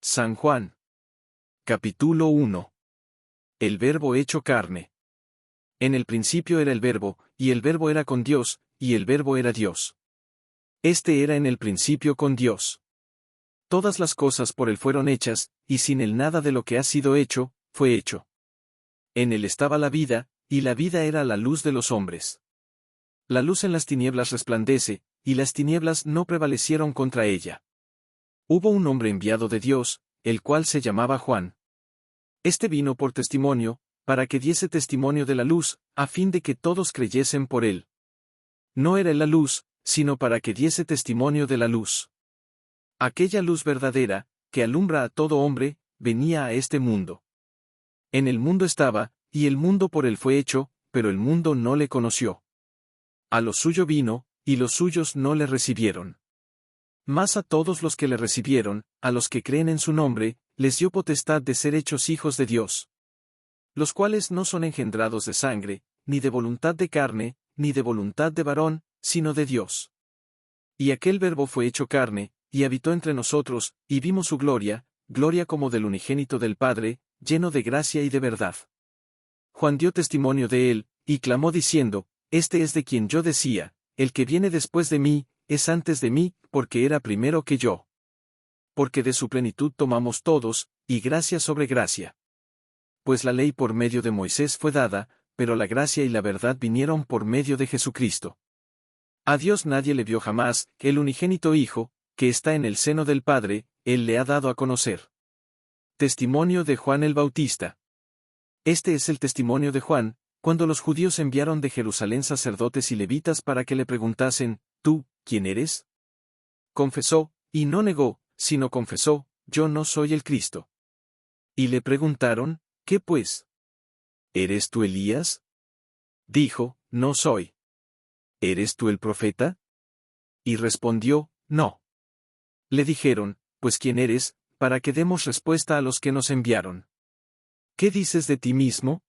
San Juan. Capítulo 1. El Verbo hecho carne. En el principio era el Verbo, y el Verbo era con Dios, y el Verbo era Dios. Este era en el principio con Dios. Todas las cosas por él fueron hechas, y sin él nada de lo que ha sido hecho, fue hecho. En él estaba la vida, y la vida era la luz de los hombres. La luz en las tinieblas resplandece, y las tinieblas no prevalecieron contra ella. Hubo un hombre enviado de Dios, el cual se llamaba Juan. Este vino por testimonio, para que diese testimonio de la luz, a fin de que todos creyesen por él. No era él la luz, sino para que diese testimonio de la luz. Aquella luz verdadera, que alumbra a todo hombre, venía a este mundo. En el mundo estaba, y el mundo por él fue hecho, pero el mundo no le conoció. A lo suyo vino, y los suyos no le recibieron. Mas a todos los que le recibieron, a los que creen en su nombre, les dio potestad de ser hechos hijos de Dios. Los cuales no son engendrados de sangre, ni de voluntad de carne, ni de voluntad de varón, sino de Dios. Y aquel Verbo fue hecho carne, y habitó entre nosotros, y vimos su gloria, gloria como del unigénito del Padre, lleno de gracia y de verdad. Juan dio testimonio de él, y clamó diciendo, Este es de quien yo decía, el que viene después de mí, es antes de mí, porque era primero que yo. Porque de su plenitud tomamos todos, y gracia sobre gracia. Pues la ley por medio de Moisés fue dada, pero la gracia y la verdad vinieron por medio de Jesucristo. A Dios nadie le vio jamás, el unigénito Hijo, que está en el seno del Padre, él le ha dado a conocer. Testimonio de Juan el Bautista. Este es el testimonio de Juan, cuando los judíos enviaron de Jerusalén sacerdotes y levitas para que le preguntasen, ¿tú, quién eres? Confesó, y no negó, sino confesó, yo no soy el Cristo. Y le preguntaron, ¿qué pues? ¿Eres tú Elías? Dijo, no soy. ¿Eres tú el profeta? Y respondió, no. Le dijeron, pues ¿quién eres, para que demos respuesta a los que nos enviaron? ¿Qué dices de ti mismo?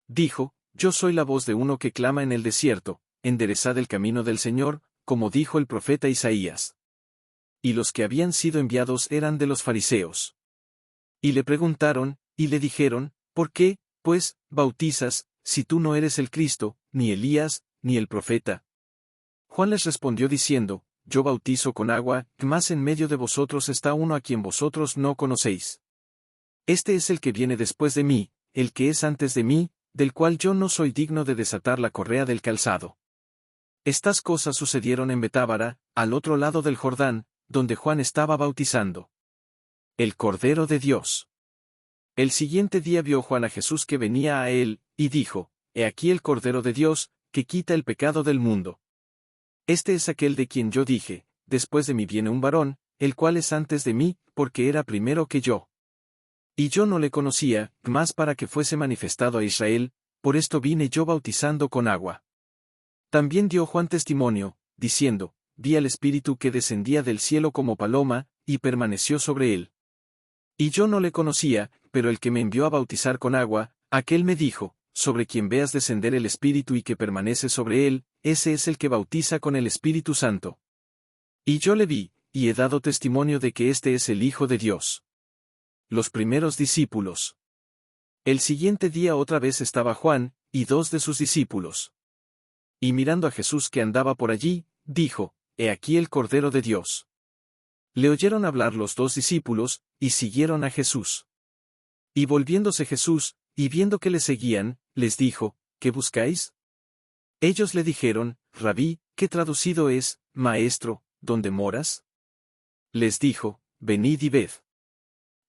Dijo, yo soy la voz de uno que clama en el desierto, enderezad el camino del Señor, como dijo el profeta Isaías. Y los que habían sido enviados eran de los fariseos. Y le preguntaron, y le dijeron, ¿por qué, pues, bautizas, si tú no eres el Cristo, ni Elías, ni el profeta? Juan les respondió diciendo, yo bautizo con agua, mas en medio de vosotros está uno a quien vosotros no conocéis. Este es el que viene después de mí, el que es antes de mí, del cual yo no soy digno de desatar la correa del calzado. Estas cosas sucedieron en Betábara, al otro lado del Jordán, donde Juan estaba bautizando. El Cordero de Dios. El siguiente día vio Juan a Jesús que venía a él, y dijo, He aquí el Cordero de Dios, que quita el pecado del mundo. Este es aquel de quien yo dije, después de mí viene un varón, el cual es antes de mí, porque era primero que yo. Y yo no le conocía, mas para que fuese manifestado a Israel, por esto vine yo bautizando con agua. También dio Juan testimonio, diciendo, vi al Espíritu que descendía del cielo como paloma, y permaneció sobre él. Y yo no le conocía, pero el que me envió a bautizar con agua, aquel me dijo, sobre quien veas descender el Espíritu y que permanece sobre él, ese es el que bautiza con el Espíritu Santo. Y yo le vi, y he dado testimonio de que este es el Hijo de Dios. Los primeros discípulos. El siguiente día otra vez estaba Juan, y dos de sus discípulos. Y mirando a Jesús que andaba por allí, dijo, He aquí el Cordero de Dios. Le oyeron hablar los dos discípulos, y siguieron a Jesús. Y volviéndose Jesús, y viendo que le seguían, les dijo, ¿qué buscáis? Ellos le dijeron, Rabí, que traducido es, Maestro, ¿dónde moras? Les dijo, venid y ved.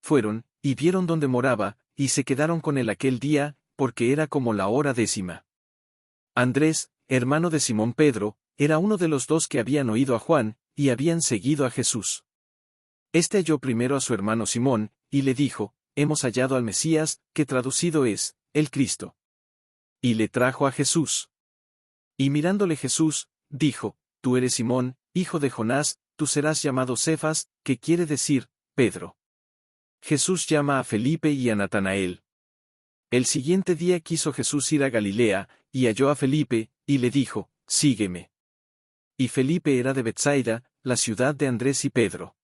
Fueron, y vieron dónde moraba, y se quedaron con él aquel día, porque era como la hora 10. Andrés, hermano de Simón Pedro, era uno de los dos que habían oído a Juan, y habían seguido a Jesús. Este halló primero a su hermano Simón, y le dijo, Hemos hallado al Mesías, que traducido es, el Cristo. Y le trajo a Jesús. Y mirándole Jesús, dijo, Tú eres Simón, hijo de Jonás, tú serás llamado Cefas, que quiere decir, Pedro. Jesús llama a Felipe y a Natanael. El siguiente día quiso Jesús ir a Galilea, y halló a Felipe, y le dijo, Sígueme. Y Felipe era de Betsaida, la ciudad de Andrés y Pedro.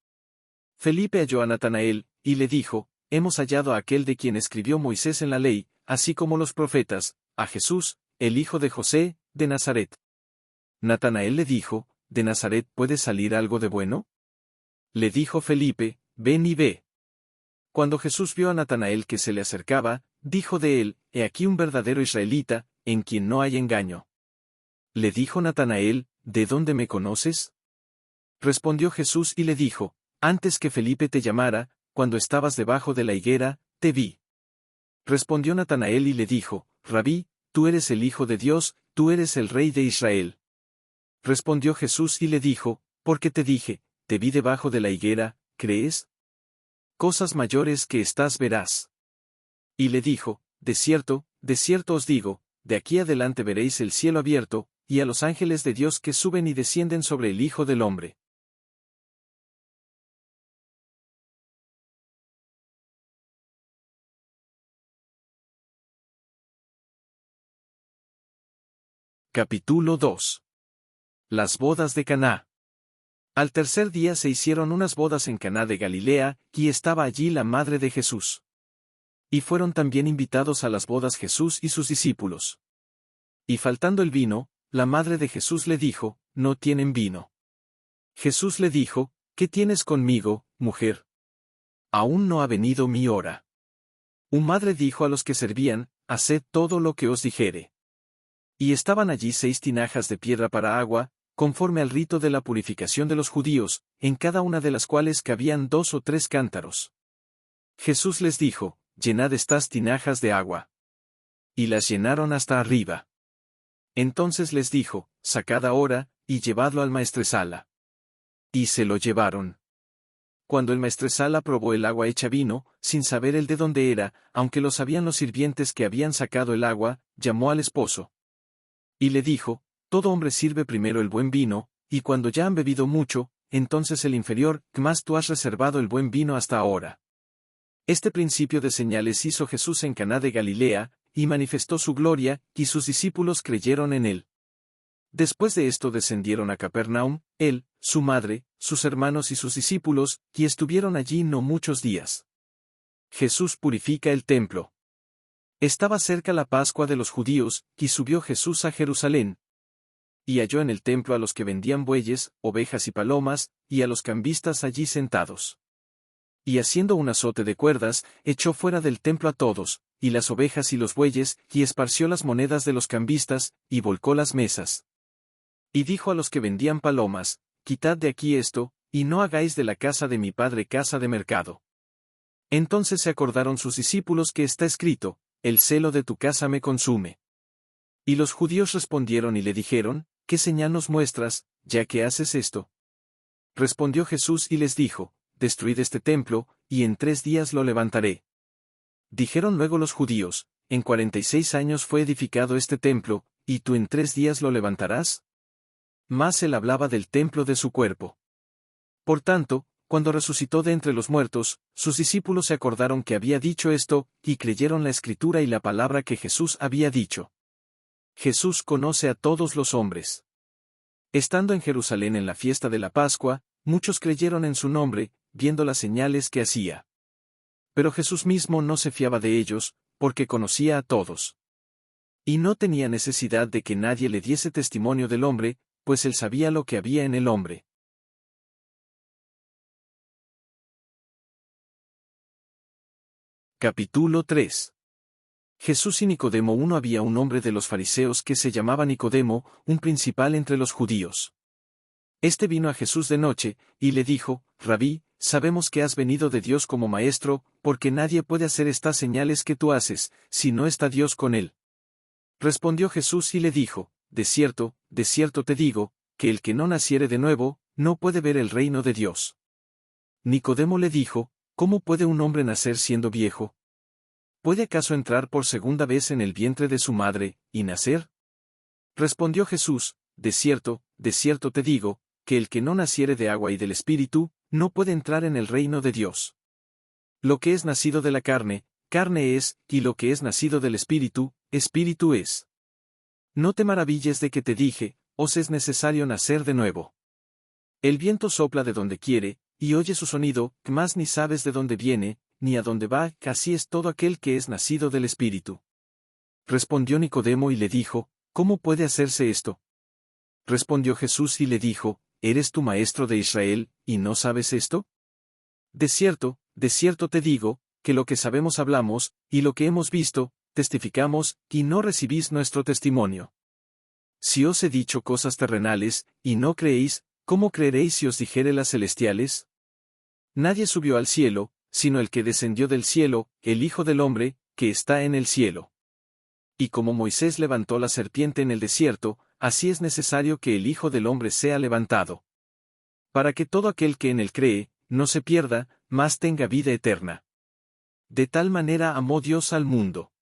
Felipe halló a Natanael, y le dijo, hemos hallado a aquel de quien escribió Moisés en la ley, así como los profetas, a Jesús, el hijo de José, de Nazaret. Natanael le dijo, ¿de Nazaret puede salir algo de bueno? Le dijo Felipe, ven y ve. Cuando Jesús vio a Natanael que se le acercaba, dijo de él, he aquí un verdadero israelita, en quien no hay engaño. Le dijo Natanael, ¿de dónde me conoces? Respondió Jesús y le dijo, antes que Felipe te llamara, cuando estabas debajo de la higuera, te vi. Respondió Natanael y le dijo, Rabí, tú eres el Hijo de Dios, tú eres el Rey de Israel. Respondió Jesús y le dijo, porque te dije, te vi debajo de la higuera, ¿crees? Cosas mayores que estás verás. Y le dijo, de cierto os digo, de aquí adelante veréis el cielo abierto, y a los ángeles de Dios que suben y descienden sobre el Hijo del Hombre. Capítulo 2. Las bodas de Caná. Al tercer día se hicieron unas bodas en Caná de Galilea, y estaba allí la madre de Jesús. Y fueron también invitados a las bodas Jesús y sus discípulos. Y faltando el vino, la madre de Jesús le dijo, no tienen vino. Jesús le dijo, ¿qué tienes conmigo, mujer? Aún no ha venido mi hora. Su madre dijo a los que servían, haced todo lo que os dijere. Y estaban allí 6 tinajas de piedra para agua, conforme al rito de la purificación de los judíos, en cada una de las cuales cabían 2 o 3 cántaros. Jesús les dijo, llenad estas tinajas de agua. Y las llenaron hasta arriba. Entonces les dijo, sacad ahora, y llevadlo al maestresala. Y se lo llevaron. Cuando el maestresala probó el agua hecha vino, sin saber él de dónde era, aunque lo sabían los sirvientes que habían sacado el agua, llamó al esposo. Y le dijo, todo hombre sirve primero el buen vino, y cuando ya han bebido mucho, entonces el inferior, mas tú has reservado el buen vino hasta ahora. Este principio de señales hizo Jesús en Caná de Galilea, y manifestó su gloria, y sus discípulos creyeron en él. Después de esto descendieron a Capernaum, él, su madre, sus hermanos y sus discípulos, y estuvieron allí no muchos días. Jesús purifica el templo. Estaba cerca la Pascua de los judíos, y subió Jesús a Jerusalén. Y halló en el templo a los que vendían bueyes, ovejas y palomas, y a los cambistas allí sentados. Y haciendo un azote de cuerdas, echó fuera del templo a todos, y las ovejas y los bueyes, y esparció las monedas de los cambistas, y volcó las mesas. Y dijo a los que vendían palomas, quitad de aquí esto, y no hagáis de la casa de mi padre casa de mercado. Entonces se acordaron sus discípulos que está escrito, el celo de tu casa me consume. Y los judíos respondieron y le dijeron, ¿qué señal nos muestras, ya que haces esto? Respondió Jesús y les dijo, destruid este templo, y en 3 días lo levantaré. Dijeron luego los judíos, en 46 años fue edificado este templo, ¿y tú en 3 días lo levantarás? Mas él hablaba del templo de su cuerpo. Por tanto, cuando resucitó de entre los muertos, sus discípulos se acordaron que había dicho esto, y creyeron la escritura y la palabra que Jesús había dicho. Jesús conoce a todos los hombres. Estando en Jerusalén en la fiesta de la Pascua, muchos creyeron en su nombre, viendo las señales que hacía. Pero Jesús mismo no se fiaba de ellos, porque conocía a todos. Y no tenía necesidad de que nadie le diese testimonio del hombre, pues él sabía lo que había en el hombre. Capítulo 3. Jesús y Nicodemo. Había un hombre de los fariseos que se llamaba Nicodemo, un principal entre los judíos. Este vino a Jesús de noche, y le dijo, Rabí, sabemos que has venido de Dios como maestro, porque nadie puede hacer estas señales que tú haces, si no está Dios con él. Respondió Jesús y le dijo, de cierto te digo, que el que no naciere de nuevo, no puede ver el reino de Dios. Nicodemo le dijo, ¿cómo puede un hombre nacer siendo viejo? ¿Puede acaso entrar por segunda vez en el vientre de su madre, y nacer? Respondió Jesús, de cierto te digo, que el que no naciere de agua y del Espíritu, no puede entrar en el reino de Dios. Lo que es nacido de la carne, carne es, y lo que es nacido del Espíritu, Espíritu es. No te maravilles de que te dije, os es necesario nacer de nuevo. El viento sopla de donde quiere, y oye su sonido, mas ni sabes de dónde viene, ni a dónde va, que así es todo aquel que es nacido del Espíritu. Respondió Nicodemo y le dijo, ¿cómo puede hacerse esto? Respondió Jesús y le dijo, ¿eres tú maestro de Israel, y no sabes esto? De cierto te digo, que lo que sabemos hablamos, y lo que hemos visto, testificamos, y no recibís nuestro testimonio. Si os he dicho cosas terrenales, y no creéis, ¿cómo creeréis si os dijere las celestiales? Nadie subió al cielo, sino el que descendió del cielo, el Hijo del Hombre, que está en el cielo. Y como Moisés levantó la serpiente en el desierto, así es necesario que el Hijo del Hombre sea levantado. Para que todo aquel que en él cree, no se pierda, mas tenga vida eterna. De tal manera amó Dios al mundo.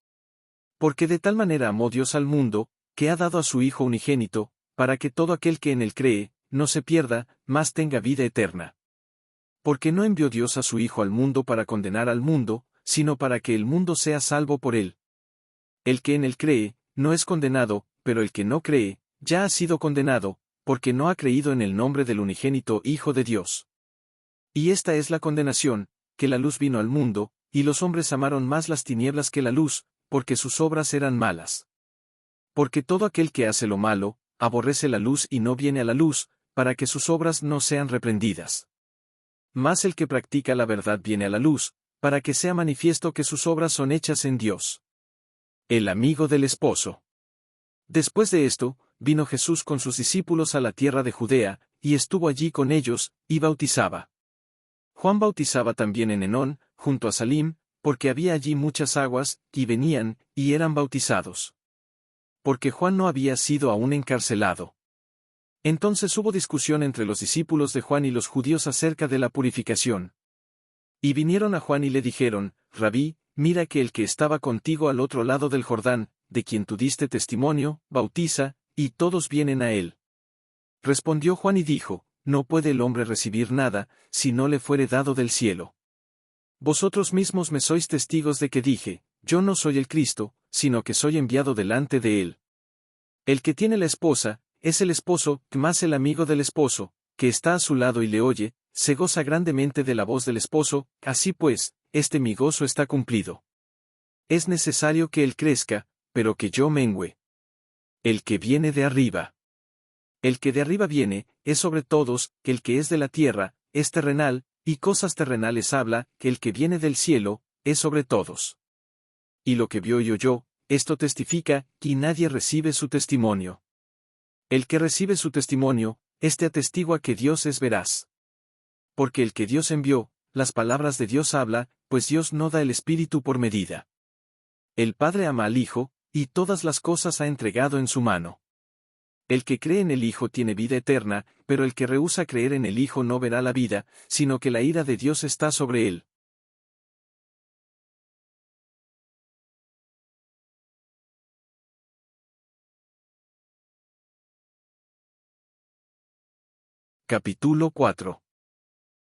Porque de tal manera amó Dios al mundo, que ha dado a su Hijo unigénito, para que todo aquel que en él cree, no se pierda, mas tenga vida eterna. Porque no envió Dios a su Hijo al mundo para condenar al mundo, sino para que el mundo sea salvo por él. El que en él cree, no es condenado, pero el que no cree, ya ha sido condenado, porque no ha creído en el nombre del unigénito Hijo de Dios. Y esta es la condenación, que la luz vino al mundo, y los hombres amaron más las tinieblas que la luz, porque sus obras eran malas. Porque todo aquel que hace lo malo, aborrece la luz y no viene a la luz, para que sus obras no sean reprendidas. Mas el que practica la verdad viene a la luz, para que sea manifiesto que sus obras son hechas en Dios. El amigo del esposo. Después de esto, vino Jesús con sus discípulos a la tierra de Judea, y estuvo allí con ellos, y bautizaba. Juan bautizaba también en Enón, junto a Salim, porque había allí muchas aguas, y venían, y eran bautizados. Porque Juan no había sido aún encarcelado. Entonces hubo discusión entre los discípulos de Juan y los judíos acerca de la purificación. Y vinieron a Juan y le dijeron, Rabí, mira que el que estaba contigo al otro lado del Jordán, de quien tú diste testimonio, bautiza, y todos vienen a él. Respondió Juan y dijo, no puede el hombre recibir nada, si no le fuere dado del cielo. Vosotros mismos me sois testigos de que dije, yo no soy el Cristo, sino que soy enviado delante de él. El que tiene la esposa, es el esposo, más el amigo del esposo, que está a su lado y le oye, se goza grandemente de la voz del esposo, así pues, mi gozo está cumplido. Es necesario que él crezca, pero que yo mengüe. El que viene de arriba. El que de arriba viene, es sobre todos, el que es de la tierra, es terrenal, y cosas terrenales habla, que el que viene del cielo, es sobre todos. Y lo que vio y oyó, esto testifica, y nadie recibe su testimonio. El que recibe su testimonio, atestigua que Dios es veraz. Porque el que Dios envió, las palabras de Dios habla, pues Dios no da el Espíritu por medida. El Padre ama al Hijo, y todas las cosas ha entregado en su mano. El que cree en el Hijo tiene vida eterna, pero el que rehúsa creer en el Hijo no verá la vida, sino que la ira de Dios está sobre él. Capítulo 4.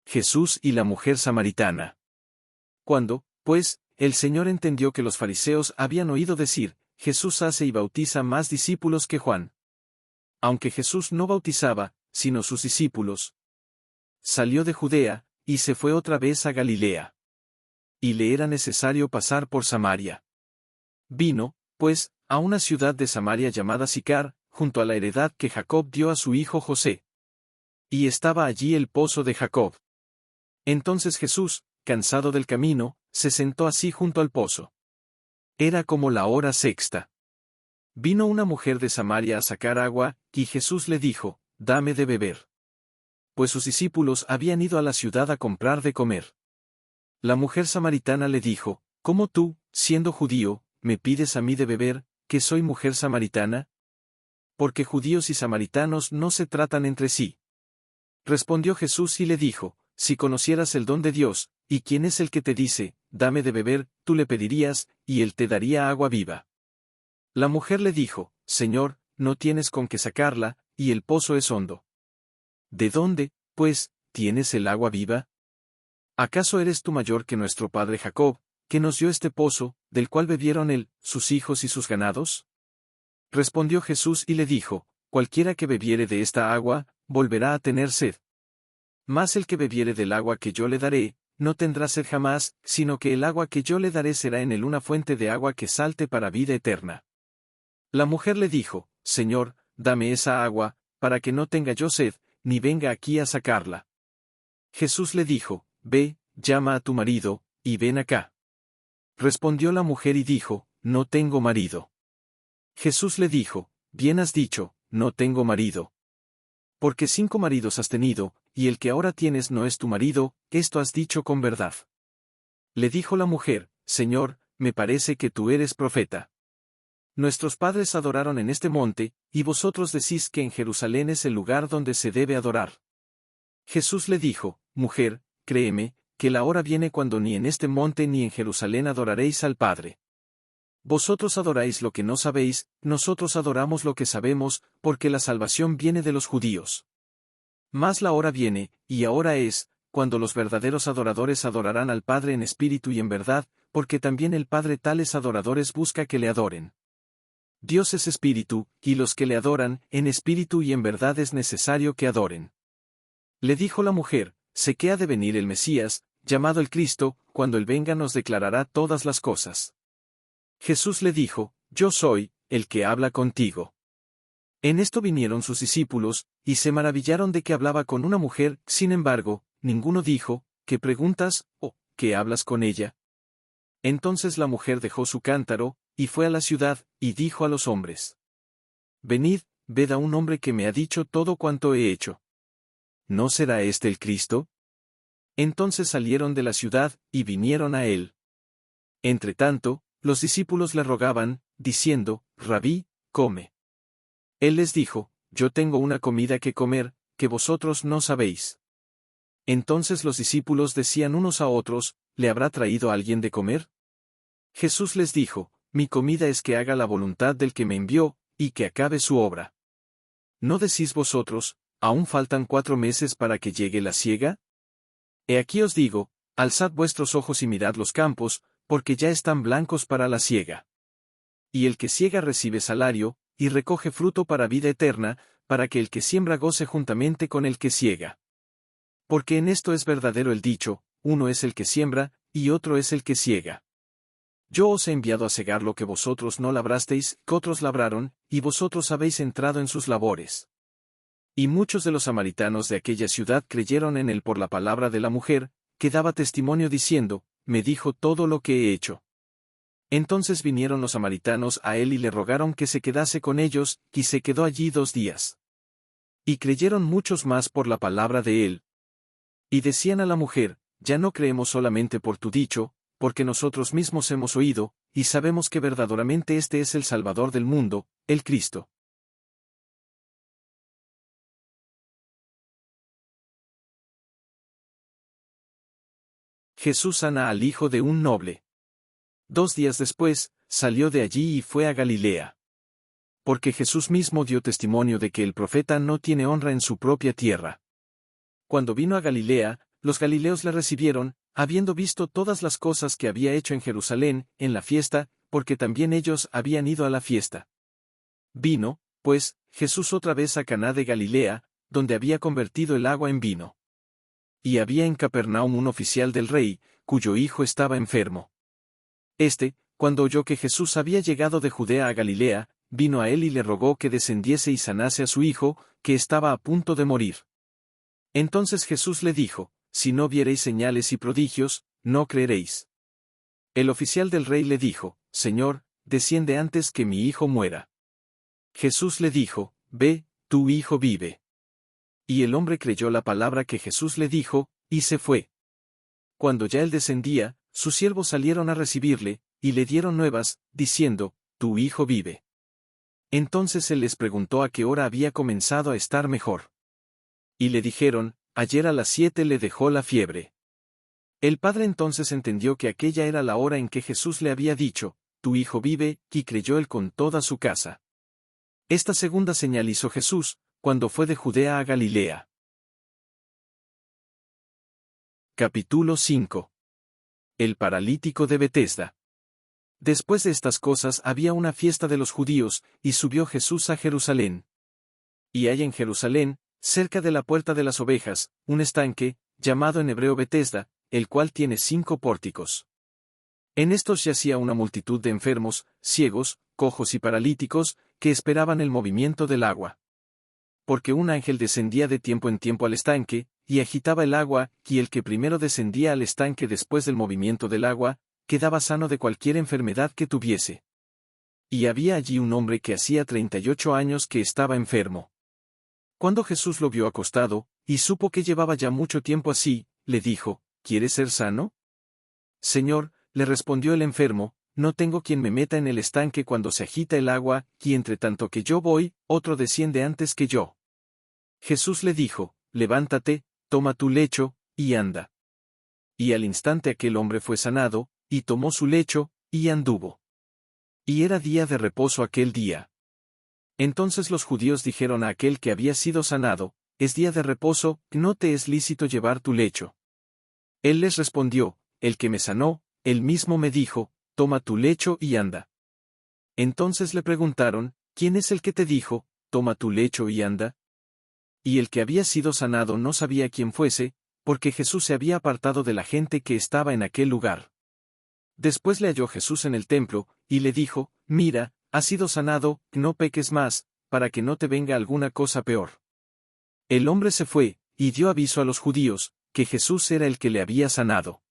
Jesús y la mujer samaritana. Cuando, pues, el Señor entendió que los fariseos habían oído decir, Jesús hace y bautiza más discípulos que Juan. Aunque Jesús no bautizaba, sino sus discípulos. Salió de Judea, y se fue otra vez a Galilea. Y le era necesario pasar por Samaria. Vino, pues, a una ciudad de Samaria llamada Sicar, junto a la heredad que Jacob dio a su hijo José. Y estaba allí el pozo de Jacob. Entonces Jesús, cansado del camino, se sentó así junto al pozo. Era como la hora sexta. Vino una mujer de Samaria a sacar agua, y Jesús le dijo, dame de beber. Pues sus discípulos habían ido a la ciudad a comprar de comer. La mujer samaritana le dijo, ¿cómo tú, siendo judío, me pides a mí de beber, que soy mujer samaritana? Porque judíos y samaritanos no se tratan entre sí. Respondió Jesús y le dijo, si conocieras el don de Dios, y quién es el que te dice, dame de beber, tú le pedirías, y él te daría agua viva. La mujer le dijo, Señor, no tienes con qué sacarla, y el pozo es hondo. ¿De dónde, pues, tienes el agua viva? ¿Acaso eres tú mayor que nuestro padre Jacob, que nos dio este pozo, del cual bebieron él, sus hijos y sus ganados? Respondió Jesús y le dijo, cualquiera que bebiere de esta agua, volverá a tener sed. Mas el que bebiere del agua que yo le daré, no tendrá sed jamás, sino que el agua que yo le daré será en él una fuente de agua que salte para vida eterna. La mujer le dijo, Señor, dame esa agua, para que no tenga yo sed, ni venga aquí a sacarla. Jesús le dijo, Ve, llama a tu marido, y ven acá. Respondió la mujer y dijo, No tengo marido. Jesús le dijo, Bien has dicho, no tengo marido. Porque 5 maridos has tenido, y el que ahora tienes no es tu marido, esto has dicho con verdad. Le dijo la mujer, Señor, me parece que tú eres profeta. Nuestros padres adoraron en este monte, y vosotros decís que en Jerusalén es el lugar donde se debe adorar. Jesús le dijo, Mujer, créeme, que la hora viene cuando ni en este monte ni en Jerusalén adoraréis al Padre. Vosotros adoráis lo que no sabéis, nosotros adoramos lo que sabemos, porque la salvación viene de los judíos. Mas la hora viene, y ahora es, cuando los verdaderos adoradores adorarán al Padre en espíritu y en verdad, porque también el Padre tales adoradores busca que le adoren. Dios es espíritu, y los que le adoran, en espíritu y en verdad es necesario que adoren. Le dijo la mujer, sé que ha de venir el Mesías, llamado el Cristo, cuando él venga nos declarará todas las cosas. Jesús le dijo, Yo soy, el que habla contigo. En esto vinieron sus discípulos, y se maravillaron de que hablaba con una mujer, sin embargo, ninguno dijo, ¿qué preguntas, o qué hablas con ella? Entonces la mujer dejó su cántaro, y fue a la ciudad, y dijo a los hombres, Venid, ved a un hombre que me ha dicho todo cuanto he hecho. ¿No será este el Cristo? Entonces salieron de la ciudad, y vinieron a él. Entretanto, los discípulos le rogaban, diciendo, Rabí, come. Él les dijo, Yo tengo una comida que comer, que vosotros no sabéis. Entonces los discípulos decían unos a otros, ¿le habrá traído alguien de comer? Jesús les dijo, Mi comida es que haga la voluntad del que me envió, y que acabe su obra. ¿No decís vosotros, aún faltan 4 meses para que llegue la siega? He aquí os digo, alzad vuestros ojos y mirad los campos, porque ya están blancos para la siega. Y el que siega recibe salario, y recoge fruto para vida eterna, para que el que siembra goce juntamente con el que siega. Porque en esto es verdadero el dicho, uno es el que siembra, y otro es el que siega. Yo os he enviado a segar lo que vosotros no labrasteis, que otros labraron, y vosotros habéis entrado en sus labores. Y muchos de los samaritanos de aquella ciudad creyeron en él por la palabra de la mujer, que daba testimonio diciendo, Me dijo todo lo que he hecho. Entonces vinieron los samaritanos a él y le rogaron que se quedase con ellos, y se quedó allí 2 días. Y creyeron muchos más por la palabra de él. Y decían a la mujer, Ya no creemos solamente por tu dicho, porque nosotros mismos hemos oído, y sabemos que verdaderamente este es el Salvador del mundo, el Cristo. Jesús sana al hijo de un noble. 2 días después, salió de allí y fue a Galilea. Porque Jesús mismo dio testimonio de que el profeta no tiene honra en su propia tierra. Cuando vino a Galilea, los galileos le recibieron, habiendo visto todas las cosas que había hecho en Jerusalén, en la fiesta, porque también ellos habían ido a la fiesta. Vino, pues, Jesús otra vez a Caná de Galilea, donde había convertido el agua en vino. Y había en Capernaum un oficial del rey, cuyo hijo estaba enfermo. Cuando oyó que Jesús había llegado de Judea a Galilea, vino a él y le rogó que descendiese y sanase a su hijo, que estaba a punto de morir. Entonces Jesús le dijo, Si no viereis señales y prodigios, no creeréis. El oficial del rey le dijo, Señor, desciende antes que mi hijo muera. Jesús le dijo, Ve, tu hijo vive. Y el hombre creyó la palabra que Jesús le dijo, y se fue. Cuando ya él descendía, sus siervos salieron a recibirle, y le dieron nuevas, diciendo, Tu hijo vive. Entonces él les preguntó a qué hora había comenzado a estar mejor. Y le dijeron, Ayer a las 7 le dejó la fiebre. El padre entonces entendió que aquella era la hora en que Jesús le había dicho, Tu hijo vive, y creyó él con toda su casa. Esta segunda señal hizo Jesús, cuando fue de Judea a Galilea. Capítulo 5. El paralítico de Betesda. Después de estas cosas había una fiesta de los judíos, y subió Jesús a Jerusalén. Y hay en Jerusalén, cerca de la puerta de las ovejas, un estanque, llamado en hebreo Betesda, el cual tiene 5 pórticos. En estos yacía una multitud de enfermos, ciegos, cojos y paralíticos, que esperaban el movimiento del agua. Porque un ángel descendía de tiempo en tiempo al estanque, y agitaba el agua, y el que primero descendía al estanque después del movimiento del agua, quedaba sano de cualquier enfermedad que tuviese. Y había allí un hombre que hacía 38 años que estaba enfermo. Cuando Jesús lo vio acostado, y supo que llevaba ya mucho tiempo así, le dijo, ¿quieres ser sano? Señor, le respondió el enfermo, no tengo quien me meta en el estanque cuando se agita el agua, y entre tanto que yo voy, otro desciende antes que yo. Jesús le dijo, levántate, toma tu lecho, y anda. Y al instante aquel hombre fue sanado, y tomó su lecho, y anduvo. Y era día de reposo aquel día. Entonces los judíos dijeron a aquel que había sido sanado, es día de reposo, no te es lícito llevar tu lecho. Él les respondió, el que me sanó, él mismo me dijo, toma tu lecho y anda. Entonces le preguntaron, ¿quién es el que te dijo, toma tu lecho y anda? Y el que había sido sanado no sabía quién fuese, porque Jesús se había apartado de la gente que estaba en aquel lugar. Después le halló Jesús en el templo, y le dijo, mira, has sido sanado, no peques más, para que no te venga alguna cosa peor. El hombre se fue, y dio aviso a los judíos, que Jesús era el que le había sanado.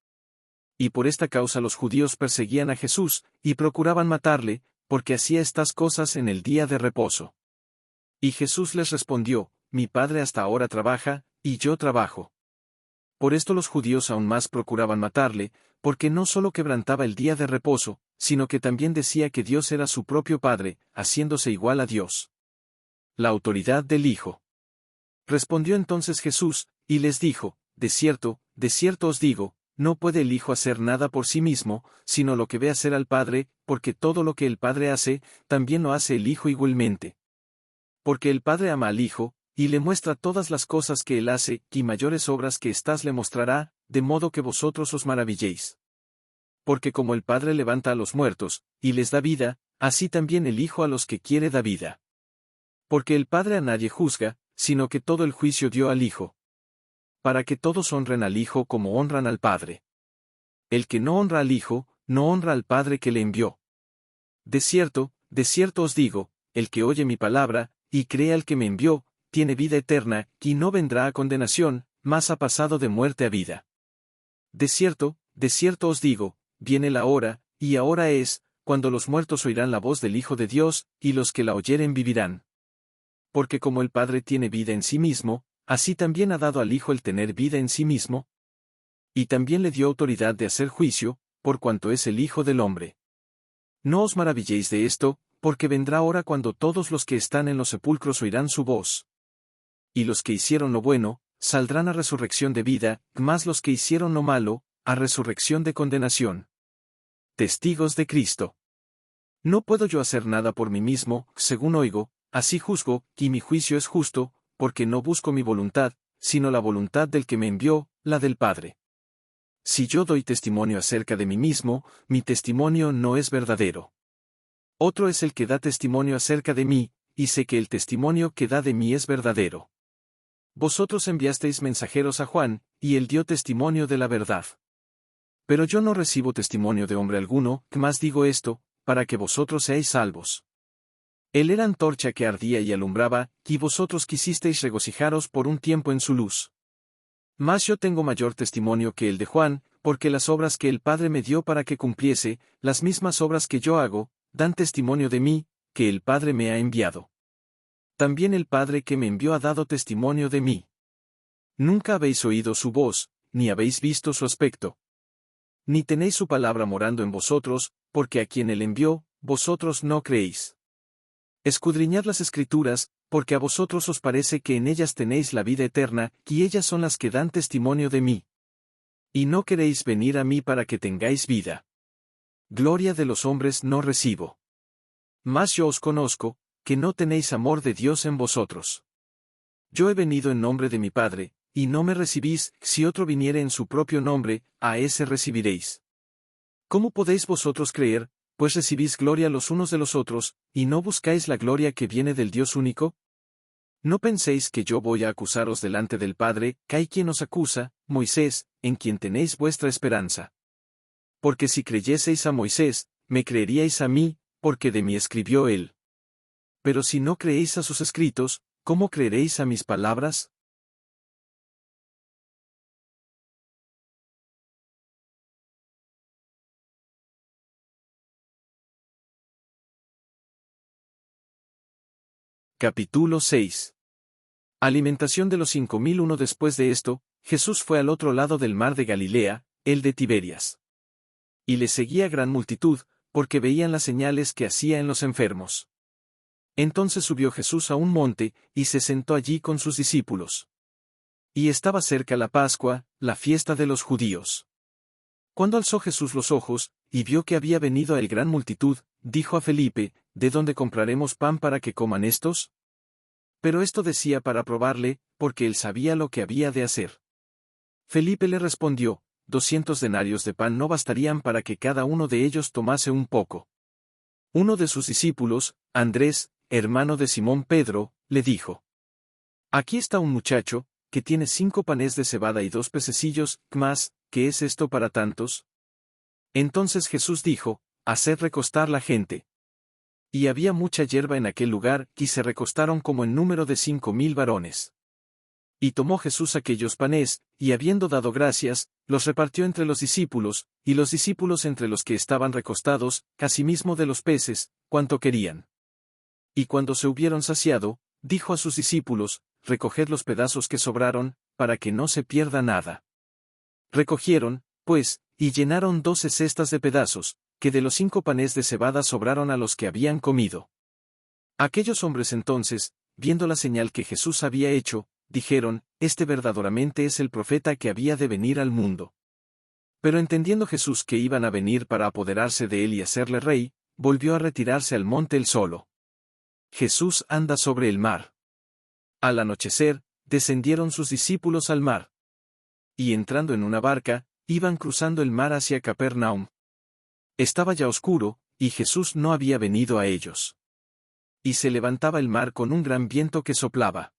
Y por esta causa los judíos perseguían a Jesús, y procuraban matarle, porque hacía estas cosas en el día de reposo. Y Jesús les respondió, mi Padre hasta ahora trabaja, y yo trabajo. Por esto los judíos aún más procuraban matarle, porque no solo quebrantaba el día de reposo, sino que también decía que Dios era su propio Padre, haciéndose igual a Dios. La autoridad del Hijo. Respondió entonces Jesús, y les dijo, de cierto os digo, no puede el Hijo hacer nada por sí mismo, sino lo que ve hacer al Padre, porque todo lo que el Padre hace, también lo hace el Hijo igualmente. Porque el Padre ama al Hijo, y le muestra todas las cosas que él hace, y mayores obras que éstas le mostrará, de modo que vosotros os maravilléis. Porque como el Padre levanta a los muertos, y les da vida, así también el Hijo a los que quiere da vida. Porque el Padre a nadie juzga, sino que todo el juicio dio al Hijo. Para que todos honren al Hijo como honran al Padre. El que no honra al Hijo, no honra al Padre que le envió. De cierto os digo, el que oye mi palabra, y cree al que me envió, tiene vida eterna, y no vendrá a condenación, mas ha pasado de muerte a vida. De cierto os digo, viene la hora, y ahora es, cuando los muertos oirán la voz del Hijo de Dios, y los que la oyeren vivirán. Porque como el Padre tiene vida en sí mismo, así también ha dado al Hijo el tener vida en sí mismo. Y también le dio autoridad de hacer juicio, por cuanto es el Hijo del Hombre. No os maravilléis de esto, porque vendrá hora cuando todos los que están en los sepulcros oirán su voz. Y los que hicieron lo bueno, saldrán a resurrección de vida, mas los que hicieron lo malo, a resurrección de condenación. Testigos de Cristo. No puedo yo hacer nada por mí mismo, según oigo, así juzgo, y mi juicio es justo, porque no busco mi voluntad, sino la voluntad del que me envió, la del Padre. Si yo doy testimonio acerca de mí mismo, mi testimonio no es verdadero. Otro es el que da testimonio acerca de mí, y sé que el testimonio que da de mí es verdadero. Vosotros enviasteis mensajeros a Juan, y él dio testimonio de la verdad. Pero yo no recibo testimonio de hombre alguno, más digo esto, para que vosotros seáis salvos. Él era antorcha que ardía y alumbraba, y vosotros quisisteis regocijaros por un tiempo en su luz. Mas yo tengo mayor testimonio que el de Juan, porque las obras que el Padre me dio para que cumpliese, las mismas obras que yo hago, dan testimonio de mí, que el Padre me ha enviado. También el Padre que me envió ha dado testimonio de mí. Nunca habéis oído su voz, ni habéis visto su aspecto. Ni tenéis su palabra morando en vosotros, porque a quien él envió, vosotros no creéis. Escudriñad las Escrituras, porque a vosotros os parece que en ellas tenéis la vida eterna, y ellas son las que dan testimonio de mí. Y no queréis venir a mí para que tengáis vida. Gloria de los hombres no recibo. Mas yo os conozco, que no tenéis amor de Dios en vosotros. Yo he venido en nombre de mi Padre, y no me recibís, si otro viniere en su propio nombre, a ese recibiréis. ¿Cómo podéis vosotros creer, pues recibís gloria los unos de los otros, y no buscáis la gloria que viene del Dios único? No penséis que yo voy a acusaros delante del Padre, que hay quien os acusa, Moisés, en quien tenéis vuestra esperanza. Porque si creyeseis a Moisés, me creeríais a mí, porque de mí escribió él. Pero si no creéis a sus escritos, ¿cómo creeréis a mis palabras? Capítulo 6. Alimentación de los 5001. Después de esto, Jesús fue al otro lado del mar de Galilea, el de Tiberias. Y le seguía gran multitud, porque veían las señales que hacía en los enfermos. Entonces subió Jesús a un monte, y se sentó allí con sus discípulos. Y estaba cerca la Pascua, la fiesta de los judíos. Cuando alzó Jesús los ojos, y vio que había venido a él gran multitud, dijo a Felipe, ¿de dónde compraremos pan para que coman estos? Pero esto decía para probarle, porque él sabía lo que había de hacer. Felipe le respondió, 200 denarios de pan no bastarían para que cada uno de ellos tomase un poco. Uno de sus discípulos, Andrés, hermano de Simón Pedro, le dijo: Aquí está un muchacho, que tiene 5 panes de cebada y 2 pececillos, mas, ¿qué es esto para tantos? Entonces Jesús dijo: Haced recostar la gente. Y había mucha hierba en aquel lugar, y se recostaron como en número de 5000 varones. Y tomó Jesús aquellos panes, y habiendo dado gracias, los repartió entre los discípulos, y los discípulos entre los que estaban recostados, asimismo de los peces, cuanto querían. Y cuando se hubieron saciado, dijo a sus discípulos: Recoged los pedazos que sobraron, para que no se pierda nada. Recogieron, pues, y llenaron 12 cestas de pedazos, que de los 5 panes de cebada sobraron a los que habían comido. Aquellos hombres entonces, viendo la señal que Jesús había hecho, dijeron: Este verdaderamente es el profeta que había de venir al mundo. Pero entendiendo Jesús que iban a venir para apoderarse de él y hacerle rey, volvió a retirarse al monte él solo. Jesús anda sobre el mar. Al anochecer, descendieron sus discípulos al mar. Y entrando en una barca, iban cruzando el mar hacia Capernaum. Estaba ya oscuro, y Jesús no había venido a ellos. Y se levantaba el mar con un gran viento que soplaba.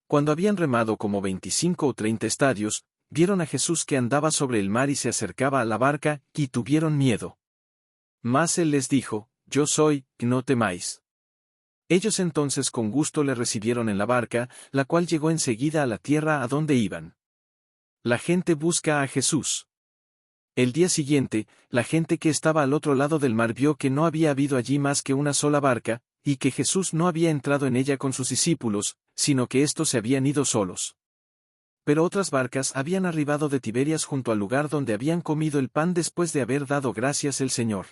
Cuando habían remado como 25 o 30 estadios, vieron a Jesús que andaba sobre el mar y se acercaba a la barca, y tuvieron miedo. Mas él les dijo: Yo soy, no temáis. Ellos entonces con gusto le recibieron en la barca, la cual llegó enseguida a la tierra a donde iban. La gente busca a Jesús. El día siguiente, la gente que estaba al otro lado del mar vio que no había habido allí más que una sola barca, y que Jesús no había entrado en ella con sus discípulos, sino que éstos se habían ido solos. Pero otras barcas habían arribado de Tiberias junto al lugar donde habían comido el pan después de haber dado gracias el Señor.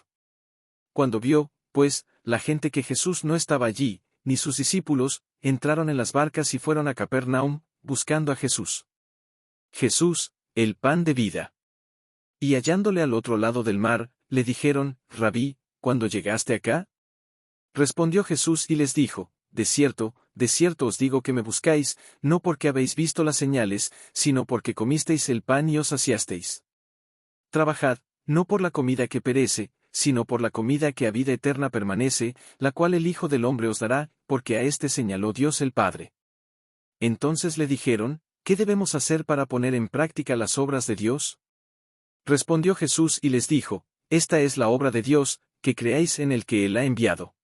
Cuando vio, pues, la gente que Jesús no estaba allí, ni sus discípulos, entraron en las barcas y fueron a Capernaum, buscando a Jesús. Jesús, el pan de vida. Y hallándole al otro lado del mar, le dijeron: Rabí, ¿cuándo llegaste acá? Respondió Jesús y les dijo: de cierto os digo que me buscáis, no porque habéis visto las señales, sino porque comisteis el pan y os saciasteis. Trabajad, no por la comida que perece, sino por la comida que a vida eterna permanece, la cual el Hijo del Hombre os dará, porque a éste señaló Dios el Padre. Entonces le dijeron: ¿Qué debemos hacer para poner en práctica las obras de Dios? Respondió Jesús y les dijo: Esta es la obra de Dios, que creáis en el que Él ha enviado.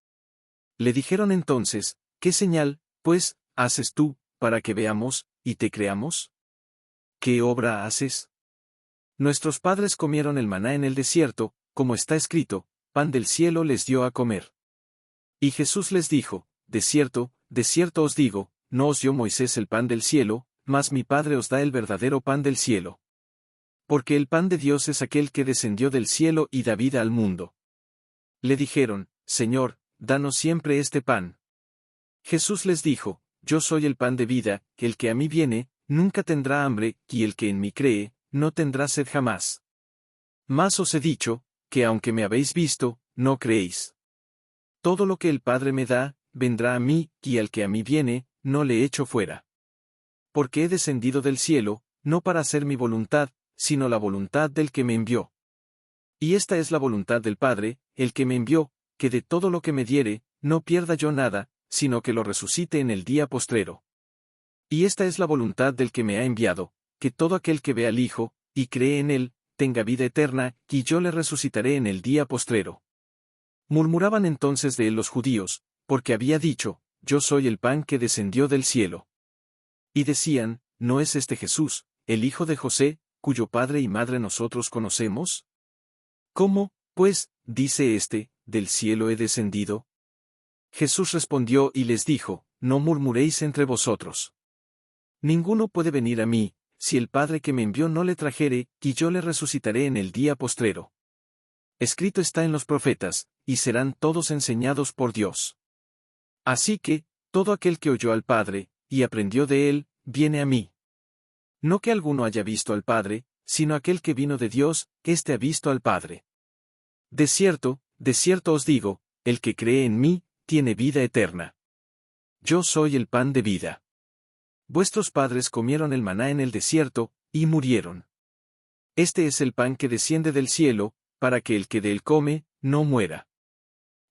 Le dijeron entonces: ¿Qué señal, pues, haces tú, para que veamos, y te creamos? ¿Qué obra haces? Nuestros padres comieron el maná en el desierto, como está escrito: pan del cielo les dio a comer. Y Jesús les dijo: de cierto os digo, no os dio Moisés el pan del cielo, mas mi Padre os da el verdadero pan del cielo. Porque el pan de Dios es aquel que descendió del cielo y da vida al mundo. Le dijeron: Señor, danos siempre este pan. Jesús les dijo: Yo soy el pan de vida, el que a mí viene, nunca tendrá hambre, y el que en mí cree, no tendrá sed jamás. Mas os he dicho, que aunque me habéis visto, no creéis. Todo lo que el Padre me da, vendrá a mí, y al que a mí viene, no le echo fuera. Porque he descendido del cielo, no para hacer mi voluntad, sino la voluntad del que me envió. Y esta es la voluntad del Padre, el que me envió, que de todo lo que me diere, no pierda yo nada, sino que lo resucite en el día postrero. Y esta es la voluntad del que me ha enviado, que todo aquel que ve al Hijo, y cree en él, tenga vida eterna, y yo le resucitaré en el día postrero. Murmuraban entonces de él los judíos, porque había dicho, yo soy el pan que descendió del cielo. Y decían, ¿no es este Jesús, el hijo de José, cuyo padre y madre nosotros conocemos? ¿Cómo, pues, dice éste, del cielo he descendido? Jesús respondió y les dijo, no murmuréis entre vosotros. Ninguno puede venir a mí, si el Padre que me envió no le trajere, y yo le resucitaré en el día postrero. Escrito está en los profetas, y serán todos enseñados por Dios. Así que, todo aquel que oyó al Padre, y aprendió de él, viene a mí. No que alguno haya visto al Padre, sino aquel que vino de Dios, éste ha visto al Padre. De cierto os digo, el que cree en mí, tiene vida eterna. Yo soy el pan de vida. Vuestros padres comieron el maná en el desierto, y murieron. Este es el pan que desciende del cielo, para que el que de él come, no muera.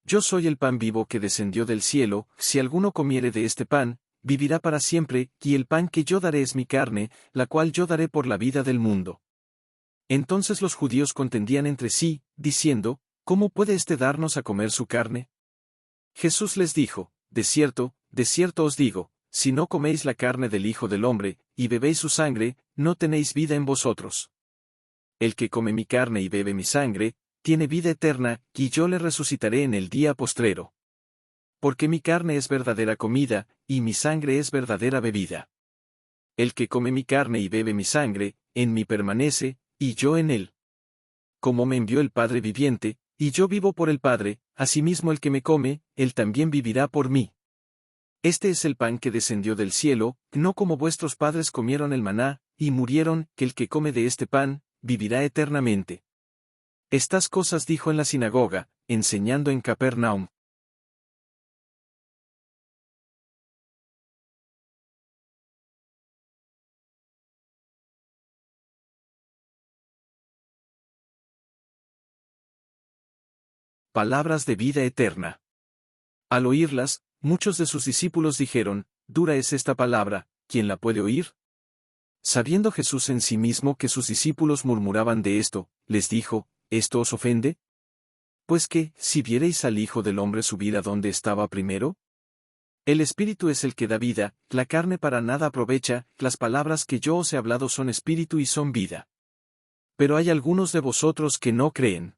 Yo soy el pan vivo que descendió del cielo, si alguno comiere de este pan, vivirá para siempre, y el pan que yo daré es mi carne, la cual yo daré por la vida del mundo. Entonces los judíos contendían entre sí, diciendo, ¿cómo puede éste darnos a comer su carne? Jesús les dijo, de cierto os digo, si no coméis la carne del Hijo del Hombre, y bebéis su sangre, no tenéis vida en vosotros. El que come mi carne y bebe mi sangre, tiene vida eterna, y yo le resucitaré en el día postrero. Porque mi carne es verdadera comida, y mi sangre es verdadera bebida. El que come mi carne y bebe mi sangre, en mí permanece, y yo en él. Como me envió el Padre viviente, y yo vivo por el Padre, asimismo el que me come, él también vivirá por mí. Este es el pan que descendió del cielo, no como vuestros padres comieron el maná, y murieron, que el que come de este pan, vivirá eternamente. Estas cosas dijo en la sinagoga, enseñando en Capernaum. Palabras de vida eterna. Al oírlas, muchos de sus discípulos dijeron, dura es esta palabra, ¿quién la puede oír? Sabiendo Jesús en sí mismo que sus discípulos murmuraban de esto, les dijo, ¿esto os ofende? Pues que, si viereis al Hijo del Hombre subir a donde estaba primero? El Espíritu es el que da vida, la carne para nada aprovecha, las palabras que yo os he hablado son espíritu y son vida. Pero hay algunos de vosotros que no creen.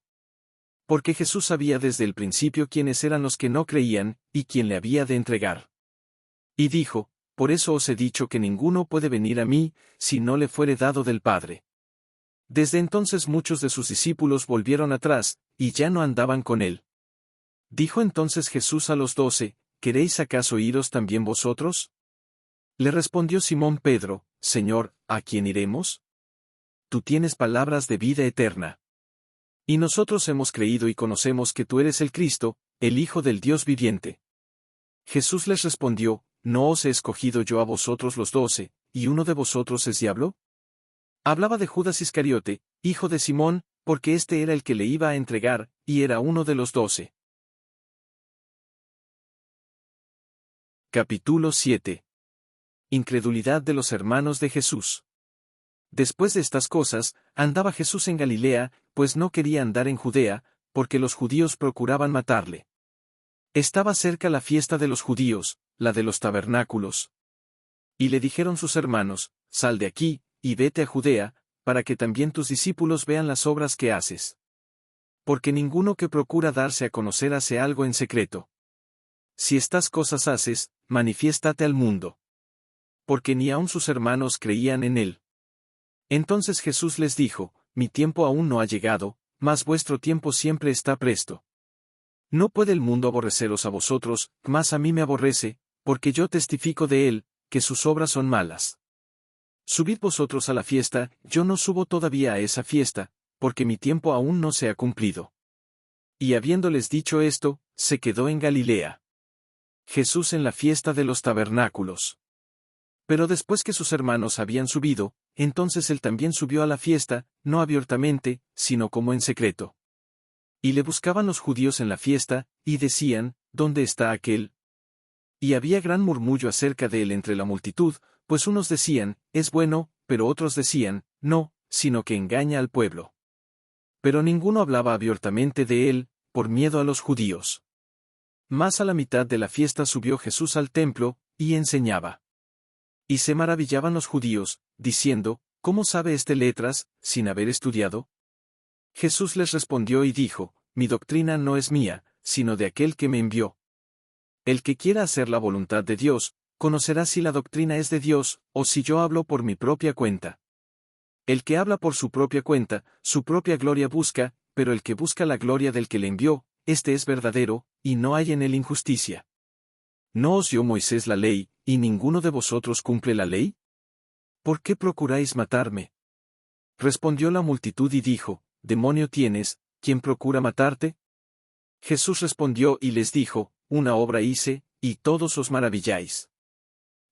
Porque Jesús sabía desde el principio quiénes eran los que no creían, y quién le había de entregar. Y dijo, por eso os he dicho que ninguno puede venir a mí, si no le fuere dado del Padre. Desde entonces muchos de sus discípulos volvieron atrás, y ya no andaban con él. Dijo entonces Jesús a los 12, ¿queréis acaso iros también vosotros? Le respondió Simón Pedro, Señor, ¿a quién iremos? Tú tienes palabras de vida eterna. Y nosotros hemos creído y conocemos que tú eres el Cristo, el Hijo del Dios viviente. Jesús les respondió, ¿no os he escogido yo a vosotros los 12, y uno de vosotros es diablo? Hablaba de Judas Iscariote, hijo de Simón, porque éste era el que le iba a entregar, y era uno de los 12. Capítulo 7. Incredulidad de los hermanos de Jesús. Después de estas cosas, andaba Jesús en Galilea, pues no quería andar en Judea, porque los judíos procuraban matarle. Estaba cerca la fiesta de los judíos, la de los tabernáculos. Y le dijeron sus hermanos, sal de aquí, y vete a Judea, para que también tus discípulos vean las obras que haces. Porque ninguno que procura darse a conocer hace algo en secreto. Si estas cosas haces, manifiéstate al mundo. Porque ni aun sus hermanos creían en él. Entonces Jesús les dijo, mi tiempo aún no ha llegado, mas vuestro tiempo siempre está presto. No puede el mundo aborreceros a vosotros, mas a mí me aborrece, porque yo testifico de él, que sus obras son malas. Subid vosotros a la fiesta, yo no subo todavía a esa fiesta, porque mi tiempo aún no se ha cumplido. Y habiéndoles dicho esto, se quedó en Galilea. Jesús en la fiesta de los tabernáculos. Pero después que sus hermanos habían subido, entonces él también subió a la fiesta, no abiertamente, sino como en secreto. Y le buscaban los judíos en la fiesta, y decían, ¿dónde está aquel? Y había gran murmullo acerca de él entre la multitud, pues unos decían, es bueno, pero otros decían, no, sino que engaña al pueblo. Pero ninguno hablaba abiertamente de él, por miedo a los judíos. Más a la mitad de la fiesta subió Jesús al templo, y enseñaba. Y se maravillaban los judíos, diciendo, ¿cómo sabe este letras, sin haber estudiado? Jesús les respondió y dijo, mi doctrina no es mía, sino de aquel que me envió. El que quiera hacer la voluntad de Dios, conocerá si la doctrina es de Dios, o si yo hablo por mi propia cuenta. El que habla por su propia cuenta, su propia gloria busca, pero el que busca la gloria del que le envió, este es verdadero, y no hay en él injusticia. ¿No os dio Moisés la ley, y ninguno de vosotros cumple la ley? ¿Por qué procuráis matarme? Respondió la multitud y dijo, demonio tienes, ¿quién procura matarte? Jesús respondió y les dijo, una obra hice, y todos os maravilláis.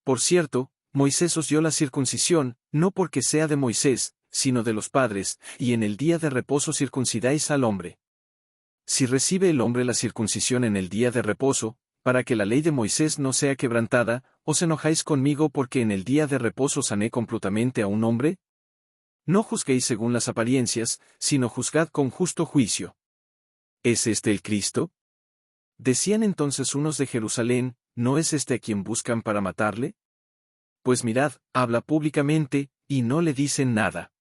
Por cierto, Moisés os dio la circuncisión, no porque sea de Moisés, sino de los padres, y en el día de reposo circuncidáis al hombre. Si recibe el hombre la circuncisión en el día de reposo, para que la ley de Moisés no sea quebrantada, ¿os enojáis conmigo porque en el día de reposo sané completamente a un hombre? No juzguéis según las apariencias, sino juzgad con justo juicio. ¿Es este el Cristo? Decían entonces unos de Jerusalén, ¿no es este a quien buscan para matarle? Pues mirad, habla públicamente, y no le dicen nada.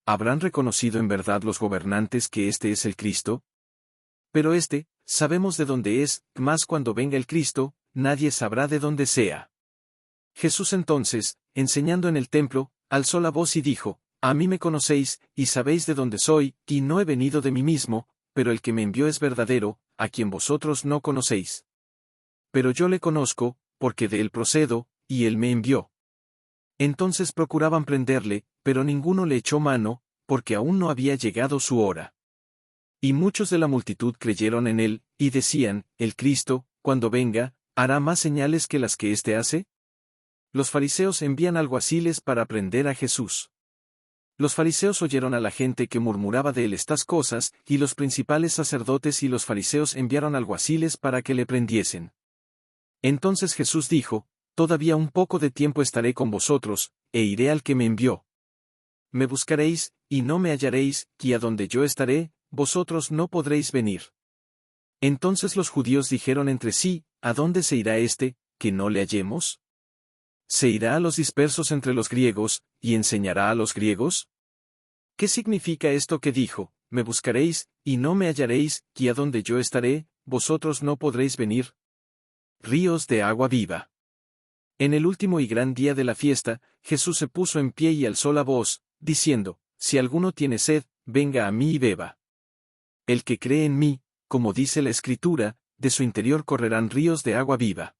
¿Habrán reconocido en verdad los gobernantes que este es el Cristo? Pero sabemos de dónde es, mas cuando venga el Cristo, nadie sabrá de dónde sea. Jesús entonces, enseñando en el templo, alzó la voz y dijo, a mí me conocéis, y sabéis de dónde soy, y no he venido de mí mismo, pero el que me envió es verdadero, a quien vosotros no conocéis. Pero yo le conozco, porque de él procedo, y él me envió. Entonces procuraban prenderle, pero ninguno le echó mano, porque aún no había llegado su hora. Y muchos de la multitud creyeron en él, y decían, el Cristo, cuando venga, ¿hará más señales que las que éste hace? Los fariseos envían alguaciles para prender a Jesús. Los fariseos oyeron a la gente que murmuraba de él estas cosas, y los principales sacerdotes y los fariseos enviaron alguaciles para que le prendiesen. Entonces Jesús dijo, todavía un poco de tiempo estaré con vosotros, e iré al que me envió. Me buscaréis, y no me hallaréis, y a donde yo estaré, vosotros no podréis venir. Entonces los judíos dijeron entre sí, ¿a dónde se irá que no le hallemos? ¿Se irá a los dispersos entre los griegos, y enseñará a los griegos? ¿Qué significa esto que dijo, me buscaréis, y no me hallaréis, y a donde yo estaré, vosotros no podréis venir? Ríos de agua viva. En el último y gran día de la fiesta, Jesús se puso en pie y alzó la voz, diciendo, si alguno tiene sed, venga a mí y beba. El que cree en mí, como dice la Escritura, de su interior correrán ríos de agua viva.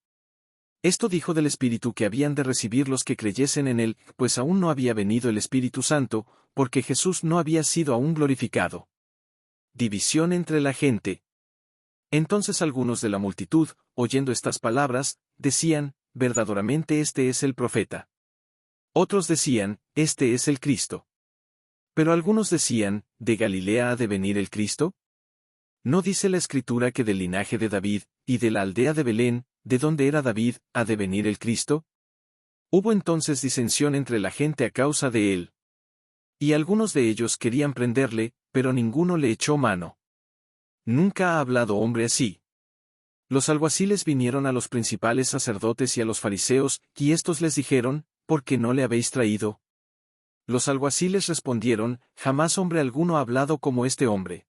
Esto dijo del Espíritu que habían de recibir los que creyesen en él, pues aún no había venido el Espíritu Santo, porque Jesús no había sido aún glorificado. División entre la gente. Entonces algunos de la multitud, oyendo estas palabras, decían, verdaderamente este es el profeta. Otros decían, este es el Cristo. Pero algunos decían, ¿de Galilea ha de venir el Cristo? ¿No dice la Escritura que del linaje de David, y de la aldea de Belén, de donde era David, ha de venir el Cristo? Hubo entonces disensión entre la gente a causa de él. Y algunos de ellos querían prenderle, pero ninguno le echó mano. Nunca ha hablado hombre así. Los alguaciles vinieron a los principales sacerdotes y a los fariseos, y éstos les dijeron, ¿por qué no le habéis traído? Los alguaciles respondieron, jamás hombre alguno ha hablado como este hombre.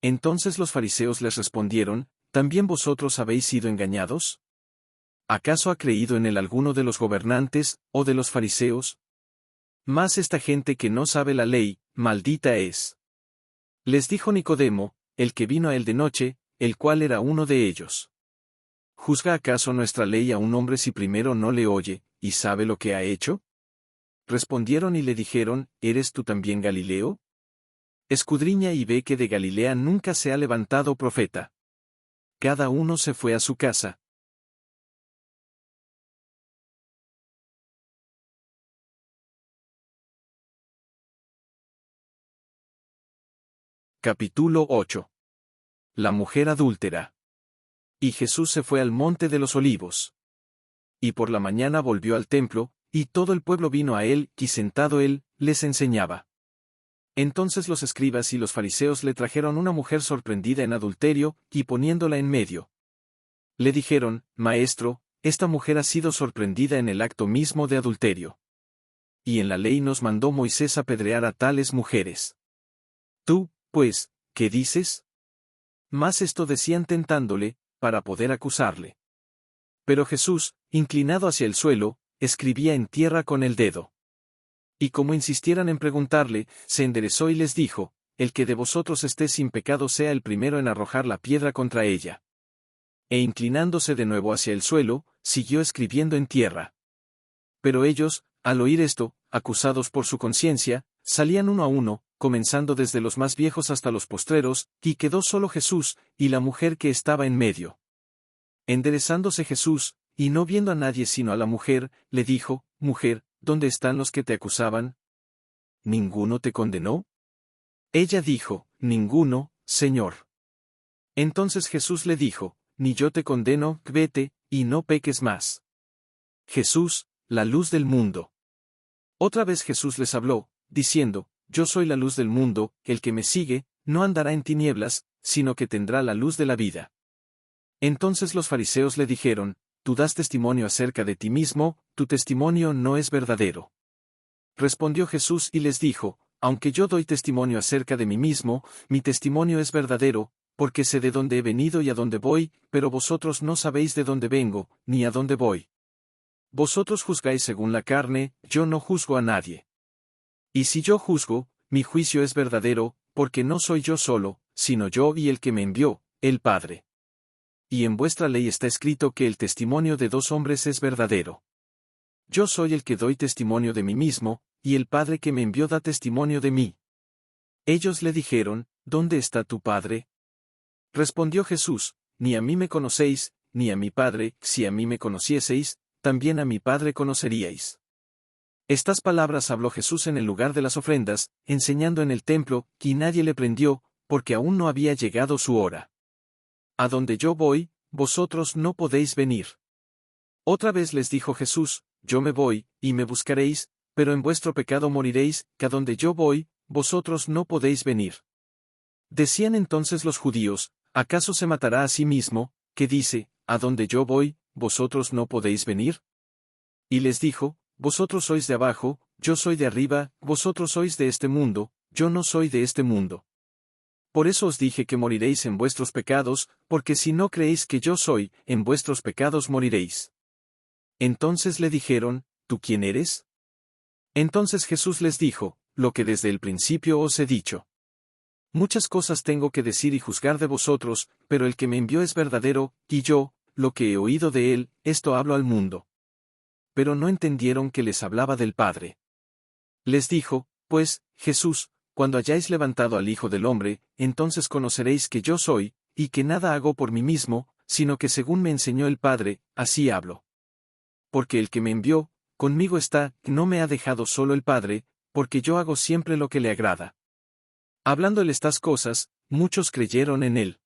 Entonces los fariseos les respondieron, ¿también vosotros habéis sido engañados? ¿Acaso ha creído en él alguno de los gobernantes, o de los fariseos? Mas esta gente que no sabe la ley, maldita es. Les dijo Nicodemo, el que vino a él de noche, el cual era uno de ellos. ¿Juzga acaso nuestra ley a un hombre si primero no le oye, y sabe lo que ha hecho? Respondieron y le dijeron, ¿eres tú también Galileo? Escudriña y ve que de Galilea nunca se ha levantado profeta. Cada uno se fue a su casa. Capítulo 8. La mujer adúltera. Y Jesús se fue al monte de los olivos. Y por la mañana volvió al templo, y todo el pueblo vino a él, y sentado él, les enseñaba. Entonces los escribas y los fariseos le trajeron una mujer sorprendida en adulterio, y poniéndola en medio. Le dijeron, Maestro, esta mujer ha sido sorprendida en el acto mismo de adulterio. Y en la ley nos mandó Moisés apedrear a tales mujeres. Tú, pues, ¿qué dices? Mas esto decían tentándole, para poder acusarle. Pero Jesús, inclinado hacia el suelo, escribía en tierra con el dedo. Y como insistieran en preguntarle, se enderezó y les dijo, el que de vosotros esté sin pecado sea el primero en arrojar la piedra contra ella. E inclinándose de nuevo hacia el suelo, siguió escribiendo en tierra. Pero ellos, al oír esto, acusados por su conciencia, salían uno a uno, comenzando desde los más viejos hasta los postreros, y quedó solo Jesús, y la mujer que estaba en medio. Enderezándose Jesús, y no viendo a nadie sino a la mujer, le dijo, Mujer, ¿dónde están los que te acusaban? ¿Ninguno te condenó? Ella dijo, Ninguno, Señor. Entonces Jesús le dijo, Ni yo te condeno, vete, y no peques más. Jesús, la luz del mundo. Otra vez Jesús les habló, diciendo, Yo soy la luz del mundo, el que me sigue, no andará en tinieblas, sino que tendrá la luz de la vida. Entonces los fariseos le dijeron, Tú das testimonio acerca de ti mismo, tu testimonio no es verdadero. Respondió Jesús y les dijo, Aunque yo doy testimonio acerca de mí mismo, mi testimonio es verdadero, porque sé de dónde he venido y a dónde voy, pero vosotros no sabéis de dónde vengo, ni a dónde voy. Vosotros juzgáis según la carne, yo no juzgo a nadie. Y si yo juzgo, mi juicio es verdadero, porque no soy yo solo, sino yo y el que me envió, el Padre. Y en vuestra ley está escrito que el testimonio de dos hombres es verdadero. Yo soy el que doy testimonio de mí mismo, y el Padre que me envió da testimonio de mí. Ellos le dijeron, ¿Dónde está tu Padre? Respondió Jesús, Ni a mí me conocéis, ni a mi Padre, si a mí me conocieseis, también a mi Padre conoceríais. Estas palabras habló Jesús en el lugar de las ofrendas, enseñando en el templo, y nadie le prendió, porque aún no había llegado su hora. A donde yo voy, vosotros no podéis venir. Otra vez les dijo Jesús, Yo me voy, y me buscaréis, pero en vuestro pecado moriréis, que a donde yo voy, vosotros no podéis venir. Decían entonces los judíos, ¿acaso se matará a sí mismo, que dice, a donde yo voy, vosotros no podéis venir? Y les dijo, Vosotros sois de abajo, yo soy de arriba, vosotros sois de este mundo, yo no soy de este mundo. Por eso os dije que moriréis en vuestros pecados, porque si no creéis que yo soy, en vuestros pecados moriréis. Entonces le dijeron, ¿Tú quién eres? Entonces Jesús les dijo, Lo que desde el principio os he dicho. Muchas cosas tengo que decir y juzgar de vosotros, pero el que me envió es verdadero, y yo, lo que he oído de él, esto hablo al mundo. Pero no entendieron que les hablaba del Padre. Les dijo, pues, Jesús, cuando hayáis levantado al Hijo del Hombre, entonces conoceréis que yo soy, y que nada hago por mí mismo, sino que según me enseñó el Padre, así hablo. Porque el que me envió, conmigo está, no me ha dejado solo el Padre, porque yo hago siempre lo que le agrada. Hablándole estas cosas, muchos creyeron en él.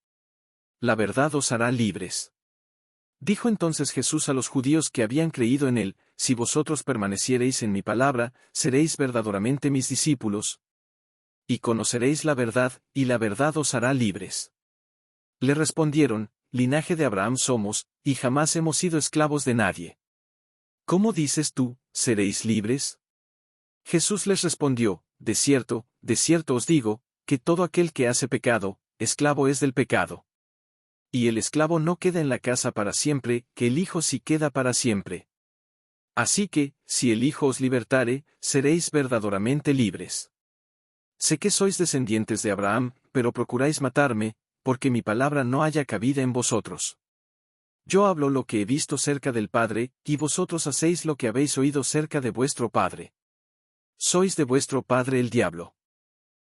La verdad os hará libres. Dijo entonces Jesús a los judíos que habían creído en él, Si vosotros permaneciereis en mi palabra, seréis verdaderamente mis discípulos. Y conoceréis la verdad, y la verdad os hará libres. Le respondieron, Linaje de Abraham somos, y jamás hemos sido esclavos de nadie. ¿Cómo dices tú, seréis libres? Jesús les respondió, de cierto os digo, que todo aquel que hace pecado, esclavo es del pecado. Y el esclavo no queda en la casa para siempre, que el Hijo sí queda para siempre. Así que, si el Hijo os libertare, seréis verdaderamente libres. Sé que sois descendientes de Abraham, pero procuráis matarme, porque mi palabra no haya cabida en vosotros. Yo hablo lo que he visto cerca del Padre, y vosotros hacéis lo que habéis oído cerca de vuestro padre. Sois de vuestro padre el diablo.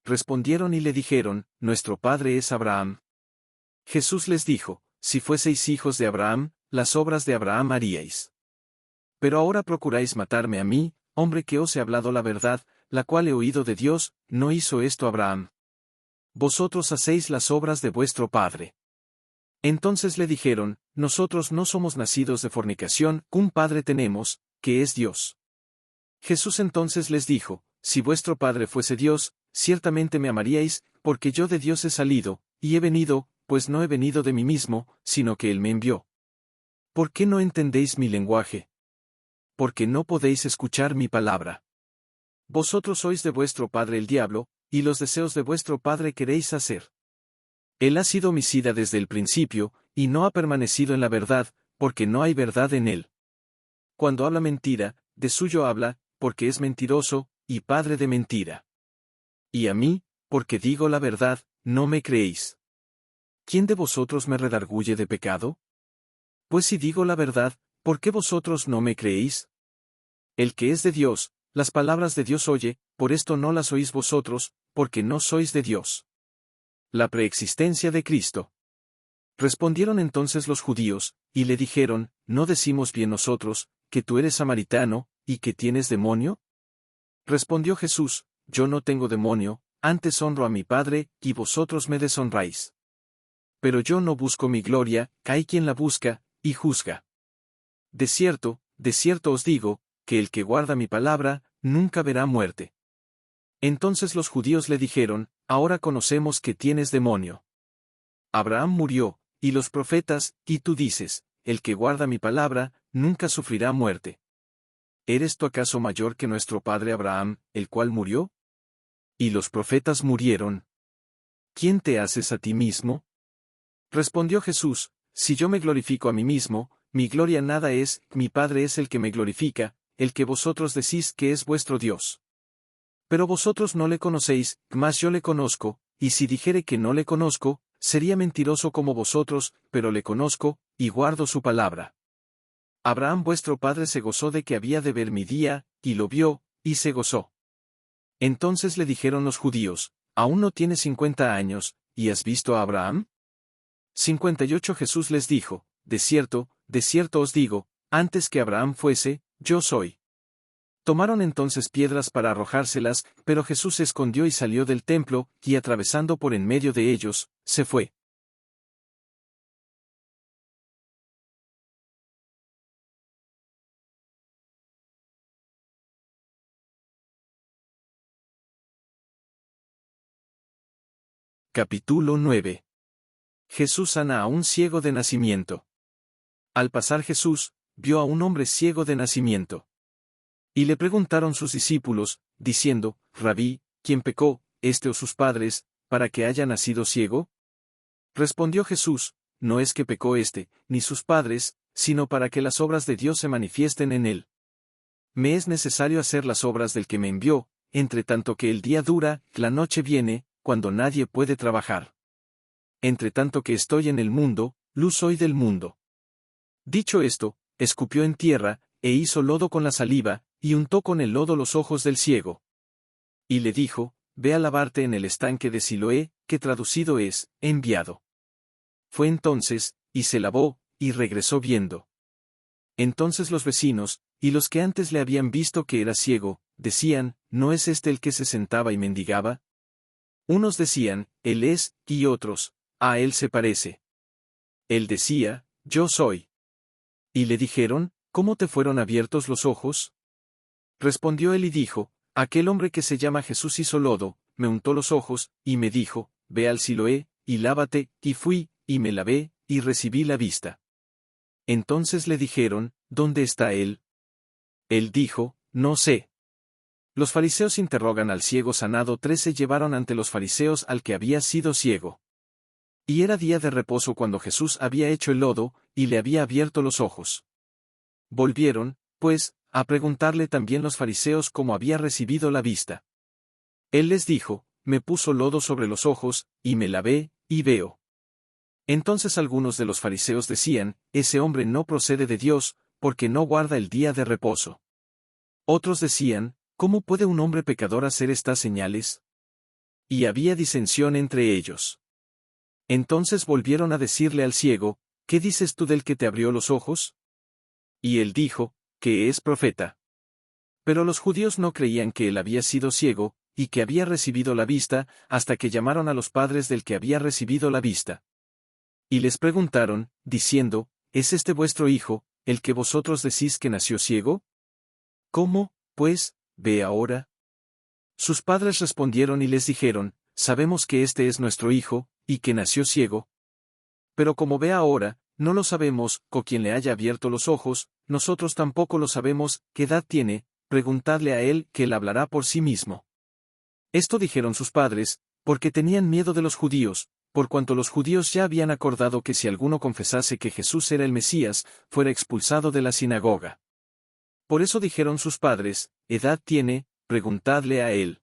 Respondieron y le dijeron, Nuestro padre es Abraham. Jesús les dijo, Si fueseis hijos de Abraham, las obras de Abraham haríais. Pero ahora procuráis matarme a mí, hombre que os he hablado la verdad, la cual he oído de Dios, no hizo esto Abraham. Vosotros hacéis las obras de vuestro padre. Entonces le dijeron, nosotros no somos nacidos de fornicación, un Padre tenemos, que es Dios. Jesús entonces les dijo, si vuestro Padre fuese Dios, ciertamente me amaríais, porque yo de Dios he salido, y he venido, pues no he venido de mí mismo, sino que Él me envió. ¿Por qué no entendéis mi lenguaje? Porque no podéis escuchar mi palabra. Vosotros sois de vuestro padre el diablo, y los deseos de vuestro padre queréis hacer. Él ha sido homicida desde el principio, y no ha permanecido en la verdad, porque no hay verdad en él. Cuando habla mentira, de suyo habla, porque es mentiroso, y padre de mentira. Y a mí, porque digo la verdad, no me creéis. ¿Quién de vosotros me redarguye de pecado? Pues si digo la verdad, ¿por qué vosotros no me creéis? El que es de Dios, las palabras de Dios oye, por esto no las oís vosotros, porque no sois de Dios. La preexistencia de Cristo. Respondieron entonces los judíos, y le dijeron, ¿no decimos bien nosotros, que tú eres samaritano, y que tienes demonio? Respondió Jesús, yo no tengo demonio, antes honro a mi Padre, y vosotros me deshonráis. Pero yo no busco mi gloria, hay quien la busca, y juzga. De cierto os digo, que el que guarda mi palabra, nunca verá muerte. Entonces los judíos le dijeron, ahora conocemos que tienes demonio. Abraham murió, y los profetas, y tú dices, el que guarda mi palabra, nunca sufrirá muerte. ¿Eres tú acaso mayor que nuestro padre Abraham, el cual murió? Y los profetas murieron. ¿Quién te haces a ti mismo? Respondió Jesús, si yo me glorifico a mí mismo, mi gloria nada es, mi Padre es el que me glorifica, el que vosotros decís que es vuestro Dios. Pero vosotros no le conocéis, mas yo le conozco, y si dijere que no le conozco, sería mentiroso como vosotros, pero le conozco, y guardo su palabra. Abraham vuestro padre se gozó de que había de ver mi día, y lo vio, y se gozó. Entonces le dijeron los judíos, ¿aún no tienes 50 años, y has visto a Abraham? 58 Jesús les dijo, de cierto os digo, antes que Abraham fuese, yo soy. Tomaron entonces piedras para arrojárselas, pero Jesús se escondió y salió del templo, y atravesando por en medio de ellos, se fue. Capítulo 9. Jesús sana a un ciego de nacimiento. Al pasar Jesús, vio a un hombre ciego de nacimiento. Y le preguntaron sus discípulos, diciendo, Rabí, ¿quién pecó, este o sus padres, para que haya nacido ciego? Respondió Jesús, no es que pecó este, ni sus padres, sino para que las obras de Dios se manifiesten en él. Me es necesario hacer las obras del que me envió, entre tanto que el día dura, la noche viene, cuando nadie puede trabajar. Entre tanto que estoy en el mundo, luz soy del mundo. Dicho esto, escupió en tierra, e hizo lodo con la saliva, y untó con el lodo los ojos del ciego. Y le dijo, ve a lavarte en el estanque de Siloé, que traducido es, enviado. Fue entonces, y se lavó, y regresó viendo. Entonces los vecinos, y los que antes le habían visto que era ciego, decían, ¿no es este el que se sentaba y mendigaba? Unos decían, él es, y otros, a él se parece. Él decía, yo soy. Y le dijeron, ¿cómo te fueron abiertos los ojos? Respondió él y dijo, aquel hombre que se llama Jesús hizo lodo, me untó los ojos, y me dijo, ve al Siloé, y lávate, y fui, y me lavé, y recibí la vista. Entonces le dijeron, ¿dónde está él? Él dijo, no sé. Los fariseos interrogan al ciego sanado. 13 Llevaron ante los fariseos al que había sido ciego. Y era día de reposo cuando Jesús había hecho el lodo, y le había abierto los ojos. Volvieron, pues, a preguntarle también los fariseos cómo había recibido la vista. Él les dijo, me puso lodo sobre los ojos, y me lavé, y veo. Entonces algunos de los fariseos decían, ese hombre no procede de Dios, porque no guarda el día de reposo. Otros decían, ¿cómo puede un hombre pecador hacer estas señales? Y había disensión entre ellos. Entonces volvieron a decirle al ciego, ¿qué dices tú del que te abrió los ojos? Y él dijo, que es profeta. Pero los judíos no creían que él había sido ciego, y que había recibido la vista, hasta que llamaron a los padres del que había recibido la vista. Y les preguntaron, diciendo, ¿es este vuestro hijo, el que vosotros decís que nació ciego? ¿Cómo, pues, ve ahora? Sus padres respondieron y les dijeron, sabemos que este es nuestro hijo, y que nació ciego. Pero como ve ahora, no lo sabemos, con quien le haya abierto los ojos, nosotros tampoco lo sabemos, ¿qué edad tiene? Preguntadle a él, que él hablará por sí mismo. Esto dijeron sus padres, porque tenían miedo de los judíos, por cuanto los judíos ya habían acordado que si alguno confesase que Jesús era el Mesías, fuera expulsado de la sinagoga. Por eso dijeron sus padres, ¿edad tiene? Preguntadle a él.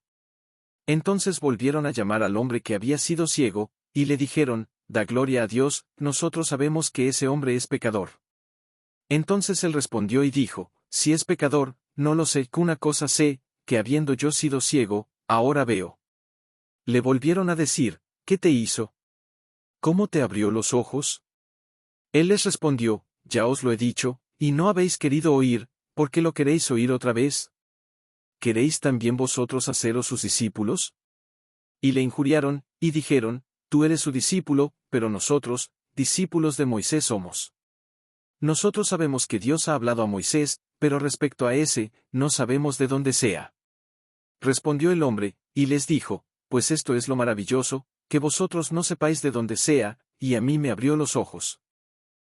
Entonces volvieron a llamar al hombre que había sido ciego, y le dijeron, da gloria a Dios, nosotros sabemos que ese hombre es pecador. Entonces él respondió y dijo, si es pecador, no lo sé, que una cosa sé, que habiendo yo sido ciego, ahora veo. Le volvieron a decir, ¿qué te hizo? ¿Cómo te abrió los ojos? Él les respondió, ya os lo he dicho, y no habéis querido oír, ¿por qué lo queréis oír otra vez? ¿Queréis también vosotros haceros sus discípulos? Y le injuriaron, y dijeron, tú eres su discípulo, pero nosotros, discípulos de Moisés somos. Nosotros sabemos que Dios ha hablado a Moisés, pero respecto a ese, no sabemos de dónde sea. Respondió el hombre, y les dijo, pues esto es lo maravilloso, que vosotros no sepáis de dónde sea, y a mí me abrió los ojos.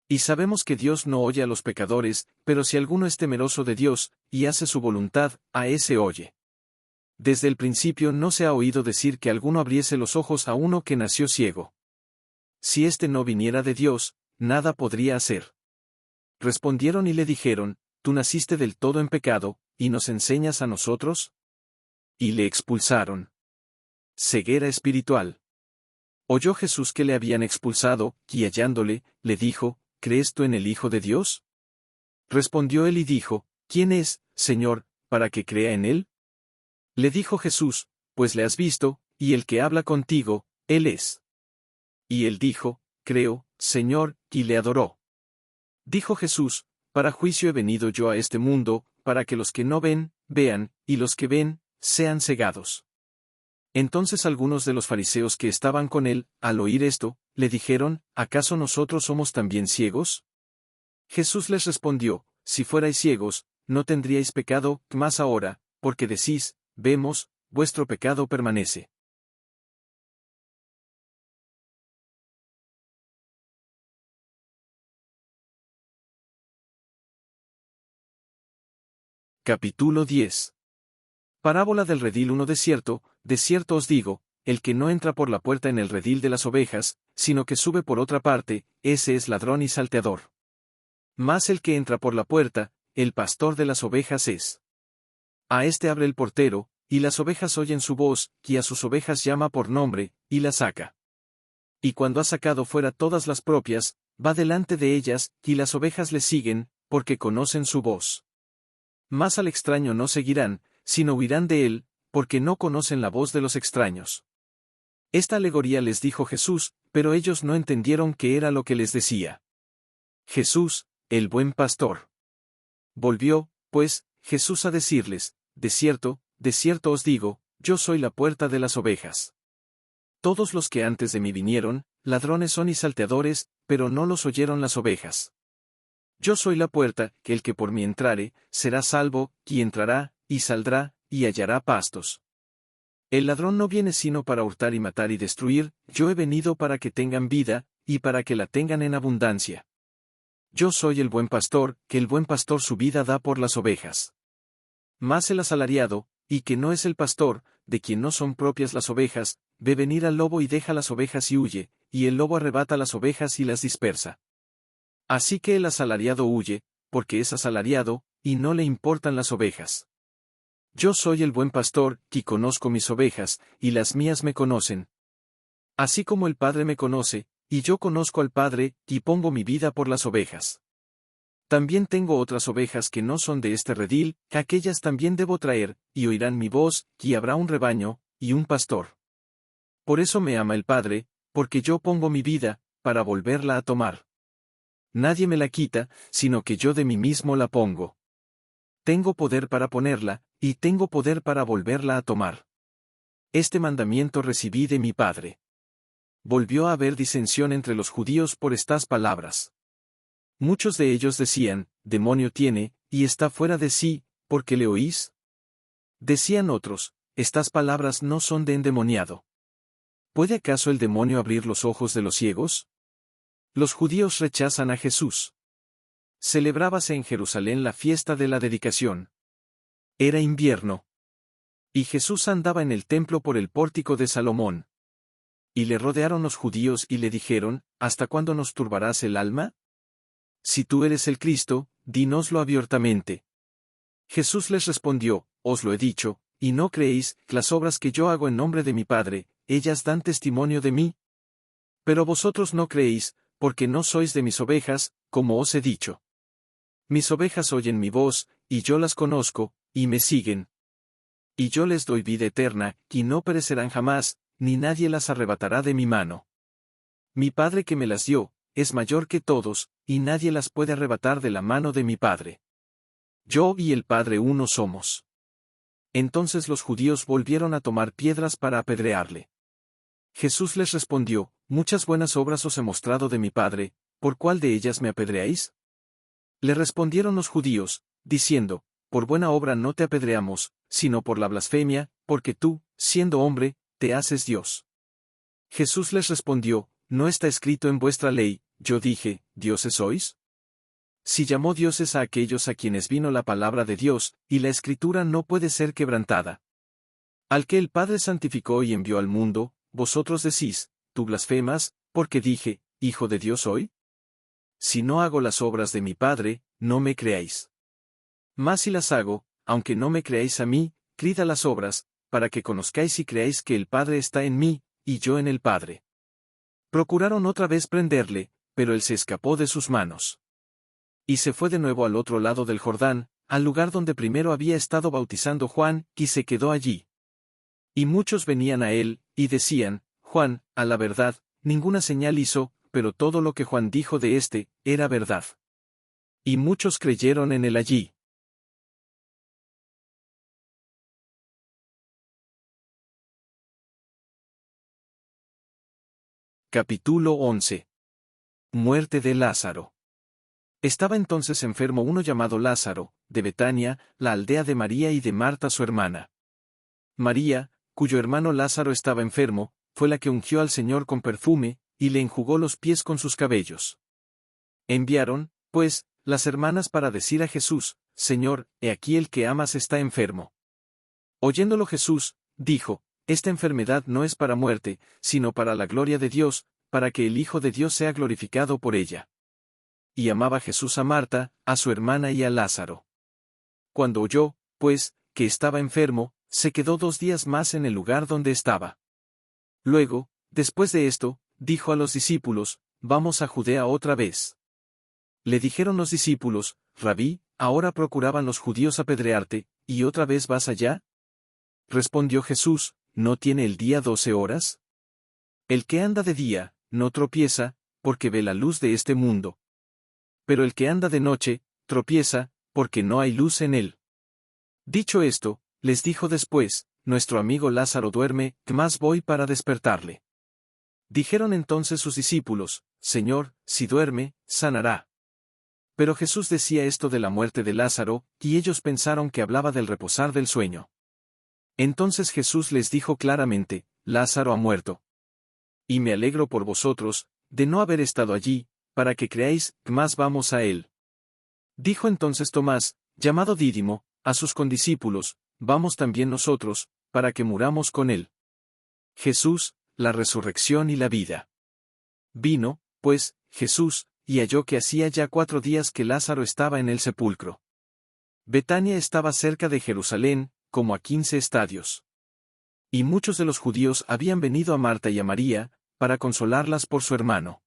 Y sabemos que Dios no oye a los pecadores, pero si alguno es temeroso de Dios, y hace su voluntad, a ese oye. Desde el principio no se ha oído decir que alguno abriese los ojos a uno que nació ciego. Si éste no viniera de Dios, nada podría hacer. Respondieron y le dijeron, ¿tú naciste del todo en pecado, y nos enseñas a nosotros? Y le expulsaron. Ceguera espiritual. Oyó Jesús que le habían expulsado, y hallándole, le dijo, ¿crees tú en el Hijo de Dios? Respondió él y dijo, ¿quién es, Señor, para que crea en él? Le dijo Jesús, pues le has visto, y el que habla contigo, él es. Y él dijo, creo, Señor, y le adoró. Dijo Jesús, para juicio he venido yo a este mundo, para que los que no ven, vean, y los que ven, sean cegados. Entonces algunos de los fariseos que estaban con él, al oír esto, le dijeron, ¿acaso nosotros somos también ciegos? Jesús les respondió, si fuerais ciegos, no tendríais pecado, mas ahora, porque decís, vemos, vuestro pecado permanece. Capítulo 10. Parábola del redil. De cierto os digo, el que no entra por la puerta en el redil de las ovejas, sino que sube por otra parte, ese es ladrón y salteador. Mas el que entra por la puerta, el pastor de las ovejas es. A éste abre el portero, y las ovejas oyen su voz, y a sus ovejas llama por nombre, y las saca. Y cuando ha sacado fuera todas las propias, va delante de ellas, y las ovejas le siguen, porque conocen su voz. Mas al extraño no seguirán, sino huirán de él, porque no conocen la voz de los extraños. Esta alegoría les dijo Jesús, pero ellos no entendieron qué era lo que les decía. Jesús, el buen pastor. Volvió, pues, Jesús a decirles, de cierto os digo, yo soy la puerta de las ovejas. Todos los que antes de mí vinieron, ladrones son y salteadores, pero no los oyeron las ovejas. Yo soy la puerta, que el que por mí entrare, será salvo, y entrará, y saldrá, y hallará pastos. El ladrón no viene sino para hurtar y matar y destruir, yo he venido para que tengan vida, y para que la tengan en abundancia. Yo soy el buen pastor, que el buen pastor su vida da por las ovejas. Mas el asalariado, y que no es el pastor, de quien no son propias las ovejas, ve venir al lobo y deja las ovejas y huye, y el lobo arrebata las ovejas y las dispersa. Así que el asalariado huye, porque es asalariado, y no le importan las ovejas. Yo soy el buen pastor, que conozco mis ovejas, y las mías me conocen. Así como el Padre me conoce, y yo conozco al Padre, y pongo mi vida por las ovejas. También tengo otras ovejas que no son de este redil, aquellas también debo traer, y oirán mi voz, y habrá un rebaño, y un pastor. Por eso me ama el Padre, porque yo pongo mi vida, para volverla a tomar. Nadie me la quita, sino que yo de mí mismo la pongo. Tengo poder para ponerla, y tengo poder para volverla a tomar. Este mandamiento recibí de mi Padre. volvió a haber disensión entre los judíos por estas palabras. Muchos de ellos decían, demonio tiene, y está fuera de sí, ¿por qué le oís? Decían otros, estas palabras no son de endemoniado. ¿Puede acaso el demonio abrir los ojos de los ciegos? Los judíos rechazan a Jesús. Celebrábase en Jerusalén la fiesta de la dedicación. Era invierno. Y Jesús andaba en el templo por el pórtico de Salomón. Y le rodearon los judíos y le dijeron, ¿hasta cuándo nos turbarás el alma? Si tú eres el Cristo, dínoslo abiertamente. Jesús les respondió, os lo he dicho, y no creéis, las obras que yo hago en nombre de mi Padre, ellas dan testimonio de mí. Pero vosotros no creéis, porque no sois de mis ovejas, como os he dicho. Mis ovejas oyen mi voz, y yo las conozco, y me siguen. Y yo les doy vida eterna, y no perecerán jamás, ni nadie las arrebatará de mi mano. Mi Padre que me las dio, es mayor que todos, y nadie las puede arrebatar de la mano de mi Padre. Yo y el Padre uno somos. Entonces los judíos volvieron a tomar piedras para apedrearle. Jesús les respondió, muchas buenas obras os he mostrado de mi Padre, ¿por cuál de ellas me apedreáis? Le respondieron los judíos, diciendo, por buena obra no te apedreamos, sino por la blasfemia, porque tú, siendo hombre, te haces Dios. Jesús les respondió, ¿no está escrito en vuestra ley, yo dije, dioses sois? Si llamó dioses a aquellos a quienes vino la palabra de Dios, y la escritura no puede ser quebrantada. Al que el Padre santificó y envió al mundo, vosotros decís, tú blasfemas, porque dije, ¿hijo de Dios soy? Si no hago las obras de mi Padre, no me creáis. Mas si las hago, aunque no me creáis a mí, creed a las obras, para que conozcáis y creáis que el Padre está en mí, y yo en el Padre. Procuraron otra vez prenderle, pero él se escapó de sus manos. Y se fue de nuevo al otro lado del Jordán, al lugar donde primero había estado bautizando Juan, y se quedó allí. Y muchos venían a él, y decían, Juan, a la verdad, ninguna señal hizo, pero todo lo que Juan dijo de éste, era verdad. Y muchos creyeron en él allí. Capítulo 11. Muerte de Lázaro. Estaba entonces enfermo uno llamado Lázaro, de Betania, la aldea de María y de Marta su hermana. María, cuyo hermano Lázaro estaba enfermo, fue la que ungió al Señor con perfume, y le enjugó los pies con sus cabellos. Enviaron, pues, las hermanas para decir a Jesús, Señor, he aquí el que amas está enfermo. Oyéndolo Jesús, dijo, esta enfermedad no es para muerte, sino para la gloria de Dios, para que el Hijo de Dios sea glorificado por ella. Y amaba Jesús a Marta, a su hermana y a Lázaro. Cuando oyó, pues, que estaba enfermo, se quedó 2 días más en el lugar donde estaba. Luego, después de esto, dijo a los discípulos, vamos a Judea otra vez. Le dijeron los discípulos, Rabí, ahora procuraban los judíos apedrearte, ¿y otra vez vas allá? Respondió Jesús, ¿no tiene el día 12 horas? El que anda de día, no tropieza, porque ve la luz de este mundo. Pero el que anda de noche, tropieza, porque no hay luz en él. Dicho esto, les dijo después, nuestro amigo Lázaro duerme, mas voy para despertarle. Dijeron entonces sus discípulos, Señor, si duerme, sanará. Pero Jesús decía esto de la muerte de Lázaro, y ellos pensaron que hablaba del reposar del sueño. Entonces Jesús les dijo claramente, Lázaro ha muerto. Y me alegro por vosotros, de no haber estado allí, para que creáis, mas vamos a él. Dijo entonces Tomás, llamado Dídimo, a sus condiscípulos, vamos también nosotros, para que muramos con él. Jesús, la resurrección y la vida. Vino, pues, Jesús, y halló que hacía ya 4 días que Lázaro estaba en el sepulcro. Betania estaba cerca de Jerusalén, como a 15 estadios. Y muchos de los judíos habían venido a Marta y a María, para consolarlas por su hermano.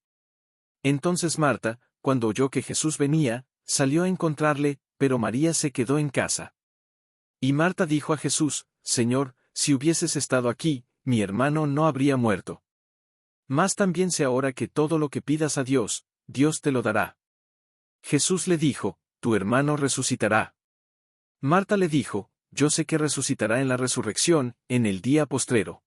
Entonces Marta, cuando oyó que Jesús venía, salió a encontrarle, pero María se quedó en casa. Y Marta dijo a Jesús, Señor, si hubieses estado aquí, mi hermano no habría muerto. Mas también sé ahora que todo lo que pidas a Dios, Dios te lo dará. Jesús le dijo, tu hermano resucitará. Marta le dijo, yo sé que resucitará en la resurrección, en el día postrero.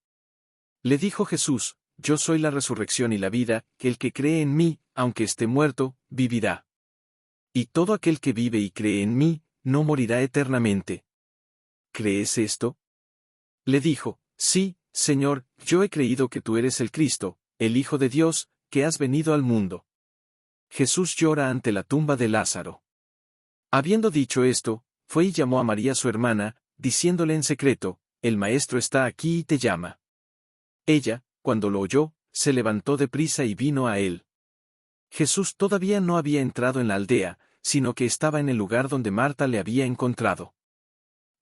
Le dijo Jesús, yo soy la resurrección y la vida, que el que cree en mí, aunque esté muerto, vivirá. Y todo aquel que vive y cree en mí, no morirá eternamente. ¿Crees esto? Le dijo, sí, Señor, yo he creído que tú eres el Cristo, el Hijo de Dios, que has venido al mundo. Jesús llora ante la tumba de Lázaro. Habiendo dicho esto, fue y llamó a María su hermana, diciéndole en secreto, el Maestro está aquí y te llama. Ella, cuando lo oyó, se levantó deprisa y vino a él. Jesús todavía no había entrado en la aldea, sino que estaba en el lugar donde Marta le había encontrado.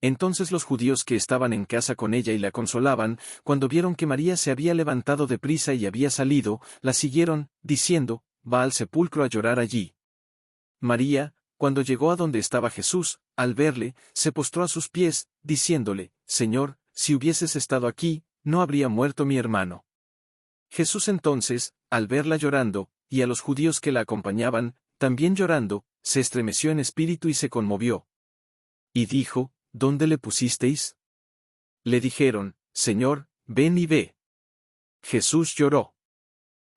Entonces los judíos que estaban en casa con ella y la consolaban, cuando vieron que María se había levantado deprisa y había salido, la siguieron, diciendo, va al sepulcro a llorar allí. María, cuando llegó a donde estaba Jesús, al verle, se postró a sus pies, diciéndole, Señor, si hubieses estado aquí, no habría muerto mi hermano. Jesús entonces, al verla llorando, y a los judíos que la acompañaban, también llorando, se estremeció en espíritu y se conmovió. Y dijo, ¿dónde le pusisteis? Le dijeron, Señor, ven y ve. Jesús lloró.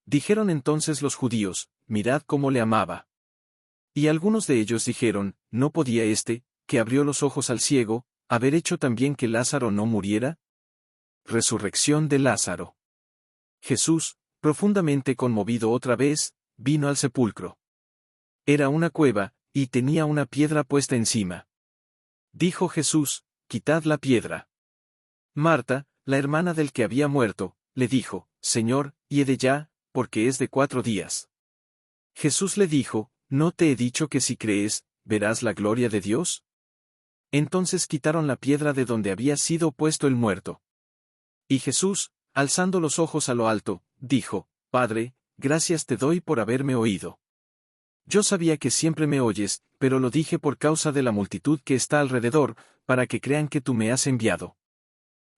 Dijeron entonces los judíos, mirad cómo le amaba. Y algunos de ellos dijeron, ¿no podía éste, que abrió los ojos al ciego, haber hecho también que Lázaro no muriera? Resurrección de Lázaro. Jesús, profundamente conmovido otra vez, vino al sepulcro. Era una cueva, y tenía una piedra puesta encima. Dijo Jesús, quitad la piedra. Marta, la hermana del que había muerto, le dijo, Señor, hiede ya, porque es de 4 días. Jesús le dijo, ¿no te he dicho que si crees, verás la gloria de Dios? Entonces quitaron la piedra de donde había sido puesto el muerto. Y Jesús, alzando los ojos a lo alto, dijo, Padre, gracias te doy por haberme oído. Yo sabía que siempre me oyes, pero lo dije por causa de la multitud que está alrededor, para que crean que tú me has enviado.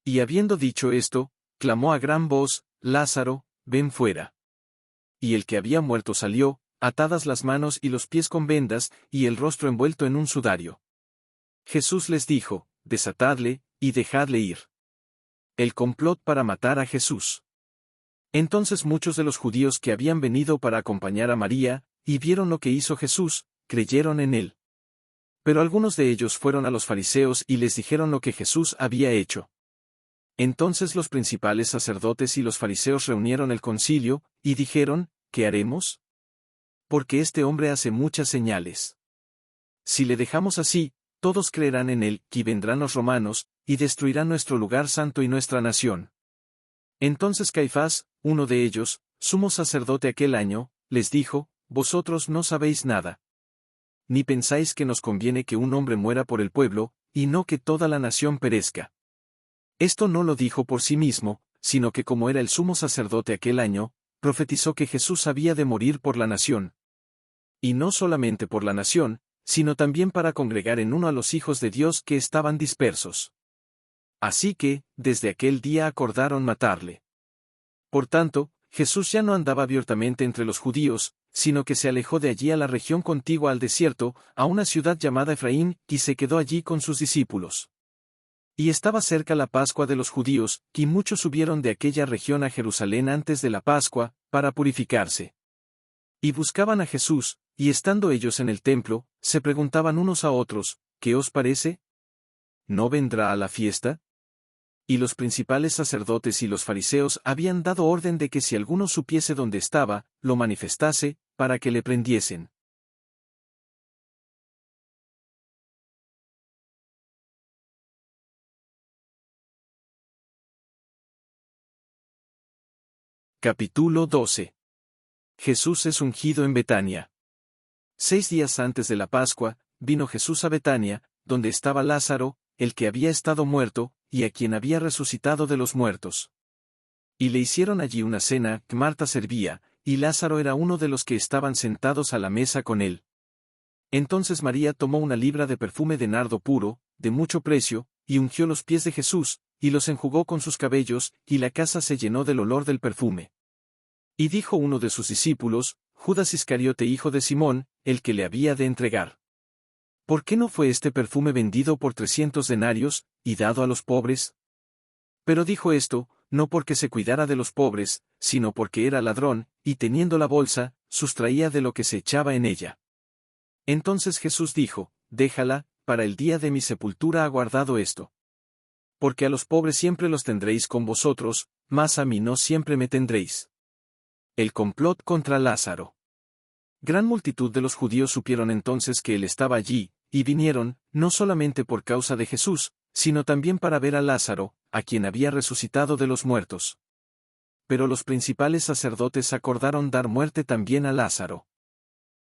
Y habiendo dicho esto, clamó a gran voz, Lázaro, ven fuera. Y el que había muerto salió, atadas las manos y los pies con vendas, y el rostro envuelto en un sudario. Jesús les dijo, desatadle, y dejadle ir. El complot para matar a Jesús. Entonces muchos de los judíos que habían venido para acompañar a María, y vieron lo que hizo Jesús, creyeron en él. Pero algunos de ellos fueron a los fariseos y les dijeron lo que Jesús había hecho. Entonces los principales sacerdotes y los fariseos reunieron el concilio, y dijeron, ¿qué haremos? Porque este hombre hace muchas señales. Si le dejamos así, todos creerán en él, y vendrán los romanos, y destruirán nuestro lugar santo y nuestra nación. Entonces Caifás, uno de ellos, sumo sacerdote aquel año, les dijo, vosotros no sabéis nada. Ni pensáis que nos conviene que un hombre muera por el pueblo, y no que toda la nación perezca. Esto no lo dijo por sí mismo, sino que como era el sumo sacerdote aquel año, profetizó que Jesús había de morir por la nación. Y no solamente por la nación, sino también para congregar en uno a los hijos de Dios que estaban dispersos. Así que, desde aquel día acordaron matarle. Por tanto, Jesús ya no andaba abiertamente entre los judíos, sino que se alejó de allí a la región contigua al desierto, a una ciudad llamada Efraín, y se quedó allí con sus discípulos. Y estaba cerca la Pascua de los judíos, y muchos subieron de aquella región a Jerusalén antes de la Pascua, para purificarse. Y buscaban a Jesús, y estando ellos en el templo, se preguntaban unos a otros, ¿qué os parece? ¿No vendrá a la fiesta? Y los principales sacerdotes y los fariseos habían dado orden de que si alguno supiese dónde estaba, lo manifestase, para que le prendiesen. Capítulo 12. Jesús es ungido en Betania. 6 días antes de la Pascua, vino Jesús a Betania, donde estaba Lázaro, el que había estado muerto, y a quien había resucitado de los muertos. Y le hicieron allí una cena, que Marta servía, y Lázaro era uno de los que estaban sentados a la mesa con él. Entonces María tomó una libra de perfume de nardo puro, de mucho precio, y ungió los pies de Jesús, y los enjugó con sus cabellos, y la casa se llenó del olor del perfume. Y dijo uno de sus discípulos, Judas Iscariote hijo de Simón, el que le había de entregar. ¿Por qué no fue este perfume vendido por 300 denarios, y dado a los pobres? Pero dijo esto, no porque se cuidara de los pobres, sino porque era ladrón, y teniendo la bolsa, sustraía de lo que se echaba en ella. Entonces Jesús dijo, déjala, para el día de mi sepultura ha guardado esto. Porque a los pobres siempre los tendréis con vosotros, mas a mí no siempre me tendréis. El complot contra Lázaro. Gran multitud de los judíos supieron entonces que él estaba allí, y vinieron, no solamente por causa de Jesús, sino también para ver a Lázaro, a quien había resucitado de los muertos. Pero los principales sacerdotes acordaron dar muerte también a Lázaro.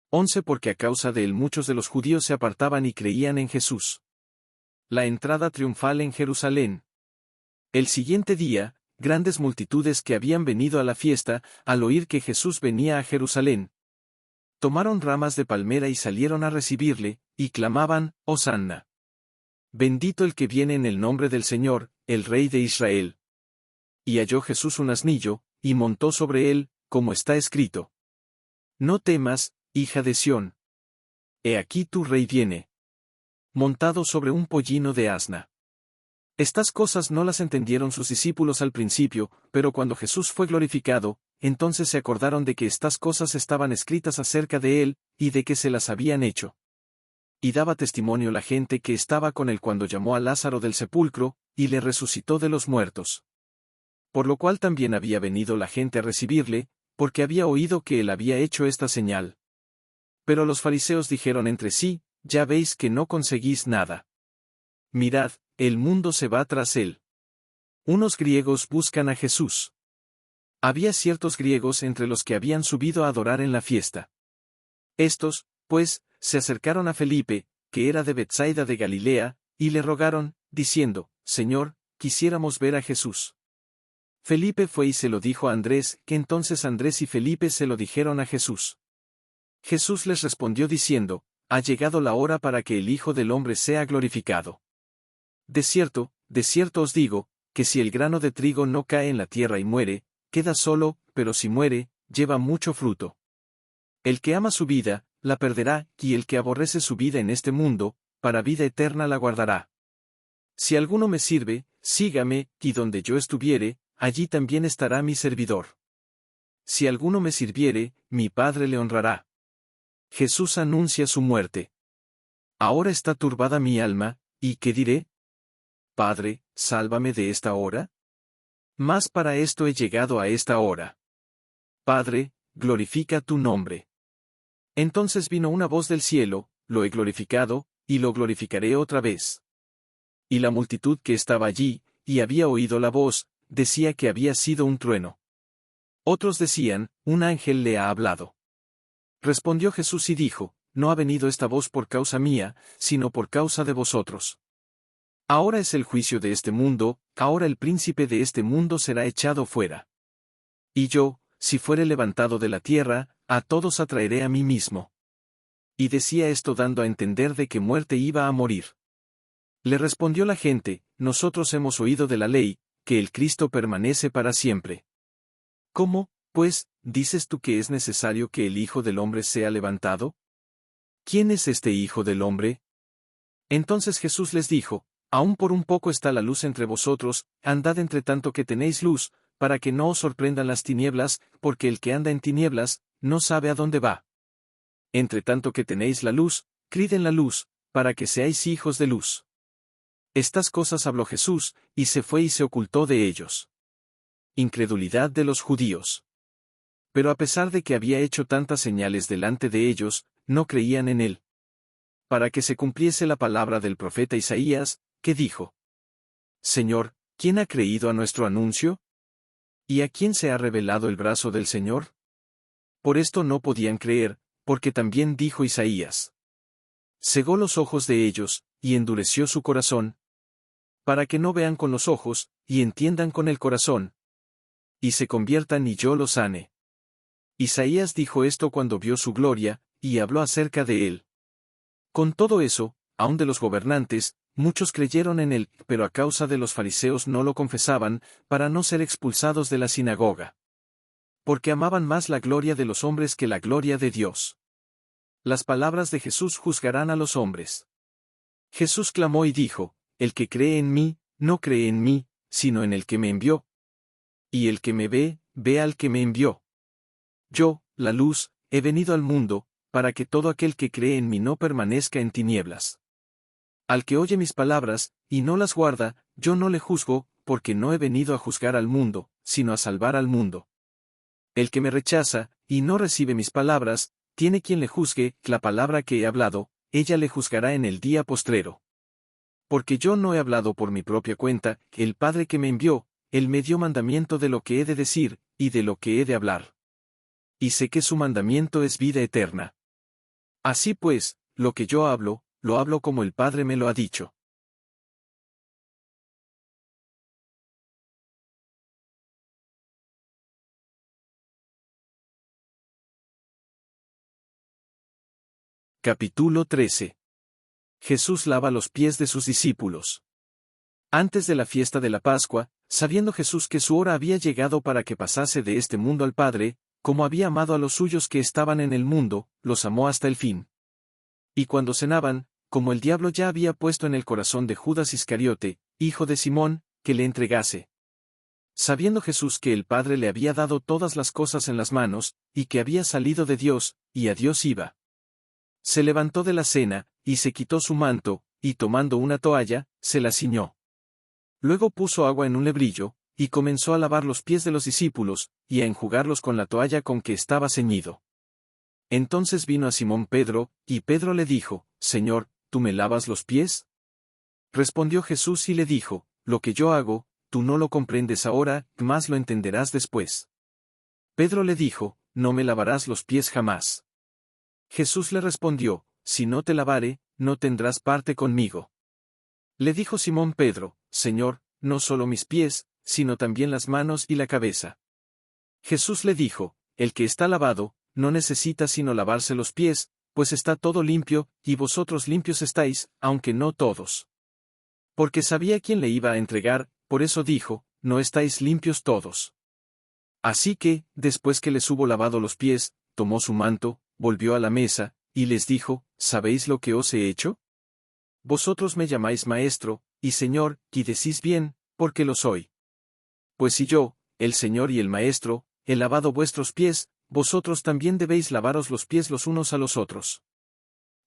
11 Porque a causa de él muchos de los judíos se apartaban y creían en Jesús. La entrada triunfal en Jerusalén. El siguiente día, grandes multitudes que habían venido a la fiesta, al oír que Jesús venía a Jerusalén, tomaron ramas de palmera y salieron a recibirle, y clamaban, Hosanna. Bendito el que viene en el nombre del Señor, el Rey de Israel. Y halló Jesús un asnillo, y montó sobre él, como está escrito. No temas, hija de Sión. He aquí tu rey viene. Montado sobre un pollino de asna. Estas cosas no las entendieron sus discípulos al principio, pero cuando Jesús fue glorificado, entonces se acordaron de que estas cosas estaban escritas acerca de él, y de que se las habían hecho. Y daba testimonio la gente que estaba con él cuando llamó a Lázaro del sepulcro, y le resucitó de los muertos. Por lo cual también había venido la gente a recibirle, porque había oído que él había hecho esta señal. Pero los fariseos dijeron entre sí, ya veis que no conseguís nada. Mirad, el mundo se va tras él. Unos griegos buscan a Jesús. Había ciertos griegos entre los que habían subido a adorar en la fiesta. Estos, pues, se acercaron a Felipe, que era de Betsaida de Galilea, y le rogaron, diciendo, Señor, quisiéramos ver a Jesús. Felipe fue y se lo dijo a Andrés, que entonces Andrés y Felipe se lo dijeron a Jesús. Jesús les respondió diciendo, ha llegado la hora para que el Hijo del Hombre sea glorificado. De cierto os digo, que si el grano de trigo no cae en la tierra y muere, queda solo, pero si muere, lleva mucho fruto. El que ama su vida, la perderá, y el que aborrece su vida en este mundo, para vida eterna la guardará. Si alguno me sirve, sígame, y donde yo estuviere, allí también estará mi servidor. Si alguno me sirviere, mi Padre le honrará. Jesús anuncia su muerte. Ahora está turbada mi alma, ¿y qué diré? Padre, sálvame de esta hora. Mas para esto he llegado a esta hora. Padre, glorifica tu nombre. Entonces vino una voz del cielo, lo he glorificado, y lo glorificaré otra vez. Y la multitud que estaba allí, y había oído la voz, decía que había sido un trueno. Otros decían, un ángel le ha hablado. Respondió Jesús y dijo, no ha venido esta voz por causa mía, sino por causa de vosotros. Ahora es el juicio de este mundo, ahora el príncipe de este mundo será echado fuera. Y yo, si fuere levantado de la tierra, a todos atraeré a mí mismo. Y decía esto dando a entender de qué muerte iba a morir. Le respondió la gente, nosotros hemos oído de la ley, que el Cristo permanece para siempre. ¿Cómo, pues, dices tú que es necesario que el Hijo del Hombre sea levantado? ¿Quién es este Hijo del Hombre? Entonces Jesús les dijo, aún por un poco está la luz entre vosotros, andad entre tanto que tenéis luz, para que no os sorprendan las tinieblas, porque el que anda en tinieblas, no sabe a dónde va. Entre tanto que tenéis la luz, crid en la luz, para que seáis hijos de luz. Estas cosas habló Jesús, y se fue y se ocultó de ellos. Incredulidad de los judíos. Pero a pesar de que había hecho tantas señales delante de ellos, no creían en él. Para que se cumpliese la palabra del profeta Isaías, que dijo: Señor, ¿quién ha creído a nuestro anuncio? ¿Y a quién se ha revelado el brazo del Señor? Por esto no podían creer, porque también dijo Isaías: cegó los ojos de ellos, y endureció su corazón, para que no vean con los ojos, y entiendan con el corazón, y se conviertan y yo los sane. Isaías dijo esto cuando vio su gloria, y habló acerca de él. Con todo eso, aun de los gobernantes, muchos creyeron en él, pero a causa de los fariseos no lo confesaban, para no ser expulsados de la sinagoga. Porque amaban más la gloria de los hombres que la gloria de Dios. Las palabras de Jesús juzgarán a los hombres. Jesús clamó y dijo: el que cree en mí, no cree en mí, sino en el que me envió. Y el que me ve, ve al que me envió. Yo, la luz, he venido al mundo, para que todo aquel que cree en mí no permanezca en tinieblas. Al que oye mis palabras, y no las guarda, yo no le juzgo, porque no he venido a juzgar al mundo, sino a salvar al mundo. El que me rechaza, y no recibe mis palabras, tiene quien le juzgue, la palabra que he hablado, ella le juzgará en el día postrero. Porque yo no he hablado por mi propia cuenta, el Padre que me envió, él me dio mandamiento de lo que he de decir, y de lo que he de hablar. Y sé que su mandamiento es vida eterna. Así pues, lo que yo hablo, lo hablo como el Padre me lo ha dicho. Capítulo 13. Jesús lava los pies de sus discípulos. Antes de la fiesta de la Pascua, sabiendo Jesús que su hora había llegado para que pasase de este mundo al Padre, como había amado a los suyos que estaban en el mundo, los amó hasta el fin. Y cuando cenaban, como el diablo ya había puesto en el corazón de Judas Iscariote, hijo de Simón, que le entregase. Sabiendo Jesús que el Padre le había dado todas las cosas en las manos, y que había salido de Dios, y a Dios iba. Se levantó de la cena, y se quitó su manto, y tomando una toalla, se la ciñó. Luego puso agua en un lebrillo, y comenzó a lavar los pies de los discípulos, y a enjugarlos con la toalla con que estaba ceñido. Entonces vino a Simón Pedro, y Pedro le dijo, Señor, ¿tú me lavas los pies? Respondió Jesús y le dijo, lo que yo hago, tú no lo comprendes ahora, mas lo entenderás después. Pedro le dijo, no me lavarás los pies jamás. Jesús le respondió, si no te lavare, no tendrás parte conmigo. Le dijo Simón Pedro, Señor, no solo mis pies, sino también las manos y la cabeza. Jesús le dijo, el que está lavado, no necesita sino lavarse los pies, pues está todo limpio, y vosotros limpios estáis, aunque no todos. Porque sabía quién le iba a entregar, por eso dijo, no estáis limpios todos. Así que, después que les hubo lavado los pies, tomó su manto, volvió a la mesa, y les dijo, ¿sabéis lo que os he hecho? Vosotros me llamáis maestro, y señor, y decís bien, porque lo soy. Pues si yo, el Señor y el Maestro, he lavado vuestros pies, vosotros también debéis lavaros los pies los unos a los otros.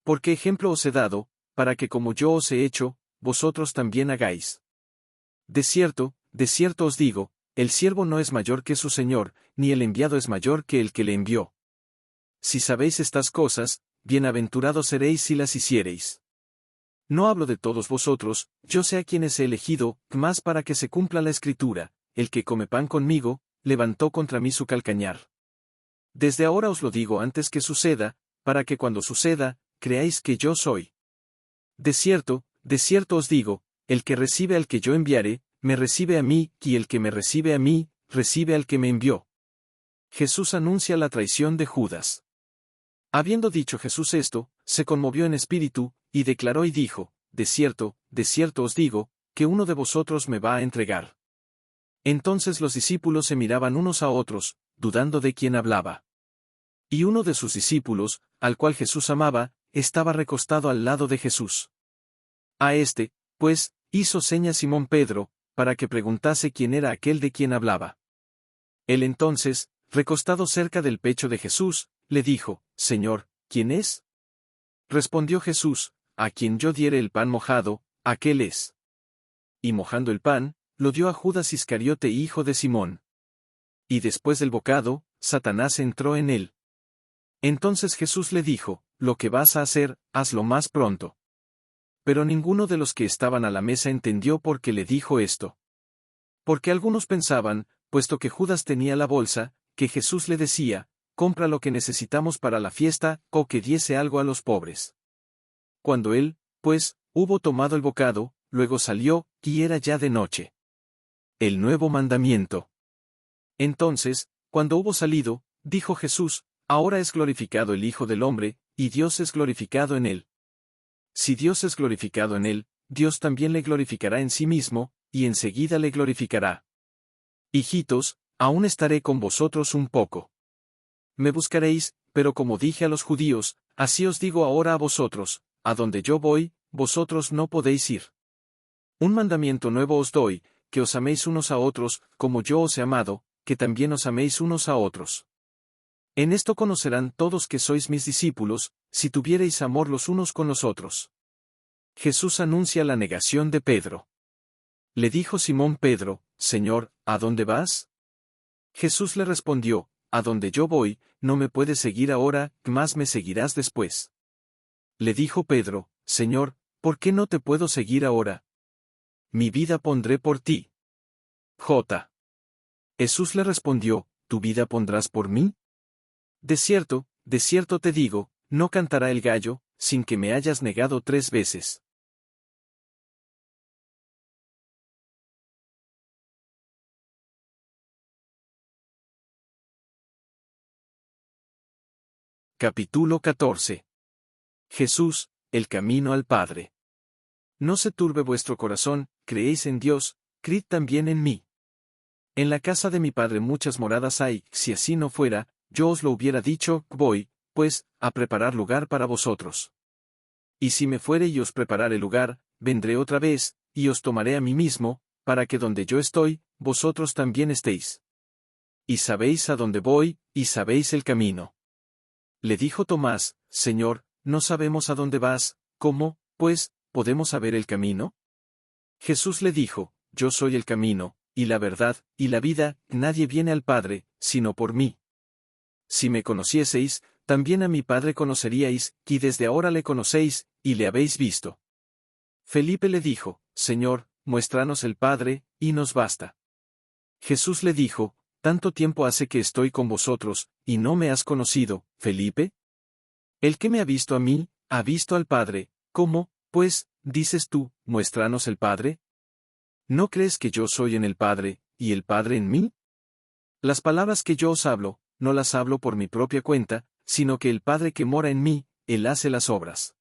Porque ejemplo os he dado, para que como yo os he hecho, vosotros también hagáis. De cierto os digo, el siervo no es mayor que su Señor, ni el enviado es mayor que el que le envió. Si sabéis estas cosas, bienaventurados seréis si las hiciereis. No hablo de todos vosotros, yo sé a quienes he elegido, mas para que se cumpla la Escritura, el que come pan conmigo, levantó contra mí su calcañar. Desde ahora os lo digo antes que suceda, para que cuando suceda, creáis que yo soy. De cierto os digo, el que recibe al que yo enviare, me recibe a mí, y el que me recibe a mí, recibe al que me envió. Jesús anuncia la traición de Judas. Habiendo dicho Jesús esto, se conmovió en espíritu, y declaró y dijo, de cierto os digo, que uno de vosotros me va a entregar. Entonces los discípulos se miraban unos a otros, dudando de quién hablaba. Y uno de sus discípulos, al cual Jesús amaba, estaba recostado al lado de Jesús. A este, pues, hizo seña Simón Pedro, para que preguntase quién era aquel de quien hablaba. Él entonces, recostado cerca del pecho de Jesús, le dijo, Señor, ¿quién es? Respondió Jesús, a quien yo diere el pan mojado, aquel es. Y mojando el pan, lo dio a Judas Iscariote hijo de Simón. Y después del bocado, Satanás entró en él. Entonces Jesús le dijo, lo que vas a hacer, hazlo más pronto. Pero ninguno de los que estaban a la mesa entendió por qué le dijo esto. Porque algunos pensaban, puesto que Judas tenía la bolsa, que Jesús le decía, compra lo que necesitamos para la fiesta, o que diese algo a los pobres. Cuando él, pues, hubo tomado el bocado, luego salió, y era ya de noche. El nuevo mandamiento. Entonces, cuando hubo salido, dijo Jesús, ahora es glorificado el Hijo del Hombre, y Dios es glorificado en él. Si Dios es glorificado en él, Dios también le glorificará en sí mismo, y enseguida le glorificará. Hijitos, aún estaré con vosotros un poco. Me buscaréis, pero como dije a los judíos, así os digo ahora a vosotros, a donde yo voy, vosotros no podéis ir. Un mandamiento nuevo os doy, que os améis unos a otros, como yo os he amado, que también os améis unos a otros. En esto conocerán todos que sois mis discípulos, si tuviereis amor los unos con los otros. Jesús anuncia la negación de Pedro. Le dijo Simón Pedro, Señor, ¿a dónde vas? Jesús le respondió, a donde yo voy, no me puedes seguir ahora, mas me seguirás después. Le dijo Pedro, Señor, ¿por qué no te puedo seguir ahora? Mi vida pondré por ti. Jesús le respondió, ¿tu vida pondrás por mí? De cierto te digo, no cantará el gallo, sin que me hayas negado 3 veces. Capítulo 14. Jesús, el camino al Padre. No se turbe vuestro corazón, creéis en Dios, creed también en mí. En la casa de mi Padre muchas moradas hay, si así no fuera, yo os lo hubiera dicho, voy, pues, a preparar lugar para vosotros. Y si me fuere y os preparare lugar, vendré otra vez, y os tomaré a mí mismo, para que donde yo estoy, vosotros también estéis. Y sabéis a dónde voy, y sabéis el camino. Le dijo Tomás, Señor, no sabemos a dónde vas, ¿cómo, pues, podemos saber el camino? Jesús le dijo, yo soy el camino, y la verdad, y la vida, nadie viene al Padre, sino por mí. Si me conocieseis, también a mi Padre conoceríais, y desde ahora le conocéis, y le habéis visto. Felipe le dijo, Señor, muéstranos el Padre, y nos basta. Jesús le dijo, ¿tanto tiempo hace que estoy con vosotros, y no me has conocido, Felipe? El que me ha visto a mí, ha visto al Padre. ¿Cómo, pues, dices tú, muéstranos el Padre? ¿No crees que yo soy en el Padre, y el Padre en mí? Las palabras que yo os hablo, no las hablo por mi propia cuenta, sino que el Padre que mora en mí, Él hace las obras.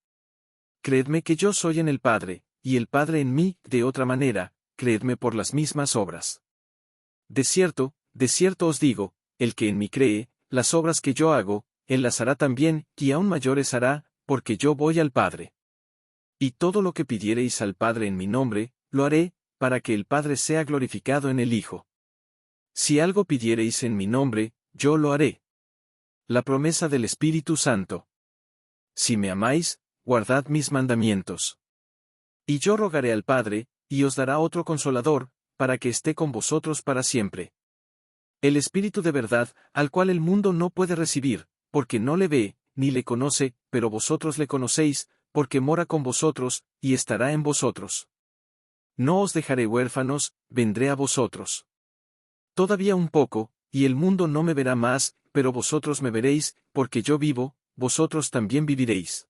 Creedme que yo soy en el Padre, y el Padre en mí, de otra manera, creedme por las mismas obras. De cierto os digo, el que en mí cree, las obras que yo hago, Él las hará también, y aún mayores hará, porque yo voy al Padre. Y todo lo que pidiereis al Padre en mi nombre, lo haré, para que el Padre sea glorificado en el Hijo. Si algo pidiereis en mi nombre, yo lo haré. La promesa del Espíritu Santo. Si me amáis, guardad mis mandamientos. Y yo rogaré al Padre, y os dará otro Consolador, para que esté con vosotros para siempre. El Espíritu de verdad, al cual el mundo no puede recibir, porque no le ve, ni le conoce, pero vosotros le conocéis, porque mora con vosotros, y estará en vosotros. No os dejaré huérfanos, vendré a vosotros. Todavía un poco, y el mundo no me verá más, pero vosotros me veréis, porque yo vivo, vosotros también viviréis.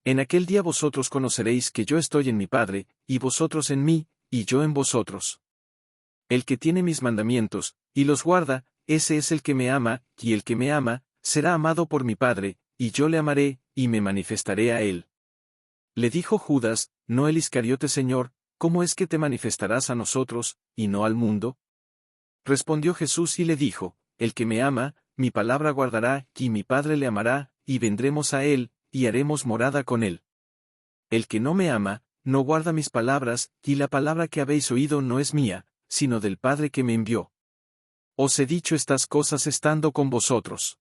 En aquel día vosotros conoceréis que yo estoy en mi Padre, y vosotros en mí, y yo en vosotros. El que tiene mis mandamientos, y los guarda, ese es el que me ama, y el que me ama, será amado por mi Padre, y yo le amaré, y me manifestaré a él. Le dijo Judas, no el Iscariote, Señor, ¿cómo es que te manifestarás a nosotros, y no al mundo? Respondió Jesús y le dijo, el que me ama, mi palabra guardará, y mi Padre le amará, y vendremos a él, y haremos morada con él. El que no me ama, no guarda mis palabras, y la palabra que habéis oído no es mía, sino del Padre que me envió. Os he dicho estas cosas estando con vosotros.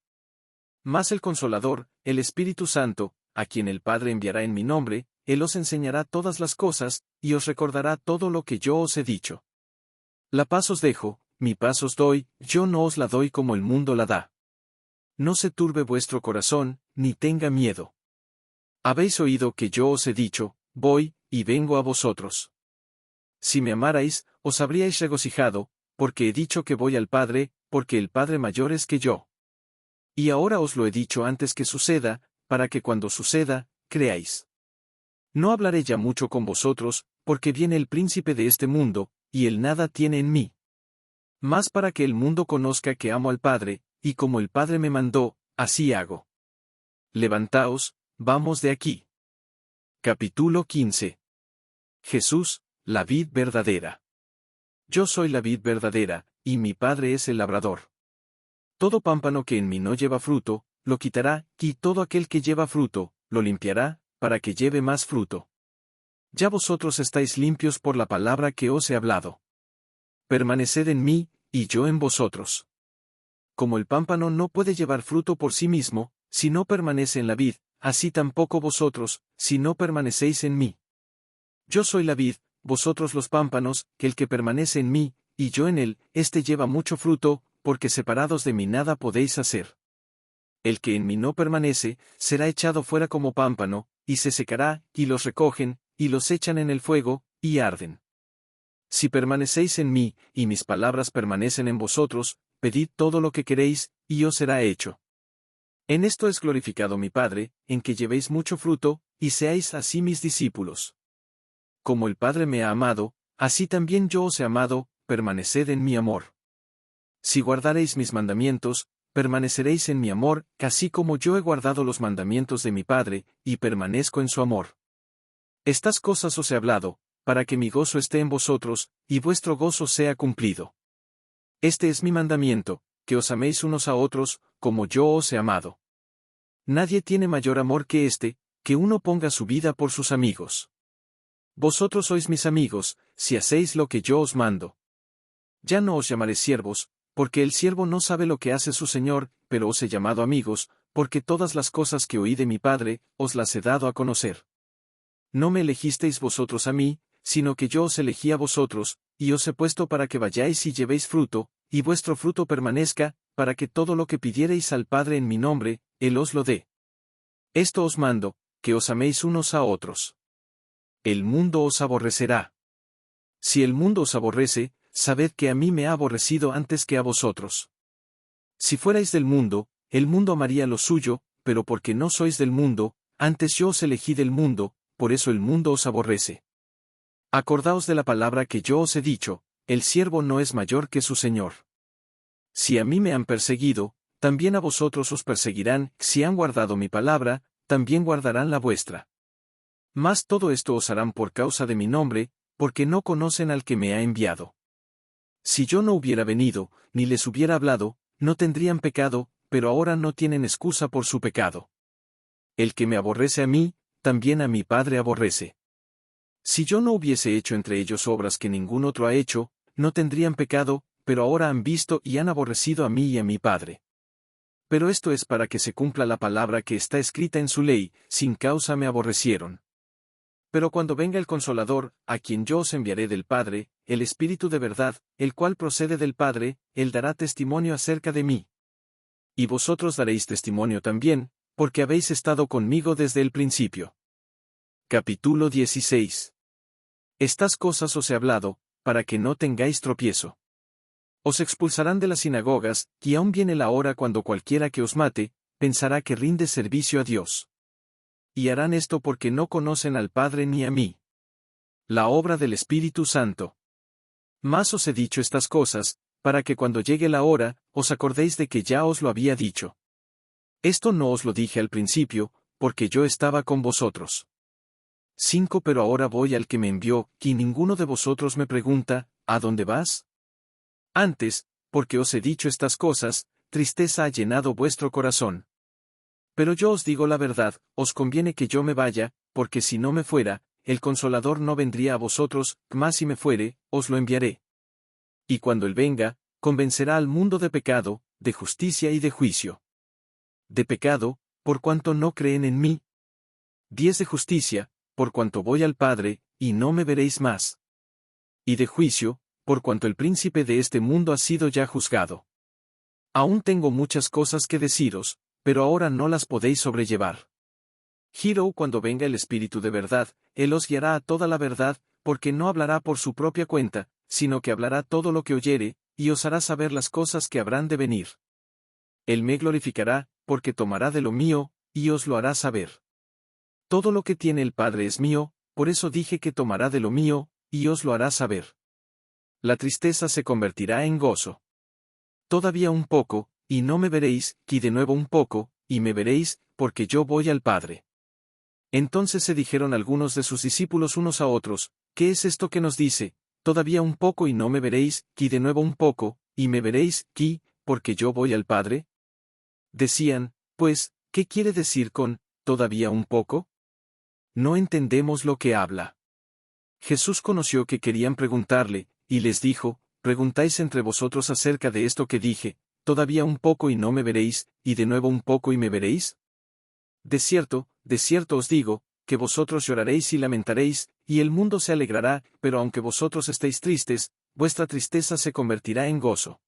Mas el Consolador, el Espíritu Santo, a quien el Padre enviará en mi nombre, Él os enseñará todas las cosas, y os recordará todo lo que yo os he dicho. La paz os dejo, mi paz os doy, yo no os la doy como el mundo la da. No se turbe vuestro corazón, ni tenga miedo. Habéis oído que yo os he dicho, voy, y vengo a vosotros. Si me amarais, os habríais regocijado, porque he dicho que voy al Padre, porque el Padre mayor es que yo. Y ahora os lo he dicho antes que suceda, para que cuando suceda, creáis. No hablaré ya mucho con vosotros, porque viene el príncipe de este mundo, y él nada tiene en mí. Mas para que el mundo conozca que amo al Padre, y como el Padre me mandó, así hago. Levantaos, vamos de aquí. Capítulo 15. Jesús, la vid verdadera. Yo soy la vid verdadera, y mi Padre es el labrador. Todo pámpano que en mí no lleva fruto, lo quitará, y todo aquel que lleva fruto, lo limpiará, para que lleve más fruto. Ya vosotros estáis limpios por la palabra que os he hablado. permaneced en mí, y yo en vosotros. Como el pámpano no puede llevar fruto por sí mismo, si no permanece en la vid, así tampoco vosotros, si no permanecéis en mí. Yo soy la vid, vosotros los pámpanos, que el que permanece en mí, y yo en él, éste lleva mucho fruto, porque separados de mí nada podéis hacer. El que en mí no permanece, será echado fuera como pámpano, y se secará, y los recogen, y los echan en el fuego, y arden. Si permanecéis en mí, y mis palabras permanecen en vosotros, pedid todo lo que queréis, y os será hecho. En esto es glorificado mi Padre, en que llevéis mucho fruto, y seáis así mis discípulos. Como el Padre me ha amado, así también yo os he amado, permaneced en mi amor. Si guardareis mis mandamientos, permaneceréis en mi amor, así como yo he guardado los mandamientos de mi Padre, y permanezco en su amor. Estas cosas os he hablado, para que mi gozo esté en vosotros, y vuestro gozo sea cumplido. Este es mi mandamiento, que os améis unos a otros, como yo os he amado. Nadie tiene mayor amor que este, que uno ponga su vida por sus amigos. Vosotros sois mis amigos, si hacéis lo que yo os mando. Ya no os llamaré siervos, porque el siervo no sabe lo que hace su señor, pero os he llamado amigos, porque todas las cosas que oí de mi Padre, os las he dado a conocer. No me elegisteis vosotros a mí, sino que yo os elegí a vosotros, y os he puesto para que vayáis y llevéis fruto, y vuestro fruto permanezca, para que todo lo que pidiereis al Padre en mi nombre, Él os lo dé. Esto os mando, que os améis unos a otros. El mundo os aborrecerá. Si el mundo os aborrece, sabed que a mí me ha aborrecido antes que a vosotros. Si fuerais del mundo, el mundo amaría lo suyo, pero porque no sois del mundo, antes yo os elegí del mundo, por eso el mundo os aborrece. Acordaos de la palabra que yo os he dicho, el siervo no es mayor que su señor. Si a mí me han perseguido, también a vosotros os perseguirán, si han guardado mi palabra, también guardarán la vuestra. Mas todo esto os harán por causa de mi nombre, porque no conocen al que me ha enviado. Si yo no hubiera venido, ni les hubiera hablado, no tendrían pecado, pero ahora no tienen excusa por su pecado. El que me aborrece a mí, también a mi Padre aborrece. Si yo no hubiese hecho entre ellos obras que ningún otro ha hecho, no tendrían pecado, pero ahora han visto y han aborrecido a mí y a mi Padre. Pero esto es para que se cumpla la palabra que está escrita en su ley, sin causa me aborrecieron. Pero cuando venga el Consolador, a quien yo os enviaré del Padre, el Espíritu de verdad, el cual procede del Padre, él dará testimonio acerca de mí. Y vosotros daréis testimonio también, porque habéis estado conmigo desde el principio. Capítulo 16. Estas cosas os he hablado, para que no tengáis tropiezo. Os expulsarán de las sinagogas, y aún viene la hora cuando cualquiera que os mate, pensará que rinde servicio a Dios. Y harán esto porque no conocen al Padre ni a mí. La obra del Espíritu Santo. Mas os he dicho estas cosas, para que cuando llegue la hora, os acordéis de que ya os lo había dicho. Esto no os lo dije al principio, porque yo estaba con vosotros. 5 Pero ahora voy al que me envió, y ninguno de vosotros me pregunta, ¿a dónde vas? Antes, porque os he dicho estas cosas, tristeza ha llenado vuestro corazón. Pero yo os digo la verdad, os conviene que yo me vaya, porque si no me fuera, el Consolador no vendría a vosotros, mas si me fuere, os lo enviaré. Y cuando él venga, convencerá al mundo de pecado, de justicia y de juicio. De pecado, por cuanto no creen en mí. 10 De justicia, por cuanto voy al Padre, y no me veréis más. Y de juicio, por cuanto el príncipe de este mundo ha sido ya juzgado. Aún tengo muchas cosas que deciros, pero ahora no las podéis sobrellevar. Giro cuando venga el Espíritu de verdad, Él os guiará a toda la verdad, porque no hablará por su propia cuenta, sino que hablará todo lo que oyere, y os hará saber las cosas que habrán de venir. Él me glorificará, porque tomará de lo mío, y os lo hará saber. Todo lo que tiene el Padre es mío, por eso dije que tomará de lo mío, y os lo hará saber. La tristeza se convertirá en gozo. Todavía un poco, y no me veréis, y de nuevo un poco, y me veréis, porque yo voy al Padre. Entonces se dijeron algunos de sus discípulos unos a otros, ¿qué es esto que nos dice? Todavía un poco y no me veréis, y de nuevo un poco, y me veréis, y, porque yo voy al Padre. Decían, pues, ¿qué quiere decir con, todavía un poco? No entendemos lo que habla. Jesús conoció que querían preguntarle, y les dijo, preguntáis entre vosotros acerca de esto que dije, todavía un poco y no me veréis, y de nuevo un poco y me veréis? De cierto os digo, que vosotros lloraréis y lamentaréis, y el mundo se alegrará, pero aunque vosotros estéis tristes, vuestra tristeza se convertirá en gozo.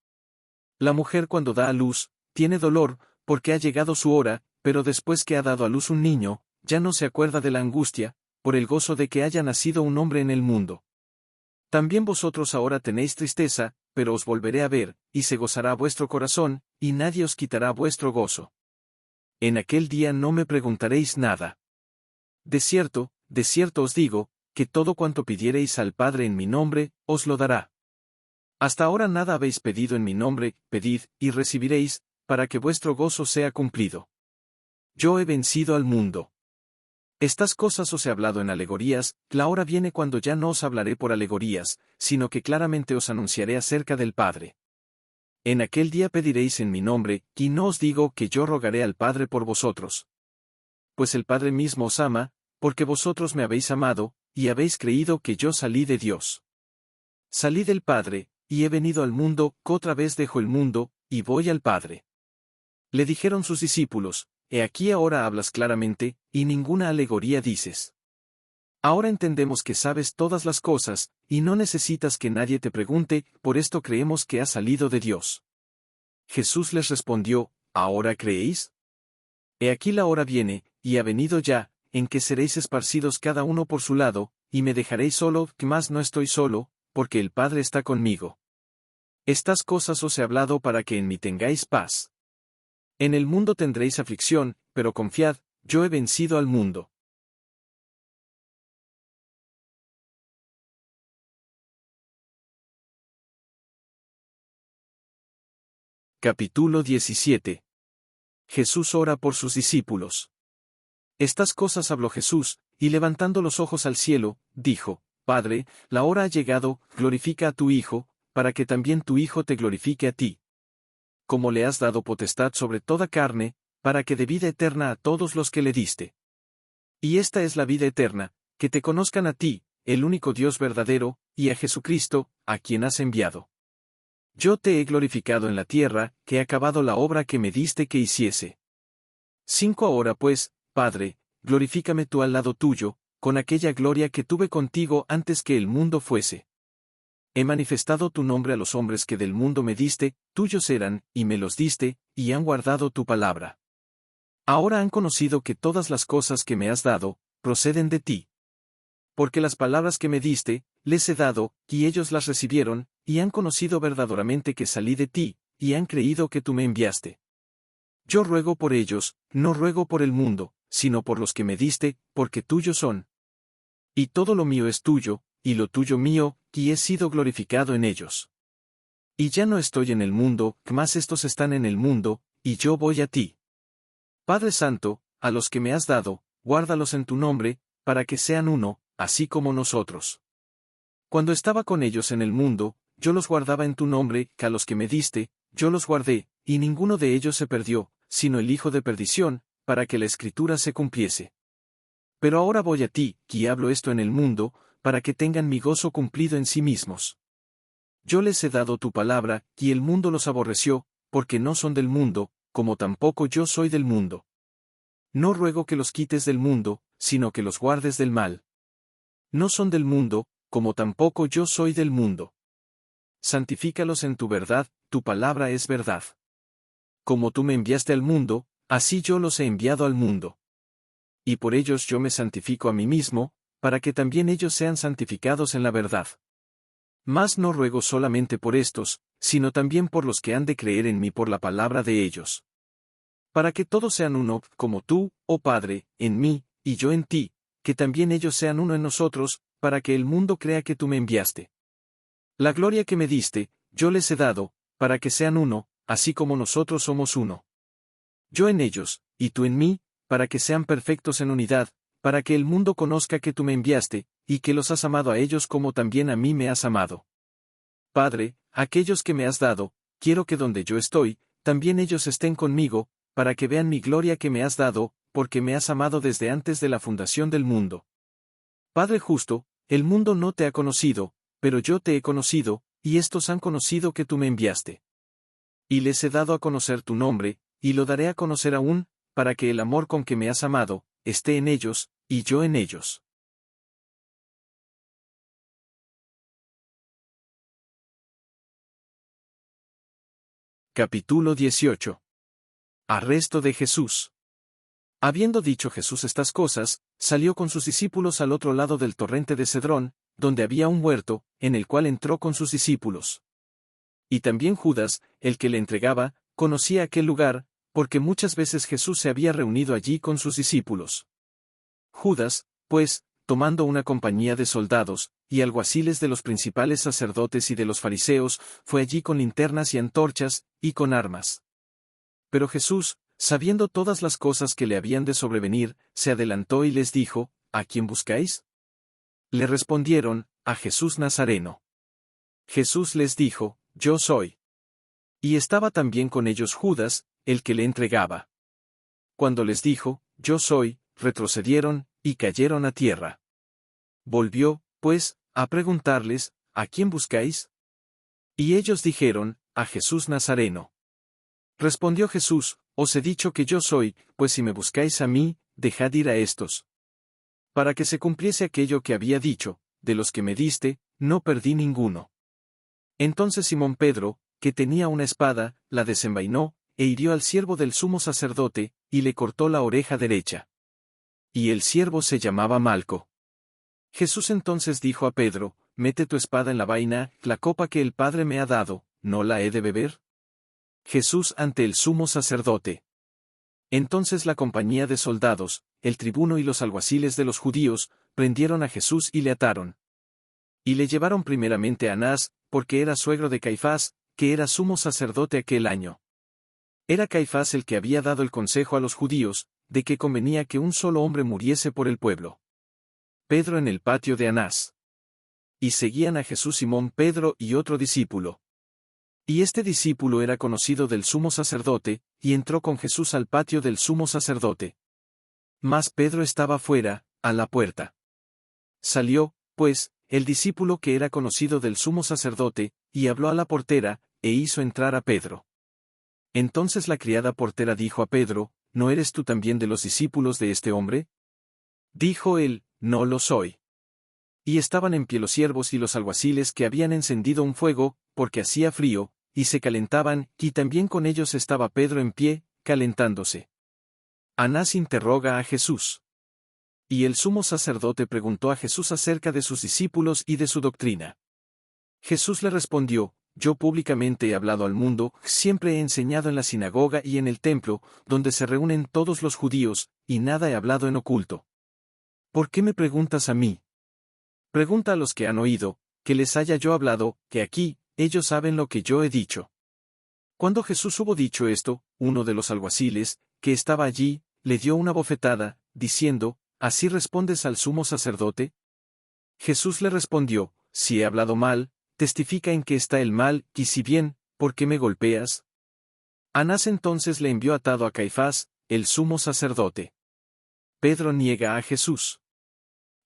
La mujer cuando da a luz, tiene dolor, porque ha llegado su hora, pero después que ha dado a luz un niño, ya no se acuerda de la angustia, por el gozo de que haya nacido un hombre en el mundo. También vosotros ahora tenéis tristeza, pero os volveré a ver, y se gozará vuestro corazón, y nadie os quitará vuestro gozo. En aquel día no me preguntaréis nada. De cierto os digo, que todo cuanto pidiereis al Padre en mi nombre, os lo dará. Hasta ahora nada habéis pedido en mi nombre, pedid, y recibiréis, para que vuestro gozo sea cumplido. Yo he vencido al mundo. Estas cosas os he hablado en alegorías, la hora viene cuando ya no os hablaré por alegorías, sino que claramente os anunciaré acerca del Padre. En aquel día pediréis en mi nombre, y no os digo que yo rogaré al Padre por vosotros. Pues el Padre mismo os ama, porque vosotros me habéis amado, y habéis creído que yo salí de Dios. Salí del Padre, y he venido al mundo, que otra vez dejo el mundo, y voy al Padre. Le dijeron sus discípulos, he aquí ahora hablas claramente, y ninguna alegoría dices. Ahora entendemos que sabes todas las cosas, y no necesitas que nadie te pregunte, por esto creemos que has salido de Dios. Jesús les respondió, ¿ahora creéis? He aquí la hora viene, y ha venido ya, en que seréis esparcidos cada uno por su lado, y me dejaréis solo, mas no estoy solo, porque el Padre está conmigo. Estas cosas os he hablado para que en mí tengáis paz. En el mundo tendréis aflicción, pero confiad, yo he vencido al mundo. Capítulo 17. Jesús ora por sus discípulos. Estas cosas habló Jesús, y levantando los ojos al cielo, dijo, Padre, la hora ha llegado, glorifica a tu Hijo, para que también tu Hijo te glorifique a ti. Como le has dado potestad sobre toda carne, para que dé vida eterna a todos los que le diste. Y esta es la vida eterna, que te conozcan a ti, el único Dios verdadero, y a Jesucristo, a quien has enviado. Yo te he glorificado en la tierra, que he acabado la obra que me diste que hiciese. 5 Ahora pues, Padre, glorifícame tú al lado tuyo, con aquella gloria que tuve contigo antes que el mundo fuese. He manifestado tu nombre a los hombres que del mundo me diste, tuyos eran, y me los diste, y han guardado tu palabra. Ahora han conocido que todas las cosas que me has dado, proceden de ti. Porque las palabras que me diste, les he dado, y ellos las recibieron, y han conocido verdaderamente que salí de ti, y han creído que tú me enviaste. Yo ruego por ellos, no ruego por el mundo, sino por los que me diste, porque tuyos son. Y todo lo mío es tuyo, y lo tuyo mío, y he sido glorificado en ellos. Y ya no estoy en el mundo, mas estos están en el mundo, y yo voy a ti. Padre Santo, a los que me has dado, guárdalos en tu nombre, para que sean uno, así como nosotros. Cuando estaba con ellos en el mundo, yo los guardaba en tu nombre, que a los que me diste, yo los guardé, y ninguno de ellos se perdió, sino el hijo de perdición, para que la escritura se cumpliese. Pero ahora voy a ti, y hablo esto en el mundo, para que tengan mi gozo cumplido en sí mismos. Yo les he dado tu palabra, y el mundo los aborreció, porque no son del mundo, como tampoco yo soy del mundo. No ruego que los quites del mundo, sino que los guardes del mal. No son del mundo, como tampoco yo soy del mundo. Santifícalos en tu verdad, tu palabra es verdad. Como tú me enviaste al mundo, así yo los he enviado al mundo. Y por ellos yo me santifico a mí mismo, para que también ellos sean santificados en la verdad. Mas no ruego solamente por estos, sino también por los que han de creer en mí por la palabra de ellos. Para que todos sean uno, como tú, oh Padre, en mí, y yo en ti, que también ellos sean uno en nosotros, para que el mundo crea que tú me enviaste. La gloria que me diste, yo les he dado, para que sean uno, así como nosotros somos uno. Yo en ellos, y tú en mí, para que sean perfectos en unidad, para que el mundo conozca que tú me enviaste, y que los has amado a ellos como también a mí me has amado. Padre, aquellos que me has dado, quiero que donde yo estoy, también ellos estén conmigo, para que vean mi gloria que me has dado, porque me has amado desde antes de la fundación del mundo. Padre justo, el mundo no te ha conocido, pero yo te he conocido, y estos han conocido que tú me enviaste. Y les he dado a conocer tu nombre, y lo daré a conocer aún, para que el amor con que me has amado, esté en ellos, y yo en ellos. Capítulo 18. Arresto de Jesús. Habiendo dicho Jesús estas cosas, salió con sus discípulos al otro lado del torrente de Cedrón, donde había un huerto, en el cual entró con sus discípulos. Y también Judas, el que le entregaba, conocía aquel lugar, porque muchas veces Jesús se había reunido allí con sus discípulos. Judas, pues, tomando una compañía de soldados, y alguaciles de los principales sacerdotes y de los fariseos, fue allí con linternas y antorchas, y con armas. Pero Jesús, sabiendo todas las cosas que le habían de sobrevenir, se adelantó y les dijo, ¿a quién buscáis? Le respondieron, a Jesús Nazareno. Jesús les dijo, yo soy. Y estaba también con ellos Judas, el que le entregaba. Cuando les dijo, yo soy, retrocedieron, y cayeron a tierra. Volvió, pues, a preguntarles, ¿a quién buscáis? Y ellos dijeron, a Jesús Nazareno. Respondió Jesús, os he dicho que yo soy, pues si me buscáis a mí, dejad ir a estos. Para que se cumpliese aquello que había dicho, de los que me diste, no perdí ninguno. Entonces Simón Pedro, que tenía una espada, la desenvainó, e hirió al siervo del sumo sacerdote, y le cortó la oreja derecha. Y el siervo se llamaba Malco. Jesús entonces dijo a Pedro, mete tu espada en la vaina, la copa que el Padre me ha dado, ¿no la he de beber? Jesús ante el sumo sacerdote. Entonces la compañía de soldados, el tribuno y los alguaciles de los judíos, prendieron a Jesús y le ataron. Y le llevaron primeramente a Anás, porque era suegro de Caifás, que era sumo sacerdote aquel año. Era Caifás el que había dado el consejo a los judíos, de que convenía que un solo hombre muriese por el pueblo. Pedro en el patio de Anás. Y seguían a Jesús Simón Pedro y otro discípulo. Y este discípulo era conocido del sumo sacerdote, y entró con Jesús al patio del sumo sacerdote. Mas Pedro estaba fuera, a la puerta. Salió, pues, el discípulo que era conocido del sumo sacerdote, y habló a la portera, e hizo entrar a Pedro. Entonces la criada portera dijo a Pedro, ¿no eres tú también de los discípulos de este hombre? Dijo él, no lo soy. Y estaban en pie los siervos y los alguaciles que habían encendido un fuego, porque hacía frío, y se calentaban, y también con ellos estaba Pedro en pie, calentándose. Anás interroga a Jesús. Y el sumo sacerdote preguntó a Jesús acerca de sus discípulos y de su doctrina. Jesús le respondió, yo públicamente he hablado al mundo, siempre he enseñado en la sinagoga y en el templo, donde se reúnen todos los judíos, y nada he hablado en oculto. ¿Por qué me preguntas a mí? Pregunta a los que han oído, que les haya yo hablado, que aquí, ellos saben lo que yo he dicho. Cuando Jesús hubo dicho esto, uno de los alguaciles, que estaba allí, le dio una bofetada, diciendo, ¿así respondes al sumo sacerdote? Jesús le respondió, si he hablado mal, testifica en qué está el mal, y si bien, ¿por qué me golpeas? Anás entonces le envió atado a Caifás, el sumo sacerdote. Pedro niega a Jesús.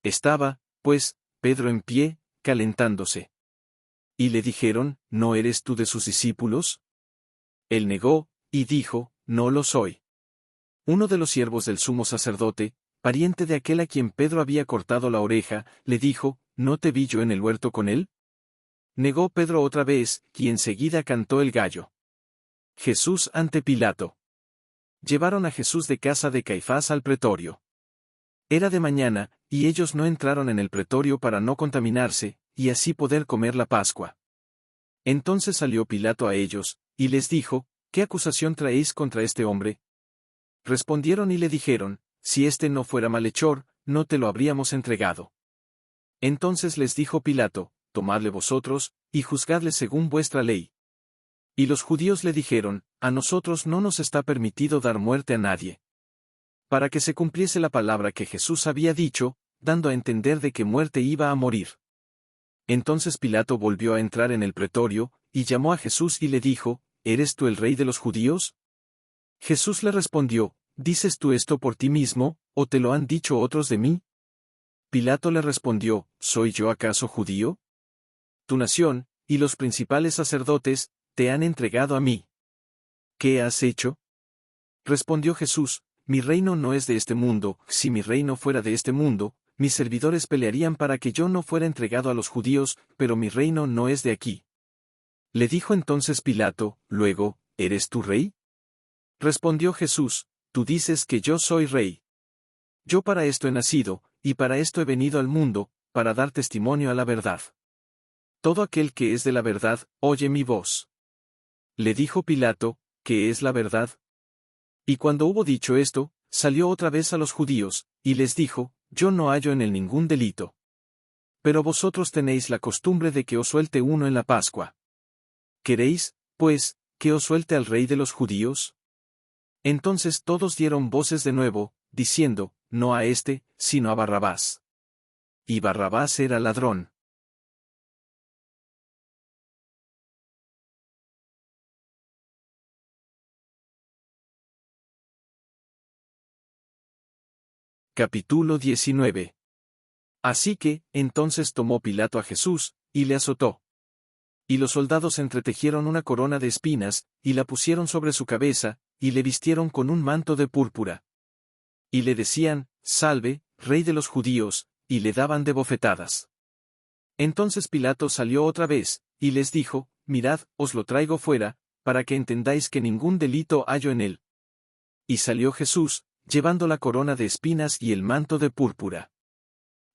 Estaba, pues, Pedro en pie, calentándose. Y le dijeron, ¿no eres tú de sus discípulos? Él negó, y dijo, no lo soy. Uno de los siervos del sumo sacerdote, pariente de aquel a quien Pedro había cortado la oreja, le dijo, ¿no te vi yo en el huerto con él? Negó Pedro otra vez, y enseguida cantó el gallo. Jesús ante Pilato. Llevaron a Jesús de casa de Caifás al pretorio. Era de mañana, y ellos no entraron en el pretorio para no contaminarse, y así poder comer la Pascua. Entonces salió Pilato a ellos, y les dijo, ¿qué acusación traéis contra este hombre? Respondieron y le dijeron, si éste no fuera malhechor, no te lo habríamos entregado. Entonces les dijo Pilato, tomadle vosotros, y juzgadle según vuestra ley. Y los judíos le dijeron, a nosotros no nos está permitido dar muerte a nadie. Para que se cumpliese la palabra que Jesús había dicho, dando a entender de qué muerte iba a morir. Entonces Pilato volvió a entrar en el pretorio, y llamó a Jesús y le dijo, ¿eres tú el rey de los judíos? Jesús le respondió, ¿dices tú esto por ti mismo, o te lo han dicho otros de mí? Pilato le respondió, ¿soy yo acaso judío? Tu nación, y los principales sacerdotes, te han entregado a mí. ¿Qué has hecho? Respondió Jesús, mi reino no es de este mundo, si mi reino fuera de este mundo, mis servidores pelearían para que yo no fuera entregado a los judíos, pero mi reino no es de aquí. Le dijo entonces Pilato, luego, ¿eres tú rey? Respondió Jesús, tú dices que yo soy rey. Yo para esto he nacido, y para esto he venido al mundo, para dar testimonio a la verdad. Todo aquel que es de la verdad, oye mi voz. Le dijo Pilato, ¿qué es la verdad? Y cuando hubo dicho esto, salió otra vez a los judíos, y les dijo, yo no hallo en él ningún delito. Pero vosotros tenéis la costumbre de que os suelte uno en la Pascua. ¿Queréis, pues, que os suelte al rey de los judíos? Entonces todos dieron voces de nuevo, diciendo, no a éste, sino a Barrabás. Y Barrabás era ladrón. Capítulo 19. Así que, entonces tomó Pilato a Jesús, y le azotó. Y los soldados entretejieron una corona de espinas, y la pusieron sobre su cabeza, y le vistieron con un manto de púrpura. Y le decían, Salve, Rey de los judíos, y le daban de bofetadas. Entonces Pilato salió otra vez, y les dijo, Mirad, os lo traigo fuera, para que entendáis que ningún delito hallo en él. Y salió Jesús, llevando la corona de espinas y el manto de púrpura.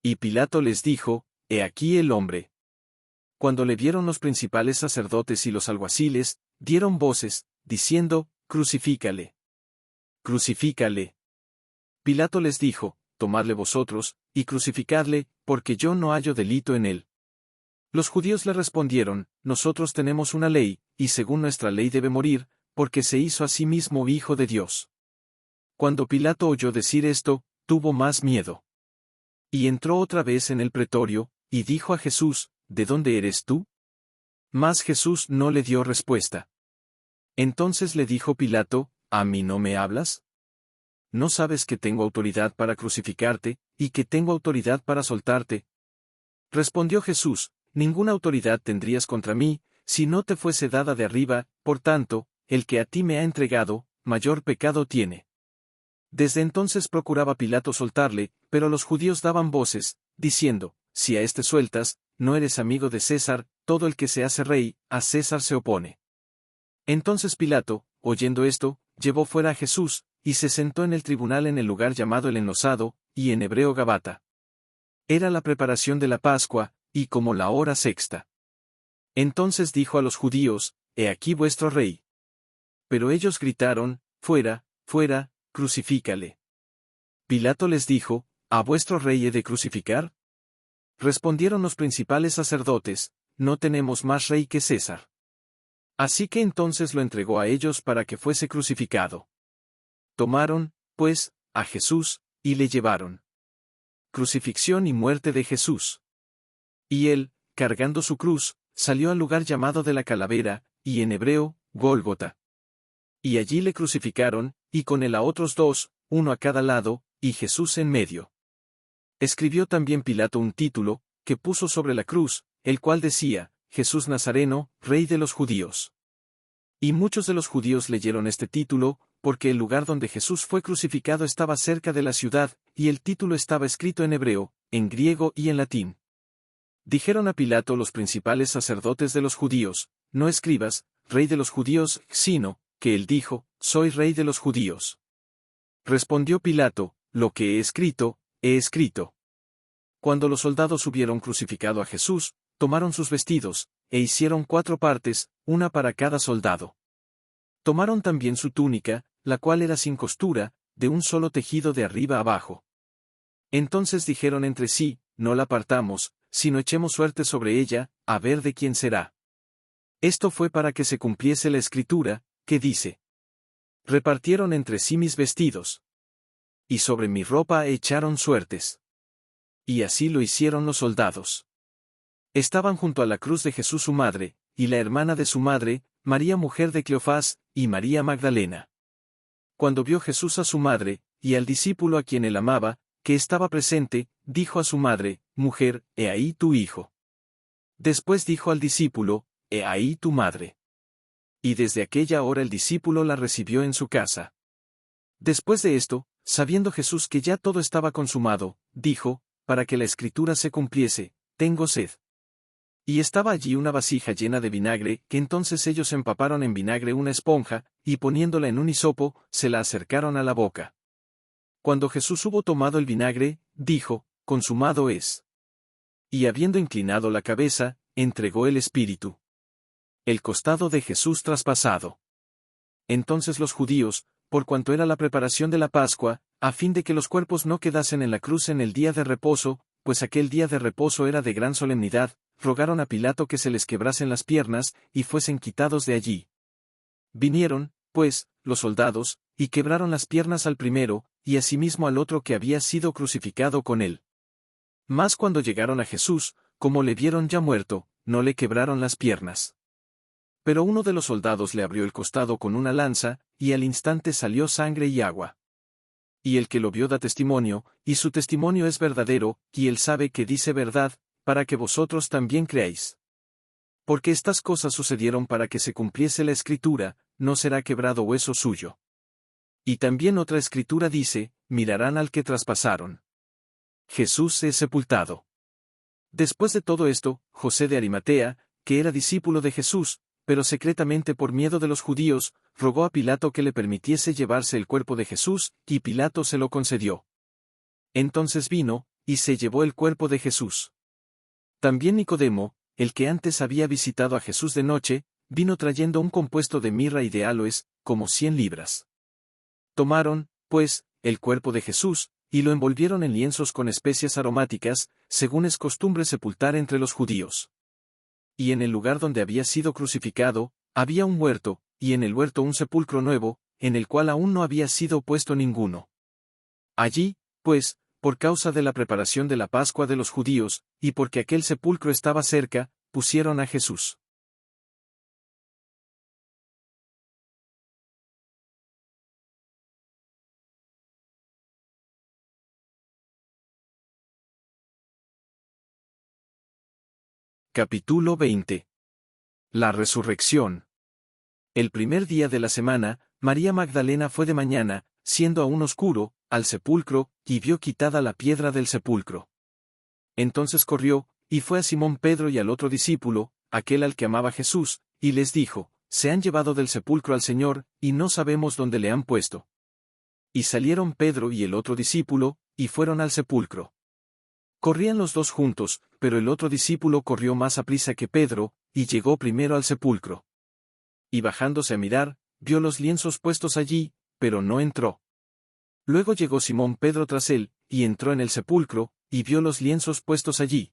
Y Pilato les dijo, He aquí el hombre. Cuando le vieron los principales sacerdotes y los alguaciles, dieron voces, diciendo, Crucifícale. Crucifícale. Pilato les dijo, Tomadle vosotros, y crucificadle, porque yo no hallo delito en él. Los judíos le respondieron, Nosotros tenemos una ley, y según nuestra ley debe morir, porque se hizo a sí mismo hijo de Dios. Cuando Pilato oyó decir esto, tuvo más miedo. Y entró otra vez en el pretorio, y dijo a Jesús, ¿De dónde eres tú? Mas Jesús no le dio respuesta. Entonces le dijo Pilato, ¿A mí no me hablas? ¿No sabes que tengo autoridad para crucificarte, y que tengo autoridad para soltarte? Respondió Jesús, Ninguna autoridad tendrías contra mí, si no te fuese dada de arriba, por tanto, el que a ti me ha entregado, mayor pecado tiene. Desde entonces procuraba Pilato soltarle, pero los judíos daban voces, diciendo, Si a este sueltas, no eres amigo de César, todo el que se hace rey, a César se opone. Entonces Pilato, oyendo esto, llevó fuera a Jesús, y se sentó en el tribunal en el lugar llamado el Enlosado, y en hebreo Gabata. Era la preparación de la Pascua, y como la hora sexta. Entonces dijo a los judíos, He aquí vuestro rey. Pero ellos gritaron, Fuera, fuera, crucifícale. Pilato les dijo, ¿A vuestro rey he de crucificar? Respondieron los principales sacerdotes, No tenemos más rey que César. Así que entonces lo entregó a ellos para que fuese crucificado. Tomaron, pues, a Jesús, y le llevaron. Crucifixión y muerte de Jesús. Y él, cargando su cruz, salió al lugar llamado de la calavera, y en hebreo, Gólgota. Y allí le crucificaron, y con él a otros dos, uno a cada lado, y Jesús en medio. Escribió también Pilato un título, que puso sobre la cruz, el cual decía, Jesús Nazareno, Rey de los Judíos. Y muchos de los judíos leyeron este título, porque el lugar donde Jesús fue crucificado estaba cerca de la ciudad, y el título estaba escrito en hebreo, en griego y en latín. Dijeron a Pilato los principales sacerdotes de los judíos, No escribas, Rey de los Judíos, sino, que él dijo, Soy Rey de los Judíos. Respondió Pilato, Lo que he escrito, he escrito. Cuando los soldados hubieron crucificado a Jesús, tomaron sus vestidos, e hicieron 4 partes, una para cada soldado. Tomaron también su túnica, la cual era sin costura, de un solo tejido de arriba abajo. Entonces dijeron entre sí, No la partamos, sino echemos suerte sobre ella, a ver de quién será. Esto fue para que se cumpliese la escritura, que dice: Repartieron entre sí mis vestidos. Y sobre mi ropa echaron suertes. Y así lo hicieron los soldados. Estaban junto a la cruz de Jesús su madre, y la hermana de su madre, María mujer de Cleofás, y María Magdalena. Cuando vio Jesús a su madre, y al discípulo a quien él amaba, que estaba presente, dijo a su madre, Mujer, he ahí tu hijo. Después dijo al discípulo, «He ahí tu madre». Y desde aquella hora el discípulo la recibió en su casa. Después de esto, sabiendo Jesús que ya todo estaba consumado, dijo, para que la escritura se cumpliese, «Tengo sed». Y estaba allí una vasija llena de vinagre, que entonces ellos empaparon en vinagre una esponja, y poniéndola en un hisopo, se la acercaron a la boca. Cuando Jesús hubo tomado el vinagre, dijo, «Consumado es». Y habiendo inclinado la cabeza, entregó el espíritu. El costado de Jesús traspasado. Entonces los judíos, por cuanto era la preparación de la Pascua, a fin de que los cuerpos no quedasen en la cruz en el día de reposo, pues aquel día de reposo era de gran solemnidad, rogaron a Pilato que se les quebrasen las piernas, y fuesen quitados de allí. Vinieron, pues, los soldados, y quebraron las piernas al primero, y asimismo al otro que había sido crucificado con él. Mas cuando llegaron a Jesús, como le vieron ya muerto, no le quebraron las piernas. Pero uno de los soldados le abrió el costado con una lanza, y al instante salió sangre y agua. Y el que lo vio da testimonio, y su testimonio es verdadero, y él sabe que dice verdad, para que vosotros también creáis. Porque estas cosas sucedieron para que se cumpliese la escritura, no será quebrado hueso suyo. Y también otra escritura dice, mirarán al que traspasaron. Jesús es sepultado. Después de todo esto, José de Arimatea, que era discípulo de Jesús, pero secretamente por miedo de los judíos, rogó a Pilato que le permitiese llevarse el cuerpo de Jesús, y Pilato se lo concedió. Entonces vino, y se llevó el cuerpo de Jesús. También Nicodemo, el que antes había visitado a Jesús de noche, vino trayendo un compuesto de mirra y de áloes, como 100 libras. Tomaron, pues, el cuerpo de Jesús, y lo envolvieron en lienzos con especias aromáticas, según es costumbre sepultar entre los judíos. Y en el lugar donde había sido crucificado, había un huerto, y en el huerto un sepulcro nuevo, en el cual aún no había sido puesto ninguno. Allí, pues, por causa de la preparación de la Pascua de los judíos, y porque aquel sepulcro estaba cerca, pusieron a Jesús. Capítulo 20. La resurrección. El primer día de la semana, María Magdalena fue de mañana, siendo aún oscuro, al sepulcro, y vio quitada la piedra del sepulcro. Entonces corrió, y fue a Simón Pedro y al otro discípulo, aquel al que amaba Jesús, y les dijo, «Se han llevado del sepulcro al Señor, y no sabemos dónde le han puesto». Y salieron Pedro y el otro discípulo, y fueron al sepulcro. Corrían los dos juntos, pero el otro discípulo corrió más aprisa que Pedro, y llegó primero al sepulcro. Y bajándose a mirar, vio los lienzos puestos allí, pero no entró. Luego llegó Simón Pedro tras él, y entró en el sepulcro, y vio los lienzos puestos allí.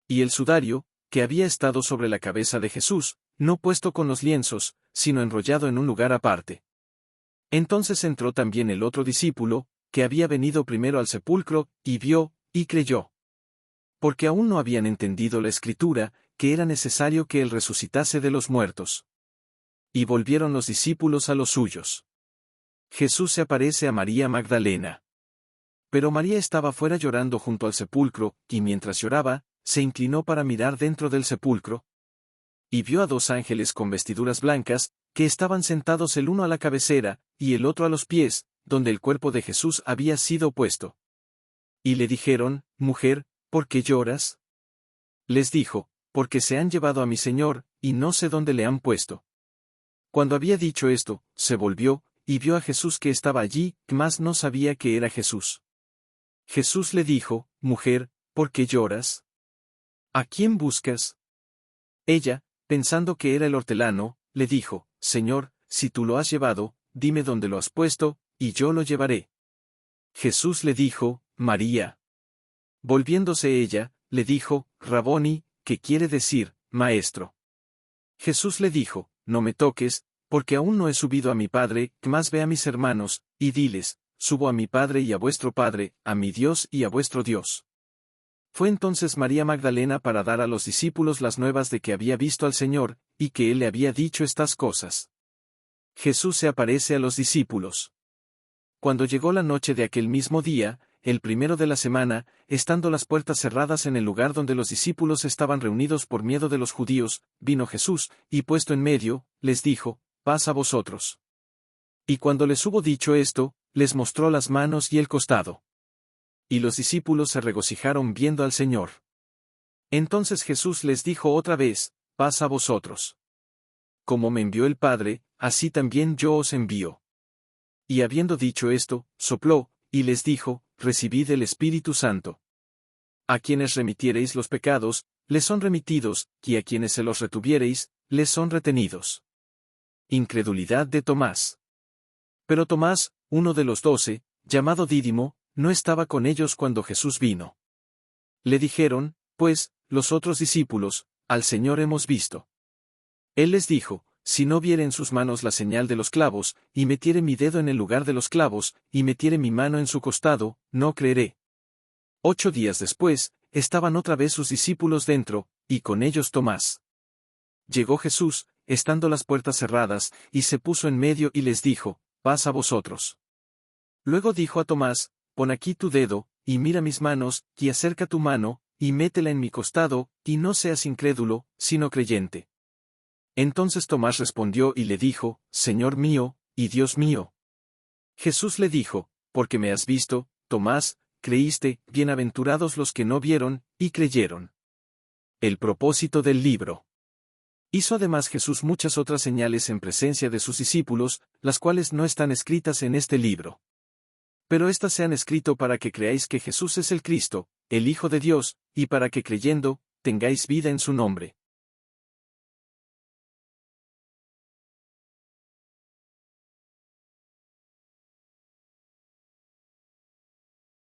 Y el sudario, que había estado sobre la cabeza de Jesús, no puesto con los lienzos, sino enrollado en un lugar aparte. Entonces entró también el otro discípulo, que había venido primero al sepulcro, y vio, y creyó. Porque aún no habían entendido la Escritura, que era necesario que él resucitase de los muertos. Y volvieron los discípulos a los suyos. Jesús se aparece a María Magdalena. Pero María estaba fuera llorando junto al sepulcro, y mientras lloraba, se inclinó para mirar dentro del sepulcro. Y vio a dos ángeles con vestiduras blancas, que estaban sentados el uno a la cabecera, y el otro a los pies, donde el cuerpo de Jesús había sido puesto. Y le dijeron, «Mujer, ¿por qué lloras?» Les dijo, «Porque se han llevado a mi Señor, y no sé dónde le han puesto». Cuando había dicho esto, se volvió, y vio a Jesús que estaba allí, mas no sabía que era Jesús. Jesús le dijo, «Mujer, ¿por qué lloras? ¿A quién buscas?» Ella, pensando que era el hortelano, le dijo, «Señor, si tú lo has llevado, dime dónde lo has puesto, y yo lo llevaré». Jesús le dijo, «María». Volviéndose ella, le dijo, «Raboni», que quiere decir, maestro. Jesús le dijo, «No me toques, porque aún no he subido a mi Padre, mas ve a mis hermanos, y diles, subo a mi Padre y a vuestro Padre, a mi Dios y a vuestro Dios». Fue entonces María Magdalena para dar a los discípulos las nuevas de que había visto al Señor, y que él le había dicho estas cosas. Jesús se aparece a los discípulos. Cuando llegó la noche de aquel mismo día, el primero de la semana, estando las puertas cerradas en el lugar donde los discípulos estaban reunidos por miedo de los judíos, vino Jesús, y puesto en medio, les dijo, paz a vosotros. Y cuando les hubo dicho esto, les mostró las manos y el costado. Y los discípulos se regocijaron viendo al Señor. Entonces Jesús les dijo otra vez, paz a vosotros. Como me envió el Padre, así también yo os envío. Y habiendo dicho esto, sopló, y les dijo, recibid el Espíritu Santo. A quienes remitiereis los pecados, les son remitidos, y a quienes se los retuviereis, les son retenidos. Incredulidad de Tomás. Pero Tomás, uno de los 12, llamado Dídimo, no estaba con ellos cuando Jesús vino. Le dijeron, pues, los otros discípulos, al Señor hemos visto. Él les dijo, si no viere en sus manos la señal de los clavos, y metiere mi dedo en el lugar de los clavos, y metiere mi mano en su costado, no creeré. 8 días después, estaban otra vez sus discípulos dentro, y con ellos Tomás. Llegó Jesús, estando las puertas cerradas, y se puso en medio y les dijo, paz a vosotros. Luego dijo a Tomás, pon aquí tu dedo, y mira mis manos, y acerca tu mano, y métela en mi costado, y no seas incrédulo, sino creyente. Entonces Tomás respondió y le dijo, Señor mío, y Dios mío. Jesús le dijo, porque me has visto, Tomás, creíste, bienaventurados los que no vieron, y creyeron. El propósito del libro. Hizo además Jesús muchas otras señales en presencia de sus discípulos, las cuales no están escritas en este libro. Pero éstas se han escrito para que creáis que Jesús es el Cristo, el Hijo de Dios, y para que creyendo, tengáis vida en su nombre.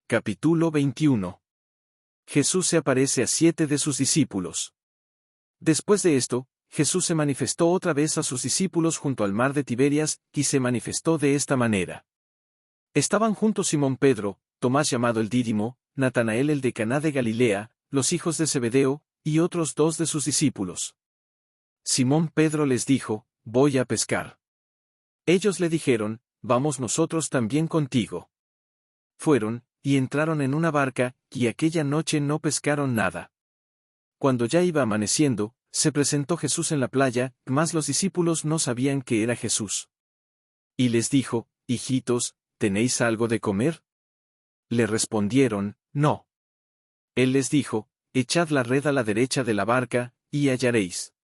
Capítulo 21. Jesús se aparece a 7 de sus discípulos. Después de esto, Jesús se manifestó otra vez a sus discípulos junto al mar de Tiberias, y se manifestó de esta manera. Estaban juntos Simón Pedro, Tomás llamado el Dídimo, Natanael el de Caná de Galilea, los hijos de Zebedeo, y otros 2 de sus discípulos. Simón Pedro les dijo, voy a pescar. Ellos le dijeron, vamos nosotros también contigo. Fueron, y entraron en una barca, y aquella noche no pescaron nada. Cuando ya iba amaneciendo, se presentó Jesús en la playa, mas los discípulos no sabían que era Jesús. Y les dijo, hijitos, ¿tenéis algo de comer? Le respondieron, no. Él les dijo, echad la red a la derecha de la barca, y hallaréis.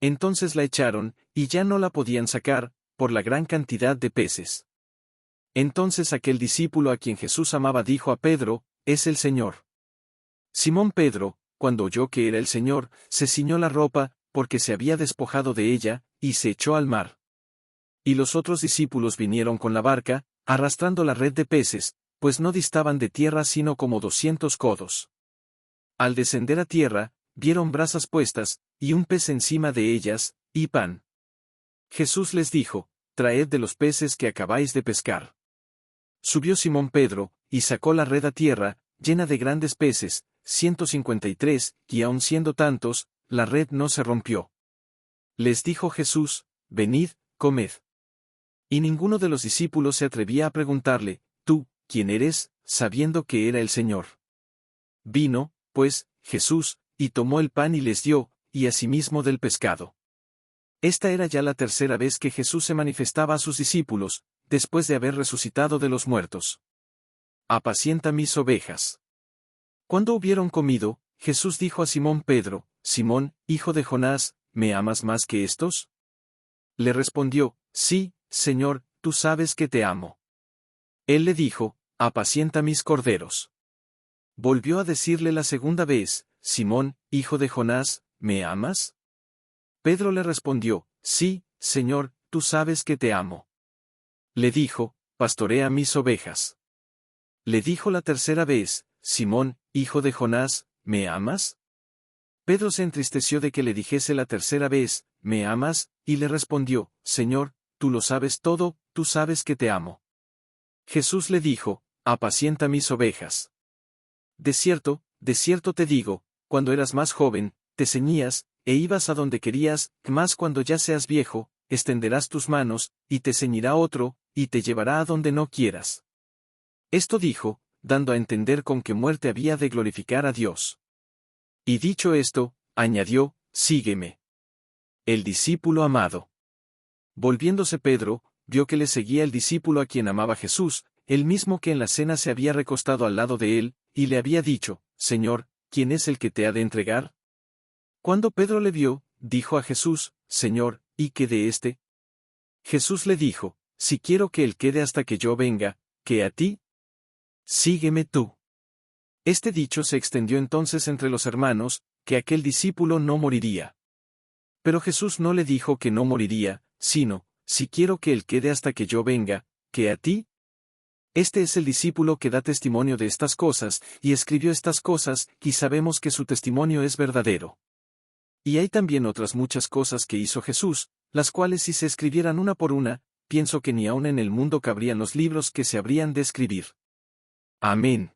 Entonces la echaron, y ya no la podían sacar, por la gran cantidad de peces. Entonces aquel discípulo a quien Jesús amaba dijo a Pedro, es el Señor. Simón Pedro, cuando oyó que era el Señor, se ciñó la ropa, porque se había despojado de ella, y se echó al mar. Y los otros discípulos vinieron con la barca, arrastrando la red de peces, pues no distaban de tierra sino como 200 codos. Al descender a tierra, vieron brasas puestas, y un pez encima de ellas, y pan. Jesús les dijo, traed de los peces que acabáis de pescar. Subió Simón Pedro, y sacó la red a tierra, llena de grandes peces, 153, y aun siendo tantos, la red no se rompió. Les dijo Jesús, venid, comed. Y ninguno de los discípulos se atrevía a preguntarle, ¿tú, quién eres?, sabiendo que era el Señor. Vino, pues, Jesús, y tomó el pan y les dio, y asimismo del pescado. Esta era ya la tercera vez que Jesús se manifestaba a sus discípulos, después de haber resucitado de los muertos. Apacienta mis ovejas. Cuando hubieron comido, Jesús dijo a Simón Pedro, Simón, hijo de Jonás, ¿me amas más que estos? Le respondió, sí, Señor, tú sabes que te amo. Él le dijo, apacienta mis corderos. Volvió a decirle la segunda vez, Simón, hijo de Jonás, ¿me amas? Pedro le respondió, sí, Señor, tú sabes que te amo. Le dijo, pastorea mis ovejas. Le dijo la tercera vez, Simón, hijo de Jonás, ¿me amas? Pedro se entristeció de que le dijese la tercera vez, ¿me amas? Y le respondió, Señor, tú lo sabes todo, tú sabes que te amo. Jesús le dijo, apacienta mis ovejas. De cierto te digo, cuando eras más joven, te ceñías, e ibas a donde querías, mas cuando ya seas viejo, extenderás tus manos, y te ceñirá otro, y te llevará a donde no quieras. Esto dijo, dando a entender con qué muerte había de glorificar a Dios. Y dicho esto, añadió, sígueme. El discípulo amado. Volviéndose Pedro, vio que le seguía el discípulo a quien amaba Jesús, el mismo que en la cena se había recostado al lado de él, y le había dicho, Señor, ¿quién es el que te ha de entregar? Cuando Pedro le vio, dijo a Jesús, Señor, ¿y qué de éste? Jesús le dijo, si quiero que él quede hasta que yo venga, ¿qué a ti? Sígueme tú. Este dicho se extendió entonces entre los hermanos, que aquel discípulo no moriría. Pero Jesús no le dijo que no moriría, sino, si quiero que él quede hasta que yo venga, ¿qué a ti? Este es el discípulo que da testimonio de estas cosas, y escribió estas cosas, y sabemos que su testimonio es verdadero. Y hay también otras muchas cosas que hizo Jesús, las cuales si se escribieran una por una, pienso que ni aun en el mundo cabrían los libros que se habrían de escribir. Amén.